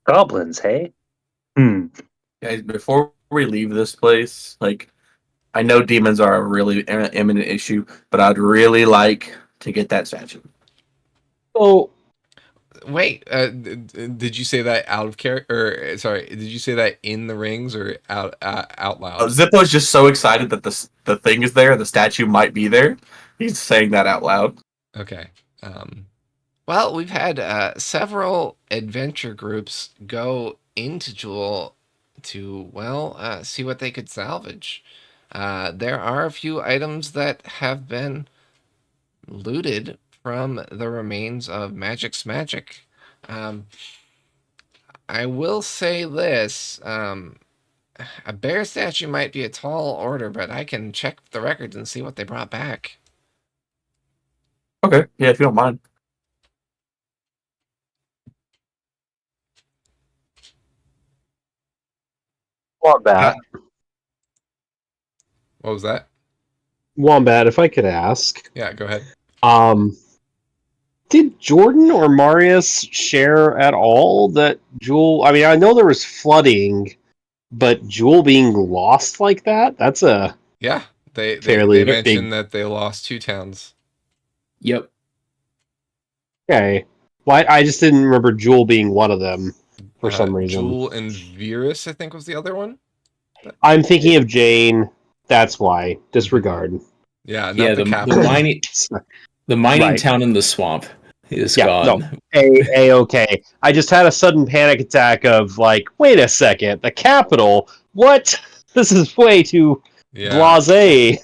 Goblins, hey? Hmm. Guys, before we leave this place, I know demons are a really imminent issue, but I'd really like to get that statue. So Wait, did you say that out of character? Or sorry, did you say that in the rings or out loud? Zippo's just so excited that the thing is there, the statue might be there. He's saying that out loud. Okay. Well, we've had several adventure groups go into Jewel to, well, see what they could salvage. There are a few items that have been looted from the remains of Magic's magic. Um, I will say this. A bear statue might be a tall order, but I can check the records and see what they brought back. Okay, yeah, if you don't mind. Wombat, What was that? Wombat, if I could ask, Yeah, go ahead. um, Did Jordan or Marius share at all that Jewel? I mean, I know there was flooding, but Jewel being lost like that—that's a Yeah, they fairly big. mentioned that they lost 2 towns. Yep. Okay. Well, I just didn't remember Jewel being one of them for some reason. Jewel and Virus, I think, was the other one. I'm thinking of Jane. That's why. Disregard. Yeah, not Yeah, the the capital. mining Right. town in the swamp is Yeah, gone. no. Okay. I just had a sudden panic attack of like, wait a second, the capital? What? This is way too Yeah. blasé.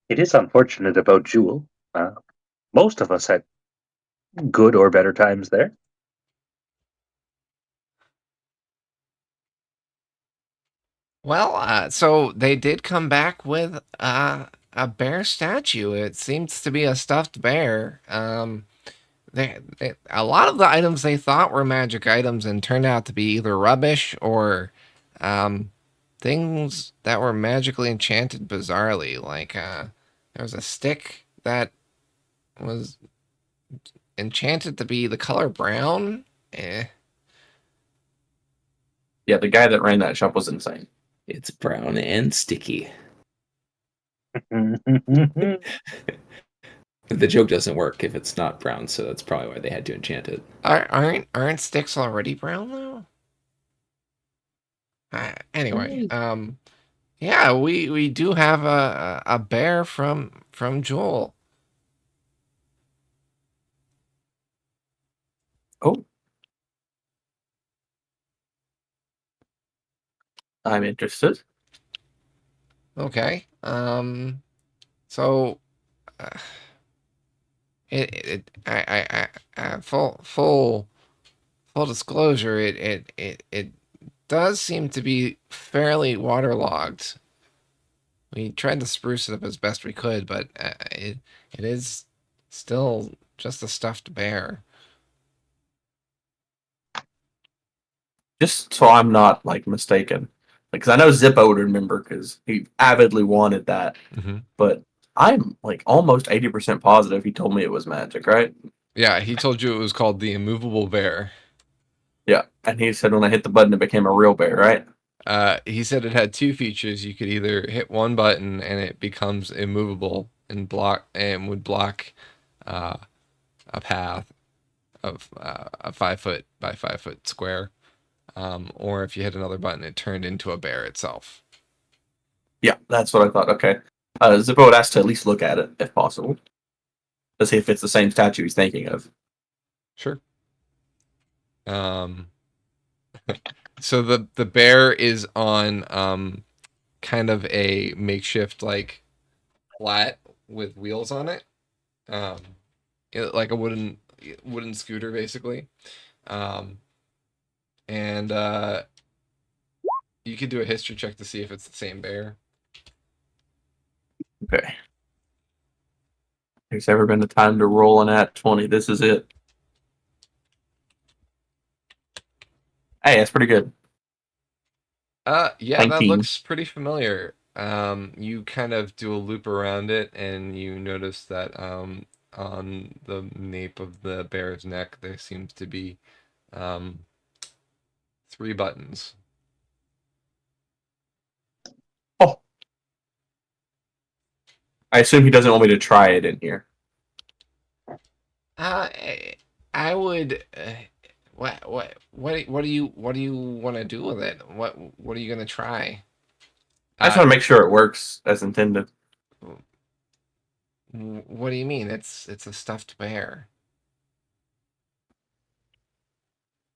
It is unfortunate about Jewel. Most of us had good or better times there. Well, so they did come back with a bear statue. It seems to be a stuffed bear. A lot of the items they thought were magic items and turned out to be either rubbish or um, things that were magically enchanted bizarrely. Like there was a stick that was enchanted to be the color brown. Eh. Yeah, the guy that ran that shop was insane. It's brown and sticky. The joke doesn't work if it's not brown, so that's probably why they had to enchant it. Aren't sticks already brown though? Anyway, yeah, we do have a bear from Joel. Oh, I'm interested. Okay. So, uh, full disclosure, it does seem to be fairly waterlogged. We tried to spruce it up as best we could, but it is still just a stuffed bear. Just so I'm not like mistaken, because I know Zippo would remember because he avidly wanted that. Mm-hmm. But I'm like almost 80% positive he told me it was magic, right? Yeah, he told you it was called the immovable bear. Yeah, and he said when I hit the button, it became a real bear, right? He said it had 2 features. You could either hit one button and it becomes immovable and would block uh, a path of a 5 foot by 5 foot square, or if you hit another button, it turned into a bear itself. Yeah, that's what I thought. Okay, Zippo would ask to at least look at it if possible to see if it's the same statue he's thinking of. Sure. So the bear is on kind of a makeshift like flat with wheels on it, um, like a wooden scooter basically, um, and you could do a history check to see if it's the same bear. Okay. There's ever been a time to roll an at 20. This is it. Hey, that's pretty good. Yeah, that 19. looks pretty familiar. You kind of do a loop around it, and you notice that on the nape of the bear's neck there seems to be um, 3 buttons. Oh, I assume he doesn't want me to try it in here. I would. What do you want to do with it? What are you gonna try? I just want to make sure it works as intended. What do you mean? It's a stuffed bear.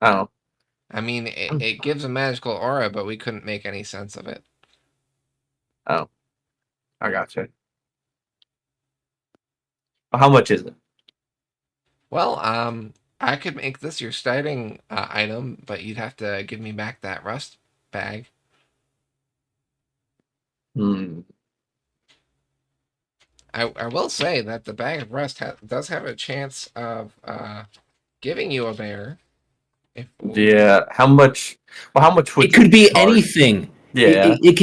I don't I mean, it gives a magical aura, but we couldn't make any sense of it. know. Oh, I gotcha. Well, how much is it? Well, I could make this your starting item, but you'd have to give me back that rust bag. Hmm. I will say that the bag of rust does have a chance of giving you a bear. Yeah. How much? Well, how much would It could be you charge? anything. Yeah. It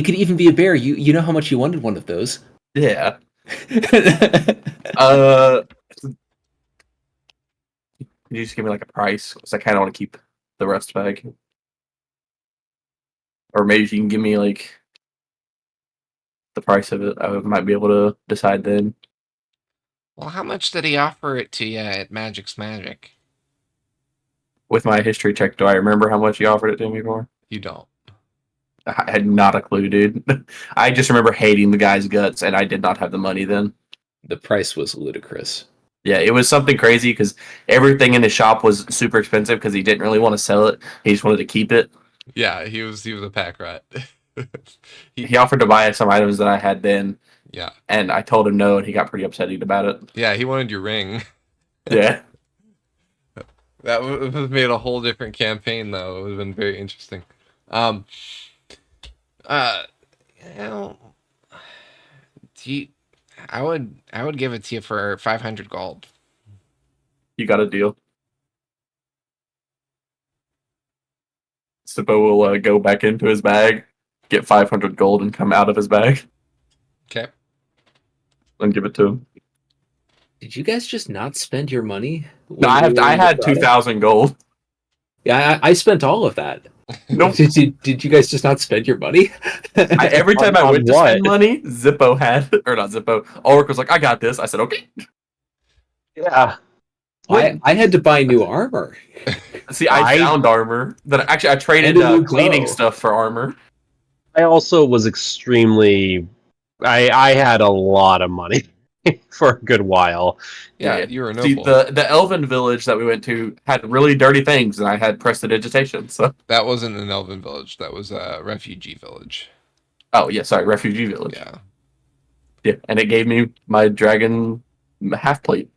could even be a bear. You know how much you wanted one of those. Yeah. Uh, Can you just give me like a price? Because I kind of want to keep the rust bag. Or maybe if you can give me like the price of it, I might be able to decide then. Well, how much did he offer it to you at Magic's Magic? With my history check, do I remember how much he offered it to me for? You don't. I had not a clue, dude. I just remember hating the guy's guts, and I did not have the money then. The price was ludicrous. Yeah, it was something crazy because everything in his shop was super expensive because he didn't really want to sell it. He just wanted to keep it. Yeah, he was a pack rat. He offered to buy some items that I had then, Yeah. and I told him no, and he got pretty upset about it. Yeah, he wanted your ring. Yeah. That would have made a whole different campaign, though. It would have been very interesting. Um, you know, do you, I would give it to you for 500 gold. You got a deal. Sipo will go back into his bag, get 500 gold, and come out of his bag, Okay. and give it to him. Did you guys just not spend your money? No, when you were I in the had product? 2,000 gold. Yeah, I spent all of that. Nope. Did you guys just not spend your money? Every time I On went to what? spend money, Zippo had, or not Zippo, Ulrich was like, I got this. I said, okay. Yeah. I had to buy new armor. See, I found armor. That I traded And a new cleaning bow. stuff for armor. I also was extremely. I had a lot of money for a good while. Yeah, you were a See, noble. the elven village that we went to had really dirty things, and I had prestidigitation. So, That wasn't an elven village. That was a refugee village. oh yeah, sorry, refugee village. Yeah. Yeah, and it gave me my dragon half plate.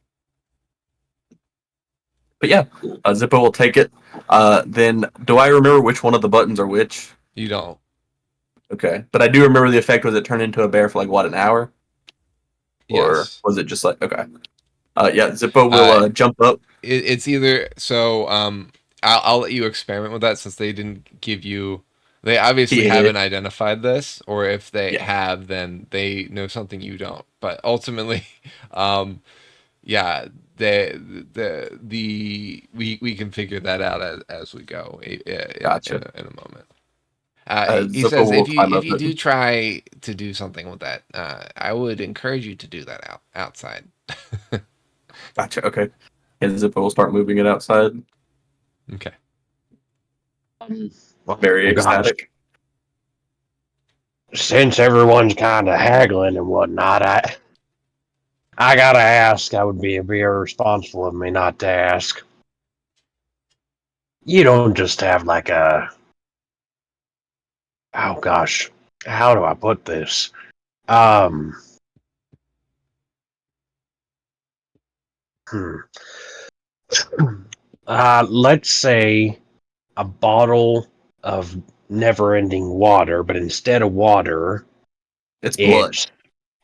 But yeah, Zippo will take it. Then, do I remember which one of the buttons are which? You don't. Okay, but I do remember the effect was it turned into a bear for like what, an hour, or Yes. was it just like okay? Yeah, Zippo will jump up. It's either so. I'll let you experiment with that since they didn't give you. They obviously Yeah. haven't identified this, or if they Yeah. have, then they know something you don't. But ultimately, yeah, we can figure that out as we go. Gotcha. In a moment. He Zippo says will if climb you up it. do try to do something with that, I would encourage you to do that outside. Gotcha. Okay, and Zippo will start moving it outside. Okay. Very Oh, gosh. ecstatic. Since everyone's kind of haggling and whatnot, I gotta ask. I would be irresponsible of me not to ask. You don't just have like a. Oh gosh, how do I put this? Um. Hmm. Let's say a bottle of never-ending water, but instead of water, It's blood. it's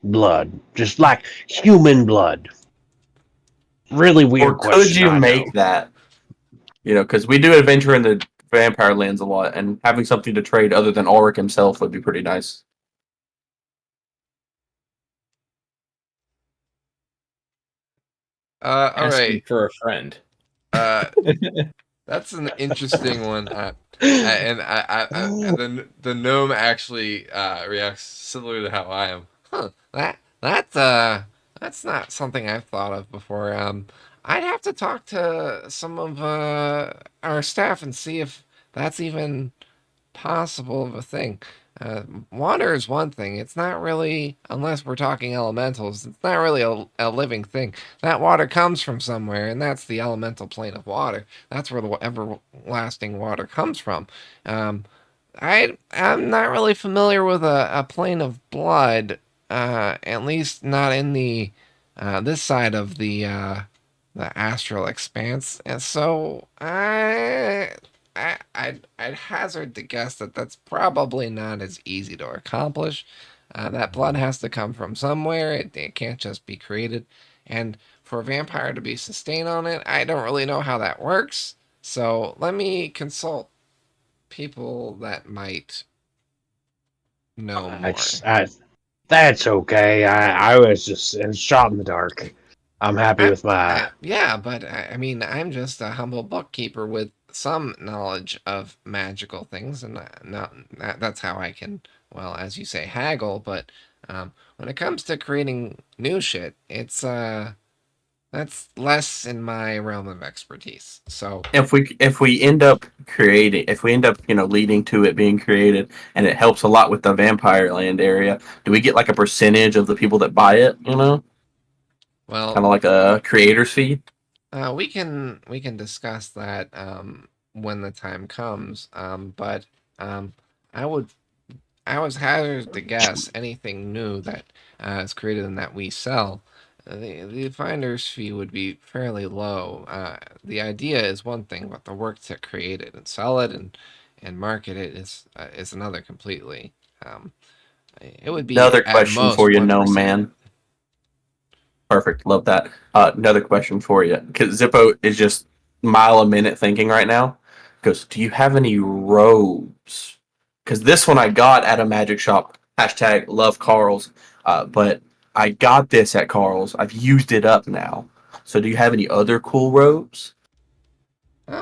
blood, just like human blood. Really weird Or could question. you I make know. that? You know, because we do adventure in the vampire lands a lot, and having something to trade other than Ulrich himself would be pretty nice. All Asking right. for a friend. That's an interesting one. And the gnome actually reacts similar to how I am. Huh? That's not something I've thought of before. I'd have to talk to some of our staff and see if that's even possible of a thing. Water is one thing. It's not really, unless we're talking elementals, it's not really a living thing. That water comes from somewhere, and that's the elemental plane of water. That's where the everlasting water comes from. I'm not really familiar with a plane of blood, at least not in the this side of the astral expanse, and so I'd hazard to guess that that's probably not as easy to accomplish. That blood has to come from somewhere. It can't just be created. And for a vampire to be sustained on it, I don't really know how that works. So let me consult people that might know more. That's okay. I was just shot in the dark. I'm happy with my. Yeah, but I mean, I'm just a humble bookkeeper with some knowledge of magical things, and that's how I can, well, as you say, haggle. But when it comes to creating new shit, it's that's less in my realm of expertise. So If we end up creating, if we end up leading to it being created, and it helps a lot with the vampire land area, do we get like a percentage of the people that buy it? well, Kind of like a creator's fee. we can discuss that when the time comes. But um, I would I was hazard to guess anything new that is created and that we sell. The finder's fee would be fairly low. The idea is one thing, but the work to create it and sell it and market it is another completely. Um, it would be Another at question most for you, one no percent. man. Perfect. Love that. Another question for you, because Zippo is just mile a minute thinking right now. Goes, do you have any robes? Because this one I got at a magic shop. Hashtag love Carl's. But I got this at Carl's. I've used it up now. So do you have any other cool robes?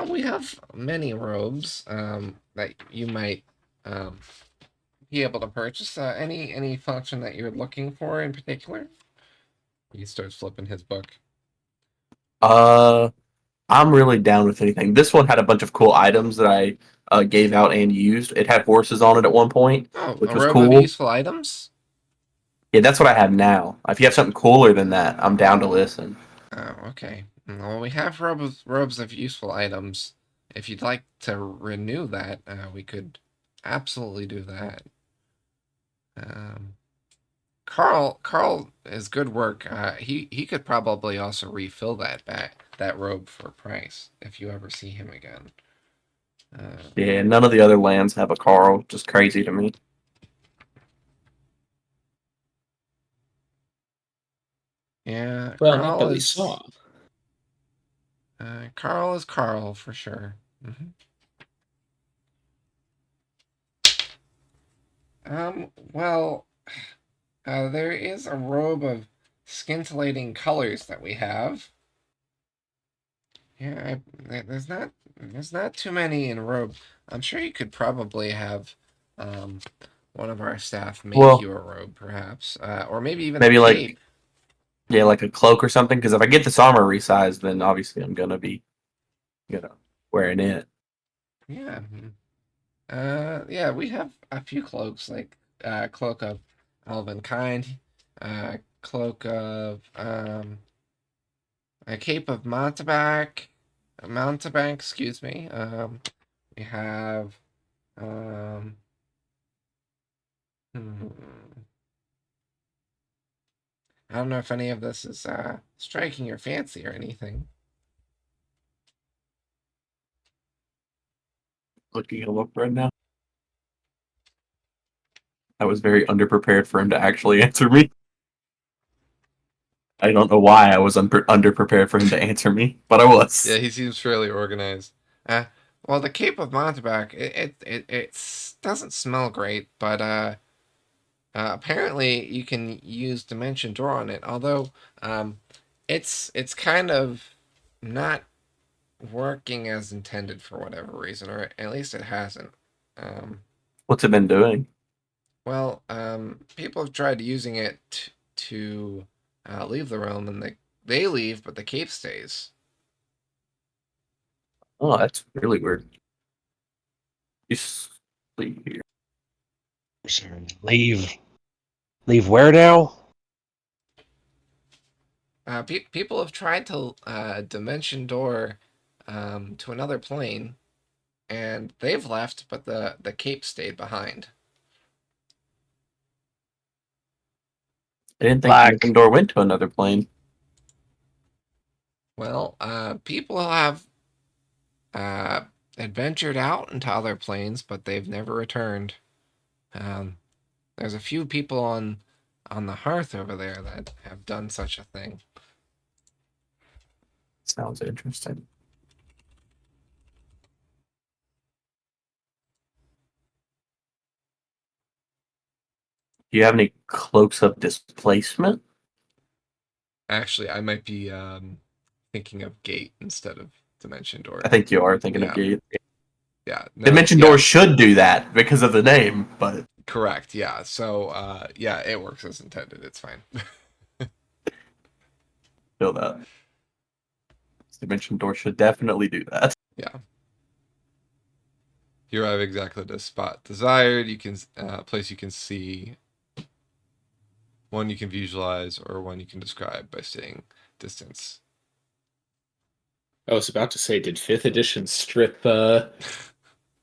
We have many robes that you might um, be able to purchase. Any function that you're looking for in particular? He starts flipping his book. Uh, I'm really down with anything. This one had a bunch of cool items that I gave out and used. It had horses on it at one point, Oh, which a was robe of cool. useful items? Yeah, that's what I have now. If you have something cooler than that, I'm down to listen. Oh, okay. Well, we have robes of useful items. If you'd like to renew that, we could absolutely do that. Um, Carl is good work. He could probably also refill that robe for a price if you ever see him again. Uh, Yeah, none of the other lands have a Carl. Just crazy to me. yeah, Well, not that we saw. Carl is Carl for sure. Hmm. Well, there is a robe of scintillating colors that we have. Yeah, there's not too many in a robe. I'm sure you could probably have um, one of our staff make Well, you a robe, perhaps, or maybe even a maybe cape. like yeah, like a cloak or something. Because if I get this armor resized, then obviously I'm gonna be you know wearing it. Yeah. Yeah, we have a few cloaks, like cloak of elven kind, cloak of a cape of mountebank, excuse me. We have um, hmm, I don't know if any of this is striking your fancy or anything. Looking him up right now. I was very underprepared for him to actually answer me. I don't know why I was underprepared for him to answer me, but I Yeah, was. he seems fairly organized. Uh, well, the Cape of Mountebank, it doesn't smell great, but apparently you can use Dimension Door on it. Although, um, it's kind of not working as intended for whatever reason, or at least it hasn't. Um, What's it been doing? well, people have tried using it to leave the realm, and they leave, but the cape stays. Oh, that's really weird. You sleep here. Leave. Leave where now? People have tried to dimension door to another plane, and they've left, but the cape stayed behind. I didn't think Like, Gryffindor went to another plane. Well, people have uh, adventured out into other planes, but they've never returned. Um, there's a few people on the hearth over there that have done such a thing. Sounds interesting. Do you have any cloaks of displacement? Actually, I might be thinking of gate instead of dimension door. I think you are thinking Yeah. of gate. Yeah, no, Dimension yeah, door should do that because of the name, but correct. Yeah, so yeah, it works as intended. It's fine. feel that. Dimension door should definitely do that. Yeah. You arrive exactly at the spot desired. You can place you can see, one you can visualize, or one you can describe by staying distance. I was about to say, did 5th edition strip the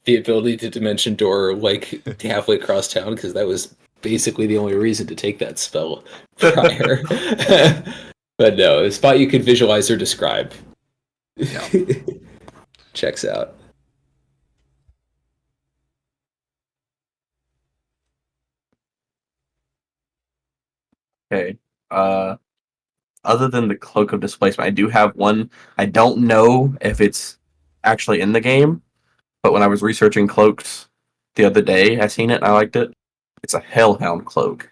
ability to dimension door like halfway across town? Because that was basically the only reason to take that spell prior. But no, a spot you could visualize or describe. Yeah. Checks out. Okay. Other than the cloak of displacement, I do have one. I don't know if it's actually in the game, but when I was researching cloaks the other day, I seen it and I liked it. It's a Hellhound cloak.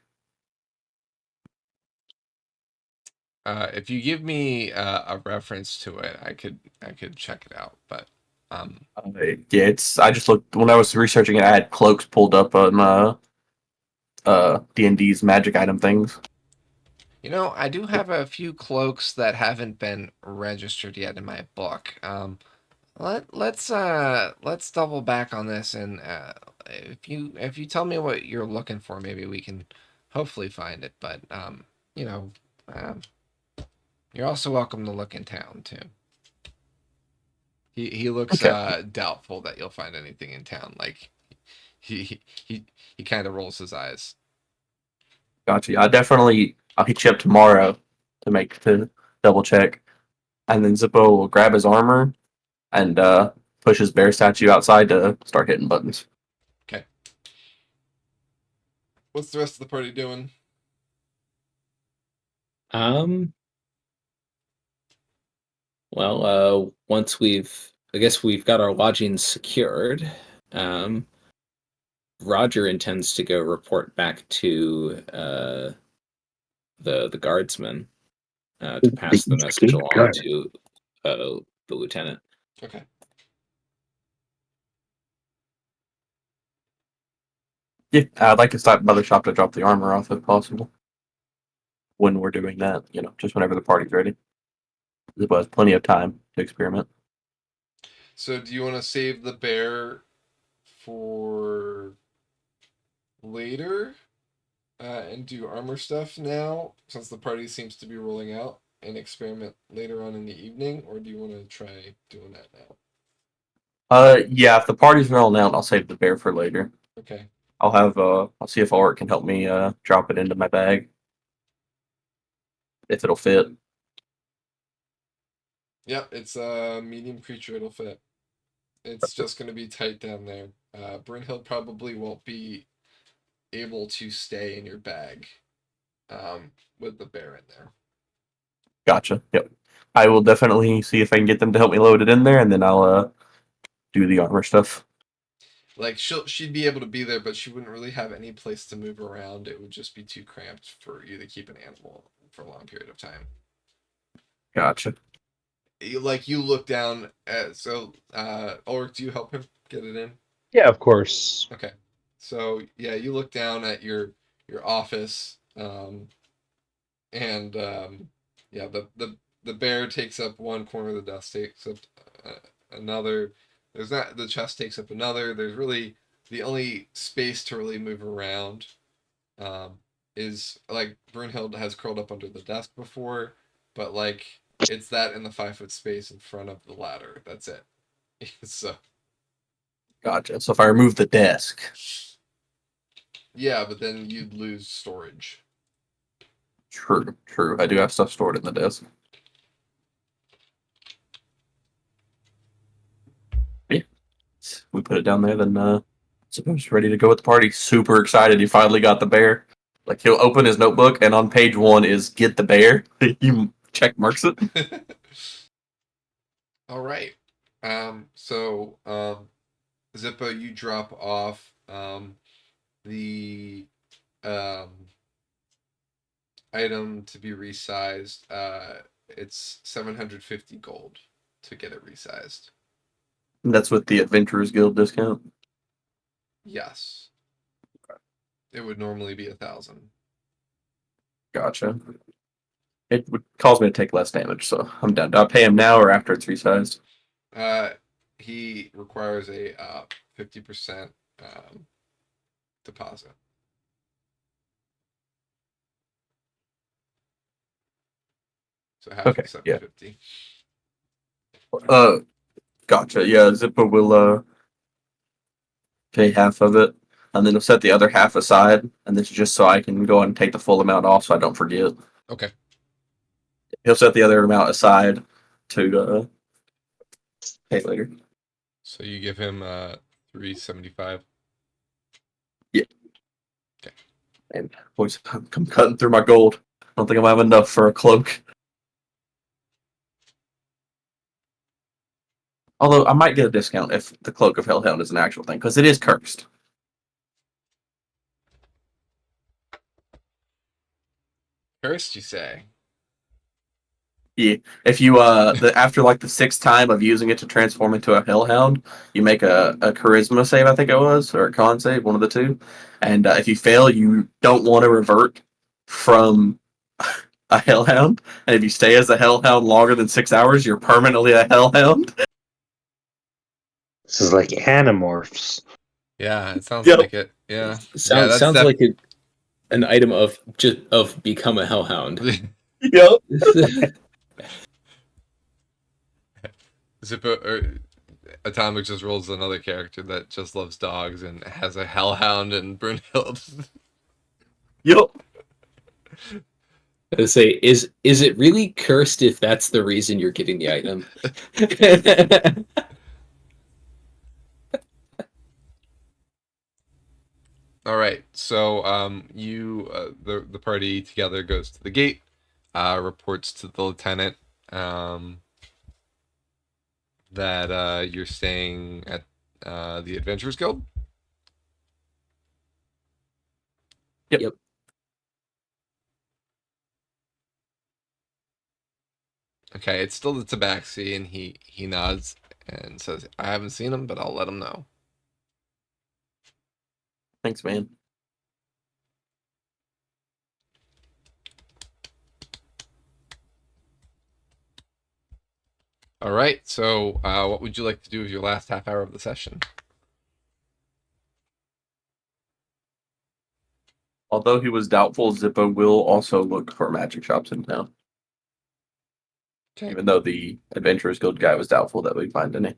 If you give me a reference to it, I could check it out. But Yeah, it's. I just looked when I was researching it. I had cloaks pulled up on D&D's magic item things. you know, I do have a few cloaks that haven't been registered yet in my book. Let's double back on this, and if you tell me what you're looking for, maybe we can hopefully find it. But you know, um, you're also welcome to look in town too. He looks Okay. doubtful that you'll find anything in town. Like he kind of rolls his eyes. Gotcha. I'll hit you up tomorrow to double check, and then Zippo will grab his armor and push his bear statue outside to start hitting buttons. Okay. What's the rest of the party doing? Um. Well, once I guess we've got our lodgings secured. Um, Roger intends to go report back to the guardsman to pass the message along to the lieutenant. Okay. Yeah, I'd like to stop by the shop to drop the armor off if possible. When we're doing that, just whenever the party's ready. Zippo has plenty of time to experiment. So do you want to save the bear for later and do armor stuff now, since the party seems to be rolling out, and experiment later on in the evening, or do you want to try doing that now? Yeah, if the party's rolling out, I'll save the bear for later. Okay. I'll see if Art can help me drop it into my bag. If it'll fit. Yep, it's a medium creature. It'll fit. It's just going to be tight down there. Brynhild probably won't be able to stay in your bag with the bear in there. Gotcha. Yep. I will definitely see if I can get them to help me load it in there, and then I'll do the armor stuff. Like she'd be able to be there, but she wouldn't really have any place to move around. It would just be too cramped for you to keep an animal for a long period of time. Gotcha. You look down at Ulrich, do you help him get it in? Yeah, of course. Okay. So yeah, you look down at your office, and yeah, the bear takes up one corner of the desk, takes up another. There's not the chest takes up another. There's really the only space to really move around, is like Brunhild has curled up under the desk before, but like it's that in the 5 foot space in front of the ladder. That's it. So Gotcha. So if I remove the desk. yeah, but then you'd lose storage. True. I do have stuff stored in the desk. Yeah. We put it down there, then Supposed's ready to go with the party. Super excited he finally got the bear. Like he'll open his notebook and on page 1 is get the bear. He check marks it. All right. Zippo, you drop off the um, item to be resized. It's 750 gold to get it resized. That's with the Adventurers Guild discount. Yes. It would normally be 1,000. Gotcha. It would cause me to take less damage, so I'm down. Do I pay him now or after it's resized? He requires a 50% deposit. So half Okay, of yeah. 750. Gotcha. Yeah, Zippo will pay half of it, and then he'll set the other half aside, and this is just so I can go and take the full amount off, so I don't forget. Okay. He'll set the other amount aside to pay later. So you give him 375. Yeah. Okay. And boys, I'm cutting through my gold. I don't think I'm gonna have enough for a cloak. Although I might get a discount if the Cloak of Hellhound is an actual thing, because it is cursed. Cursed, you say? Yeah. If you after like the sixth time of using it to transform into a Hellhound, you make a charisma save, I think it was, or a con save, one of the two. And if you fail, you don't want to revert from a Hellhound. And if you stay as a Hellhound longer than 6 hours, you're permanently a Hellhound. This is like Animorphs. Yeah, it sounds Yep. like it. Yeah. Yeah, Sounds that's like an item of become a hellhound. Yep. Zippo or Atomic just rolls another character that just loves dogs and has a hellhound and Brunhild. Yep. I say, is it really cursed if that's the reason you're getting the item? All right, so the party together goes to the gate, reports to the lieutenant that you're staying at the Adventurers Guild. Yep. Okay, it's still the Tabaxi, and he nods and says, "I haven't seen him, but I'll let him know." Thanks, man. All right, so what would you like to do with your last half hour of the session? Although he was doubtful, Zippo will also look for magic shops in town. Okay. Even though the Adventurers Guild guy was doubtful that we'd find any.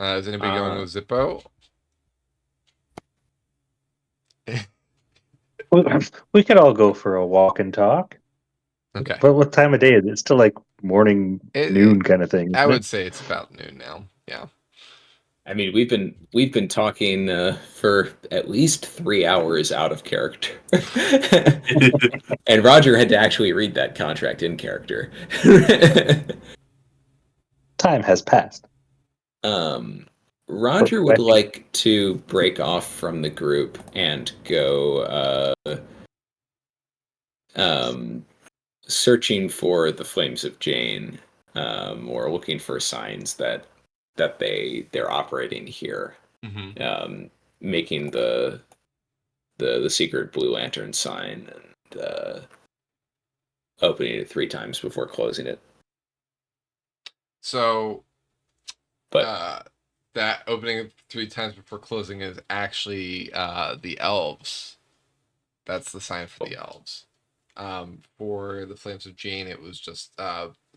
Is anybody going with Zippo? We could all go for a walk and talk. Okay. But what time of day is it? It's still like morning, noon kind of thing. I Isn't would it? say it's about noon now. Yeah. I mean, we've been talking for at least 3 hours out of character, and Roger had to actually read that contract in character. Time has passed. Roger would like to break off from the group and go searching for the flames of Jane, or looking for signs that they're operating here, making the secret Blue Lantern sign and opening it 3 times before closing it. So, But that opening it 3 times before closing is actually the elves. That's the sign for the elves. For the Flames of Jane, it was just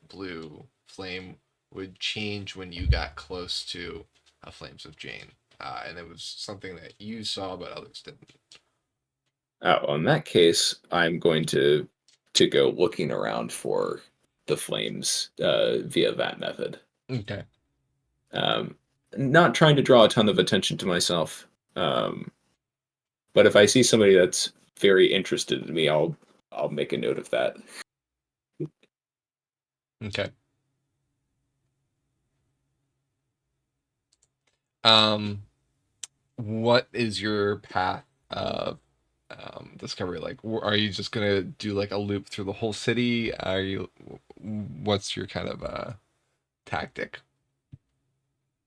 blue flame would change when you got close to Flames of Jane. And it was something that you saw, but others didn't. well, in that case, I'm going to go looking around for the flames via that method. Okay. Not trying to draw a ton of attention to myself, but if I see somebody that's very interested in me, I'll make a note of that. Okay. what is your path of discovery? Like, are you just gonna do like a loop through the whole city? What's your kind of tactic?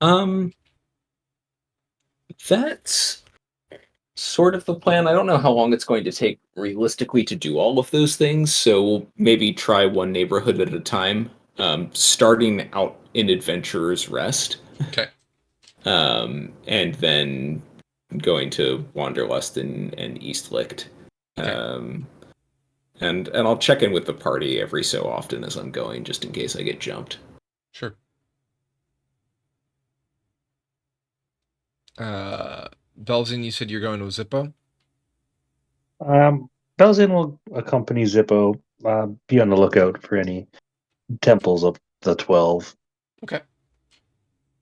Um, that's sort of the plan. I don't know how long it's going to take realistically to do all of those things, so we'll maybe try one neighborhood at a time. Starting out in Adventurer's Rest, Okay. and then going to Wanderlust and Eastlicht. Okay. And I'll check in with the party every so often as I'm going, just in case I get jumped. Sure. Belzin, you said you're going to Zippo? Belzin will accompany Zippo. Be on the lookout for any temples of the 12. Okay.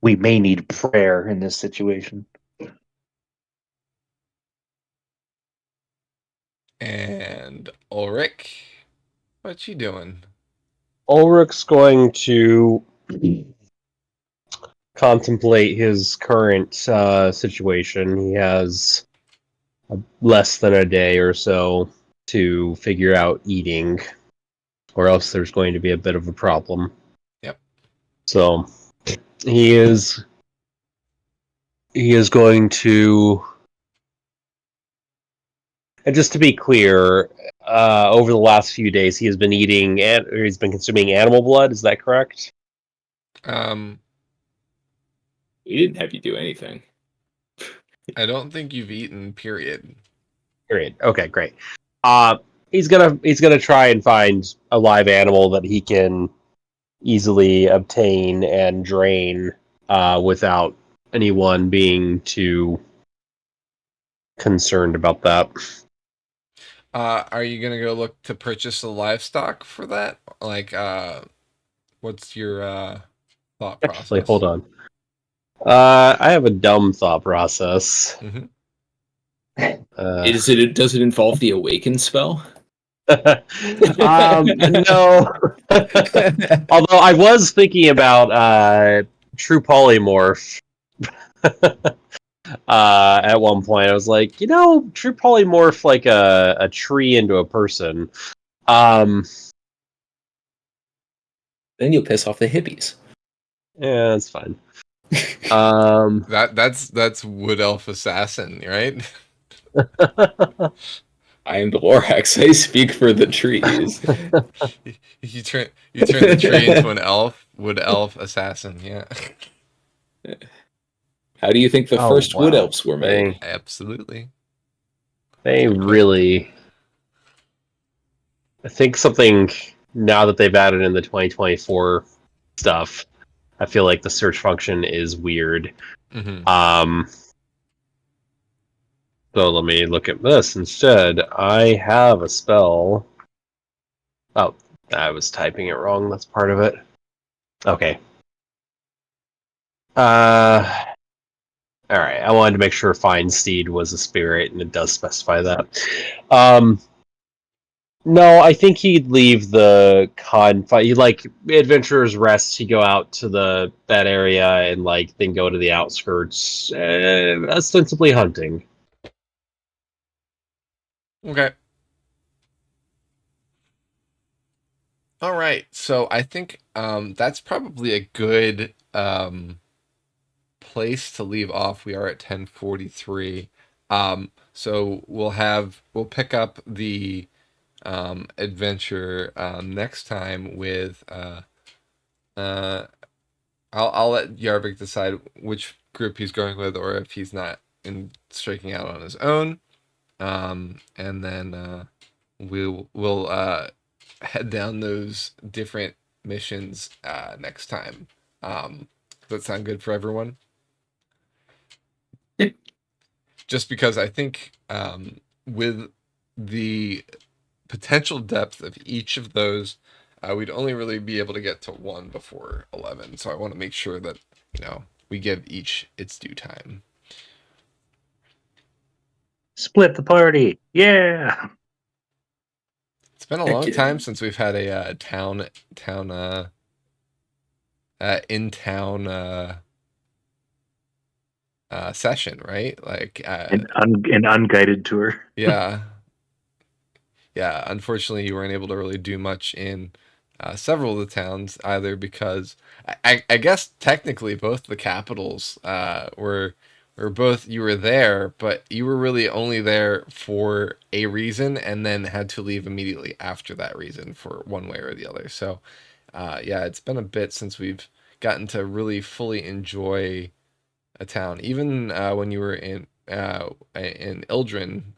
We may need prayer in this situation. And Ulrich, what you doing? Ulrich's going to contemplate his current situation. He has less than a day or so to figure out eating, or else there's going to be a bit of a problem. Yep. So he is going to, and just to be clear, over the last few days he has been he's been consuming animal blood. Is that correct? We didn't have you do anything. I don't think you've eaten, period. Period. Okay, great. He's gonna try and find a live animal that he can easily obtain and drain without anyone being too concerned about that. Are you gonna go look to purchase the livestock for that? Like, what's your thought Actually, process? hold on. I have a dumb thought process. Mm-hmm. Does it involve the Awaken spell? No. Although I was thinking about True Polymorph. At one point, I was like, True Polymorph like a tree into a person. Then you'll piss off the hippies. Yeah, that's fine. That's Wood Elf Assassin, right? I am Dolorax. I speak for the trees. you turn the tree into an elf. Wood Elf Assassin, yeah. How do you think the first wood wow. elves were made? Absolutely. They Good question. really. I think something now that they've added in the 2024 stuff, I feel like the search function is weird. Mm-hmm. So let me look at this instead. I have a spell. Oh, I was typing it wrong. That's part of it. Okay. All right. I wanted to make sure Fine Steed was a spirit, and it does specify that. No, I think he'd leave the confine. He'd like Adventurer's Rest. He'd go out to that area and then go to the outskirts, ostensibly hunting. Okay. All right. So I think that's probably a good place to leave off. We are at 10:43. So we'll pick up the adventure next time with I'll let Yarvik decide which group he's going with, or if he's not in striking out on his own. And then we'll head down those different missions next time. Does that sound good for everyone? Yep. Just because I think with the potential depth of each of those, we'd only really be able to get to one before 11. So I want to make sure that we give each its due time. Split the party. Yeah. It's been a long time since we've had a in town session, right? Like, An unguided tour. yeah. Yeah, unfortunately, you weren't able to really do much in several of the towns either because I guess technically both the capitals were both you were there, but you were really only there for a reason and then had to leave immediately after that reason for one way or the other. So, yeah, it's been a bit since we've gotten to really fully enjoy a town. Even when you were in Ildren,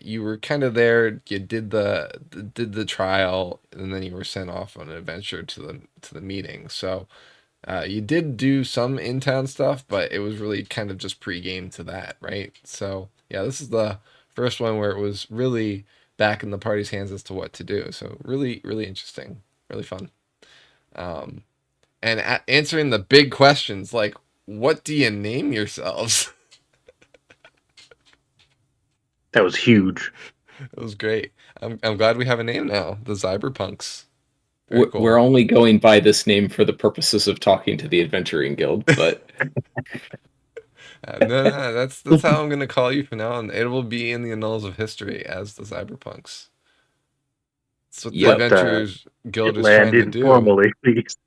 you were kind of there. You did the trial, and then you were sent off on an adventure to the meeting. So you did do some in town stuff, but it was really kind of just pregame to that, right? So yeah, this is the first one where it was really back in the party's hands as to what to do. So really, really interesting, really fun. Um, and answering the big questions like, what do you name yourselves? That was huge. It was great. I'm glad we have a name now, the Cyberpunks. Very cool. We're only going by this name for the purposes of talking to the Adventuring Guild, but No, that's how I'm gonna call you from now on. It will be in the annals of history as the Cyberpunks. That's what the Yep. Adventurers Guild is Land trying to do. informally, please.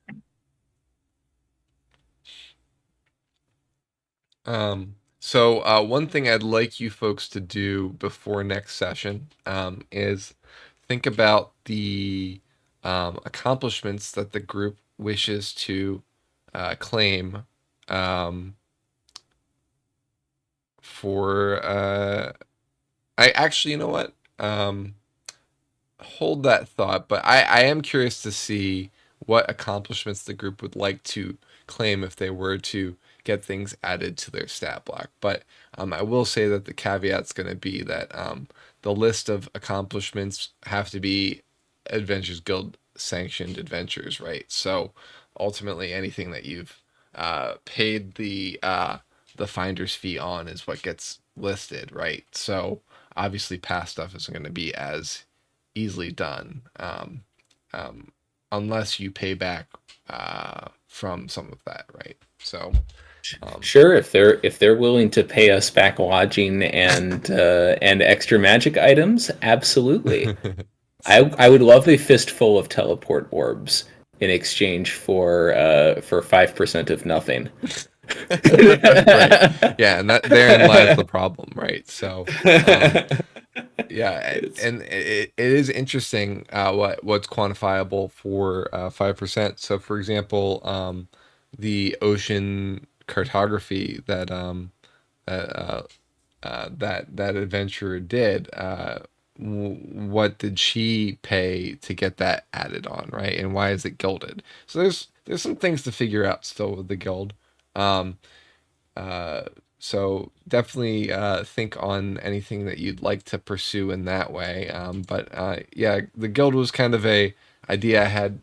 So one thing I'd like you folks to do before next session is think about the accomplishments that the group wishes to claim for I actually, you know what? Hold that thought, but I am curious to see what accomplishments the group would like to claim if they were to get things added to their stat block. But I will say that the caveat's going to be that the list of accomplishments have to be Adventures Guild sanctioned adventures, right? So ultimately, anything that you've paid the finder's fee on is what gets listed, right? So obviously, past stuff isn't going to be as easily done unless you pay back from some of that, right? So sure, if they're willing to pay us back lodging and extra magic items, absolutely. I would love a fistful of teleport orbs in exchange for 5% of nothing. right. Yeah, and therein lies the problem, right? So yeah, and it is interesting what's quantifiable for 5%. So for example, the ocean cartography that adventurer did, what did she pay to get that added on, right? And why is it gilded? So there's some things to figure out still with the guild. Um, so definitely think on anything that you'd like to pursue in that way. But yeah, the guild was kind of a idea I had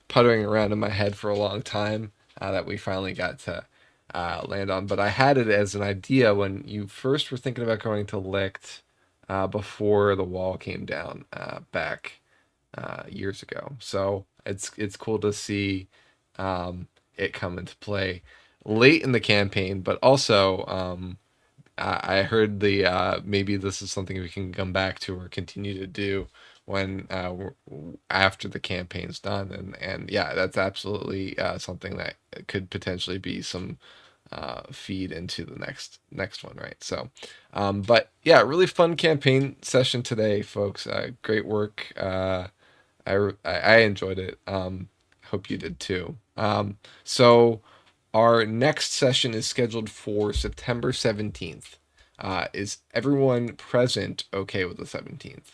puttering around in my head for a long time that we finally got to land on. But I had it as an idea when you first were thinking about going to Licht before the wall came down back years ago. So it's cool to see it come into play late in the campaign, but also I heard the maybe this is something we can come back to or continue to do when after the campaign's done, and yeah, that's absolutely something that could potentially be some feed into the next one, right? So but yeah, really fun campaign session today, folks. Great work. I enjoyed it. Hope you did too. So our next session is scheduled for September 17th. Is everyone present okay with the 17th?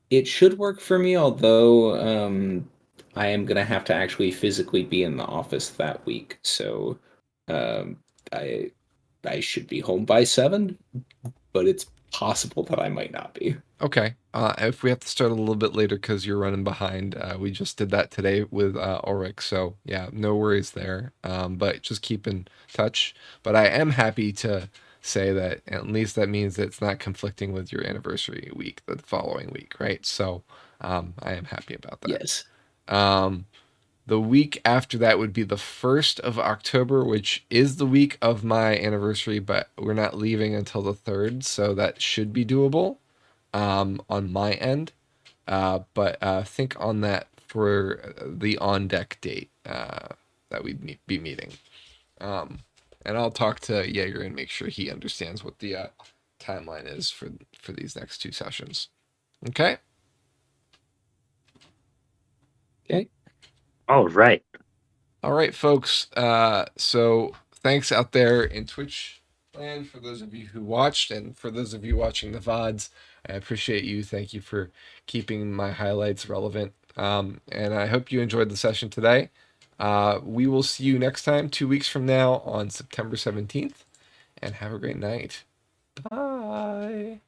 It should work for me, although I am gonna have to actually physically be in the office that week. So um, I I should be home by 7, but it's possible that I might not be. Okay. If we have to start a little bit later because you're running behind, we just did that today with Ulrich. So yeah, no worries there. But just keep in touch. But I am happy to say that at least that means that it's not conflicting with your anniversary week, the following week, right? So I am happy about that. Yes. Um, The week after that would be the 1st of October, which is the week of my anniversary, but we're not leaving until the 3rd, so that should be doable on my end. But think on that for the on deck date that we'd be meeting. And I'll talk to Jaeger and make sure he understands what the timeline is for these next 2 sessions. Okay? Okay. All right. All right, folks. So thanks out there in Twitch land for those of you who watched, and for those of you watching the VODs. I appreciate you. Thank you for keeping my highlights relevant. And I hope you enjoyed the session today. We will see you next time, 2 weeks from now on September 17th. And have a great night. Bye.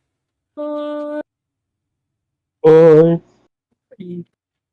Bye.